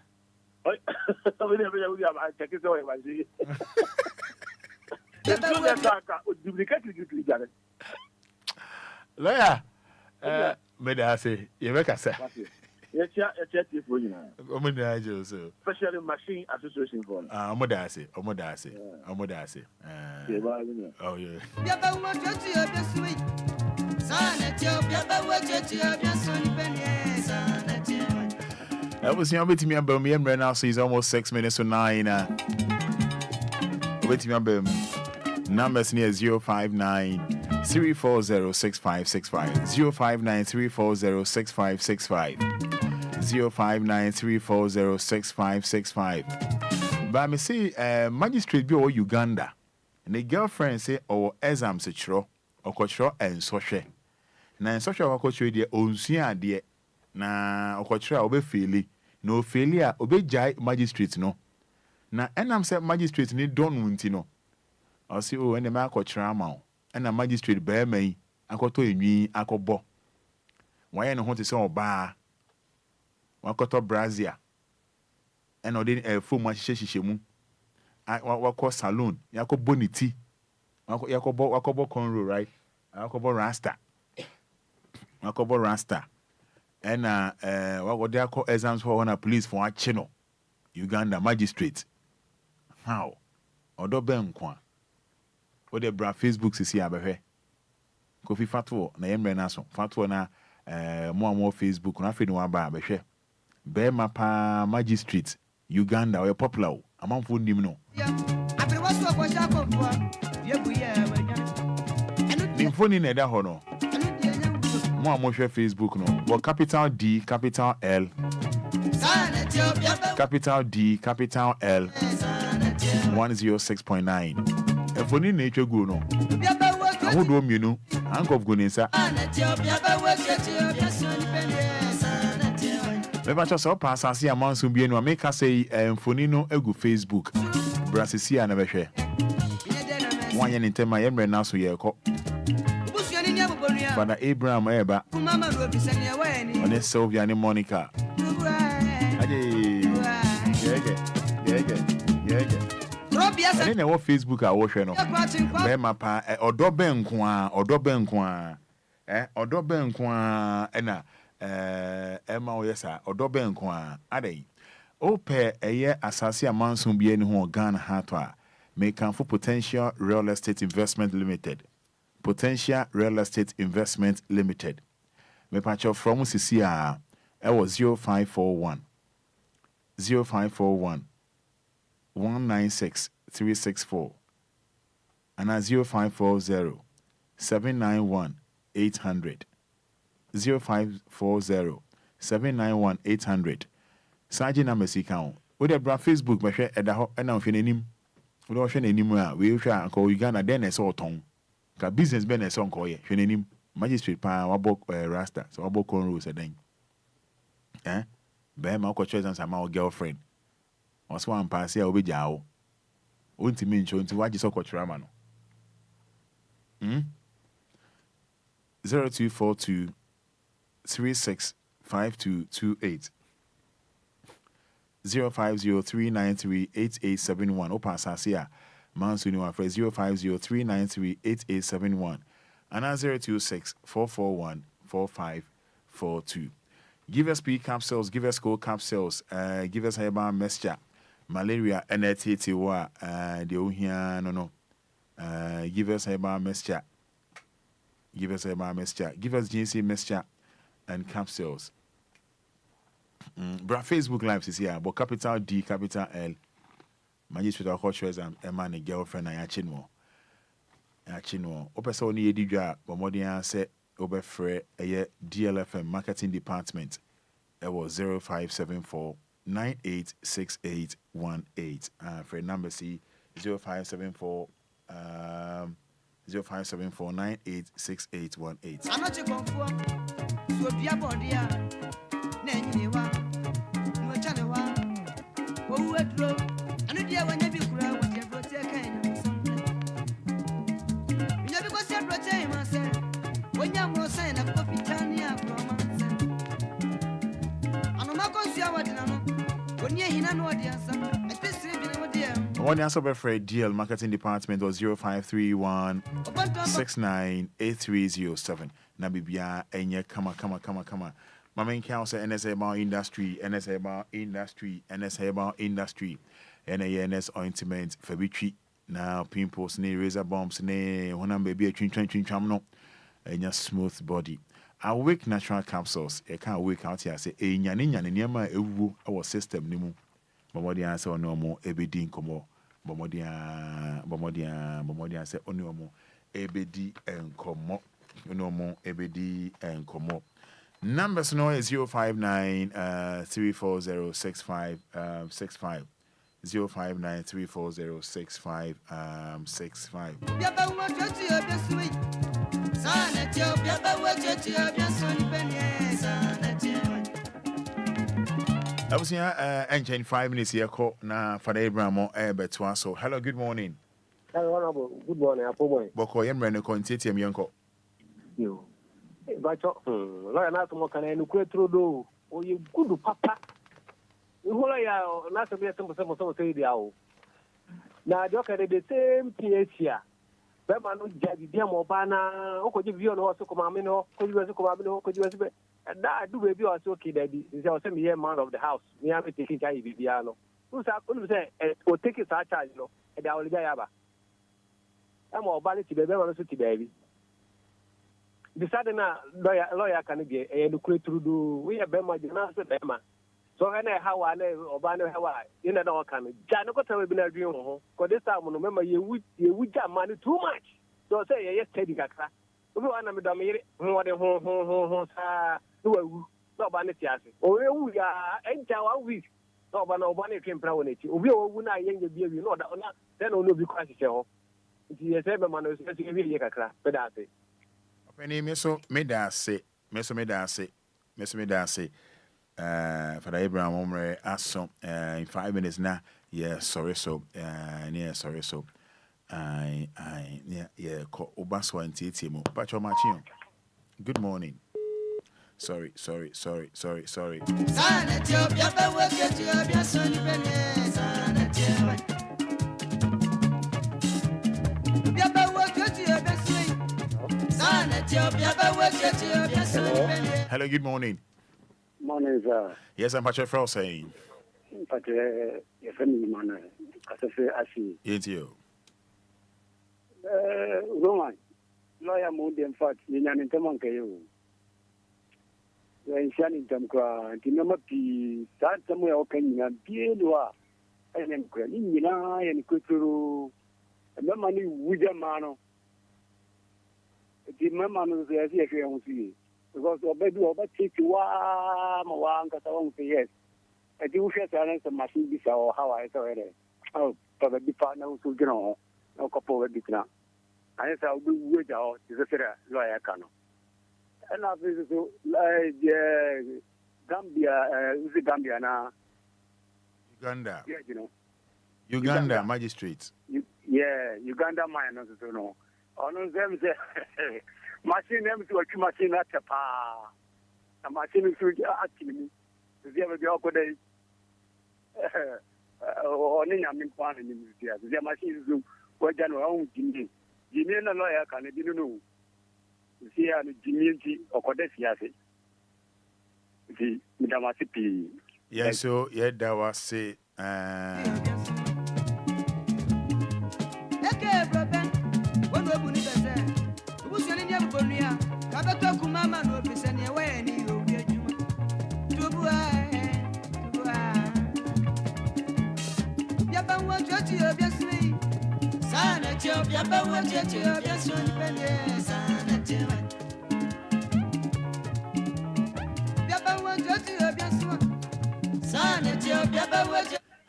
lawyer medase ye make say especially machine association for omodase oh yeah was young with me about me and now so it's almost 6 minutes to 9 with me about numbers near 059 340 6565 059 340 6565 059 340 6565 but me say magistrate be or Uganda and the girlfriend say or exam se chro or kochro and sohwe na social akochwe de onsia de na akochwe obe feli no failure obe jai magistrate no na enam say magistrate ni don wunti no I see oh and the man called Trama and a magistrate bear me I got to me I got bo. Why no want to say bar? One got to Brazil. And I didn't a full much shemu. I what saloon. Yako bonity. Wakobo conro, right? Wakobo rasta. Wakobo rasta. And what they call exams for one police for a channel. Uganda magistrate. How? Odo ben kwa. O de bra Facebook sisi abehe. Kofi fatwo na yemre naso. Fatwo na more Facebook na fe no aba abehwe. Be mapa magistrate Uganda we popular. Amanfo nim no. Nimfoni na eda ho no. Mo amohwe Facebook no. But capital D, capital L. Capital D, capital L. 106.9. Efoni na etwe go no. Ahodo mienu. Ank of Gunisa. Meba cho so pass asase amanso bie no make say mfoni no egu Facebook. Brasisia na behwe. Wanye ni tema yemre na so ye ko. Fada Abraham eba. One Sylvia ni Monica. Aje. Yege. Ene na wo Facebook a wo hwe no. Be mapa odo benko a. Odo benko a na Emma oyesa odo benko a. Adai. Ope eye asase amanso bie ni ho Ghana hato a. Make for Potential Real Estate Investment Limited. Potential Real Estate Investment Limited. Me patcho from CCA. It was 0541 196 364 and 0540 791 800 0540 791 800. Saji na mesika o de bra Facebook me hwe eda ho na hwe nanim we do hwe nanim a we hwe anko Uganda den na so oton ka business be na so anko ye hwe nanim magistrate pa wabo rasta so wabo conro se den be ma ko choice and my girlfriend was one pass here obeja o ontimi ncho nti waji so kwotwera ma no 0242 365228 0503938871 opa asase mansu ni wa 0503938871 and 0264414542. Give us P capsules, give us cold capsules, give us herbal mixture, malaria, NATT1, the Ohia, no. Give us herbal mixture, give us GNC mixture and capsules. Bra Facebook Live is here, but capital D, capital L. Magistrate of Cultures and a man, a girlfriend, and Yachino. Opesa oni edidwa, but more than say, Obefre a DLFM marketing department. It was 0574 986818. For number C 0574 0574 986818. I'm not your comfort. So be a body. Nenyewa. Mwachanewa. Oh, what drove? I know dear when you be crowd with your brother kind of something. You never go to protein myself. When you more sign of Popitania from I'm not going to see what I know. When you're in an audience, I just live in a dear. One answer by Fred DL marketing department was 0531 698307. Nabibia enye kama. My main council NSA about industry, NANS ointment, Fabitri, now pimples, razor bombs, when I'm baby a chin no. And your smooth body. Awake natural capsules. I can't wake out here. Say, nyanin yama ewu our system nimu. Bomodia say no more ebedi nkomo. Bomodia say no more ebedi nkomo. No more ebedi nkomo. Numbers no is 059 340 6565. 059 340 6565. I was here in 5 minutes here. Na Fada Abraham so hello, good morning. Hello, Honorable, good morning, Apoboy. Boko Yemre no contenti Mianko. You. But lawyer not more can I quit through do. Oh, you good papa. You hold not to be a some say the owl. Now, look at the same PS here. Bema no jadi dia mo bana o ko jibi on ho so ko mame no ko jibi so ko mame no ko jibi so that do baby o so okay daddy say o say me man of the house me am taking care bibia no so say o take it charge no e da o le ya ba e mo ba le ti bebe no so ti baby decide na lawyer kan be e no kure do we e bema na so bema so ene ha wa na oba na ha wa ina na okan ja no ko tawe bi na dwen ho ko this time no mema ye wu ja man too much so say ye steady kakra obi wa na me do me yire ho de ho sa no wa wu no oba na ti ase o ye wu ya enja wa week no oba na twempra wona ti obi o wu na ye nya bi awi no da na then no bi kwa hye ho nti ye say be man no so ye bi ye kakra be da ase Openi me da ase Fada Abraham Omre aso in 5 minutes now. Yeah, sorry so. Yeah, sorry so. Yeah, ko obaso antiti mo. Pacho machio. Good morning. Sorry. Hello, good morning. Morning, sir. Yes, I'm Patrick Frau saying. Patrick, your family man, as I say, I see. Yes, you. Roman, lawyer Moody, in fact, in an intermonk, you. When Shannon Tamqua, Tinamaki, start somewhere open in Bielua, and then Kralina and Kuturu, and the money with a mano. The mamma is the idea. Because baby, take you one, because I won't say yes. I do share silence and machine bisa or how I saw it. Oh, probably partner who you know, no couple of big now. I said, I'll do good out, is a lawyer cano. And I visit Gambia, is it Gambia now? Uganda. Yeah, you know. Uganda magistrates. Yeah, Uganda mine, also know. On them say, machine them to a machine at a pa. A machine is asking me. The other day, only I'm in one in the machine is what done wrong. Jimmy and a lawyer can I didn't know. See, I'm Jimmy or Codesiasi. The Midamasipi. Yes, so yeah, that was say.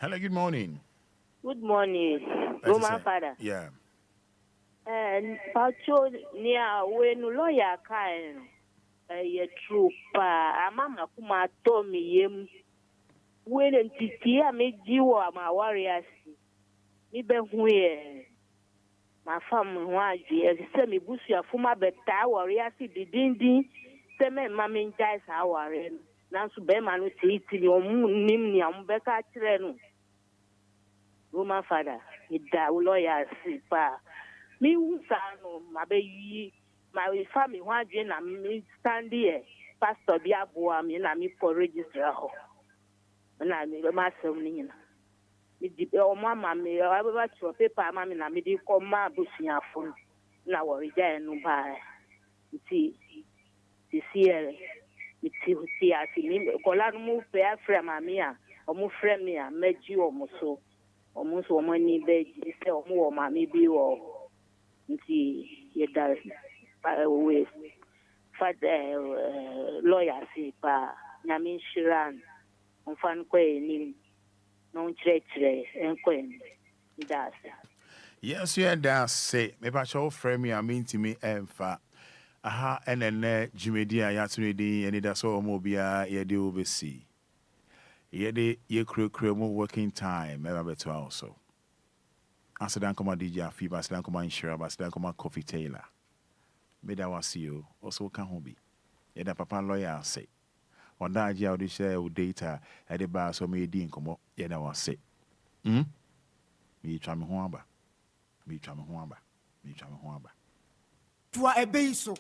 Hello, good morning. Good morning, Roman Fada. Yeah. And Pacho near when lawyer kind a true pa, a mama kuma told me when and Titia made you my warriors. Even where my family was, send me bush your former beta warriors, the dinding, send me mammy dies our end. Now, so Beman will see it in your moon, Nimni, and Becca Trenu. Roman Fada, it da lawyer, pa. Me, my baby, my family, one gen, and stand here, Pastor Biabu, I mean, I'm for register. And I'm a master. Oh, mamma, me, I will watch your paper, mammy, and I made you come my bushing your phone. Now, we're there, no buy. See, this year, it's see, I see me, Colano move fair from Amia, or move from me, I met you almost so. Almost money bed, sell more, mammy, be all. See, you does way. Fada lawyer, see, pa, Yamin Shiran, on Fan Quay, no church, Enquires. That's yes, you and that say, maybe I shall frame me, I mean to me, and fa. Aha, and then Jimmy Dia, Yatsuni, and Anidaso Obia, ye do oversee. Ye de ye crew more working time, ever better also. Asedan koma DJ Afiba, asedan koma Inshira, asedan koma Coffee Taylor. Meda wasi you, also can hobi. Yeda papa lawyer say. Wanda aji audi share u data, ede ba so me di nkomo, yeda wasi. Me twa me ho aba. Me twa me ho aba. Me twa me ho aba. Tua ebe iso.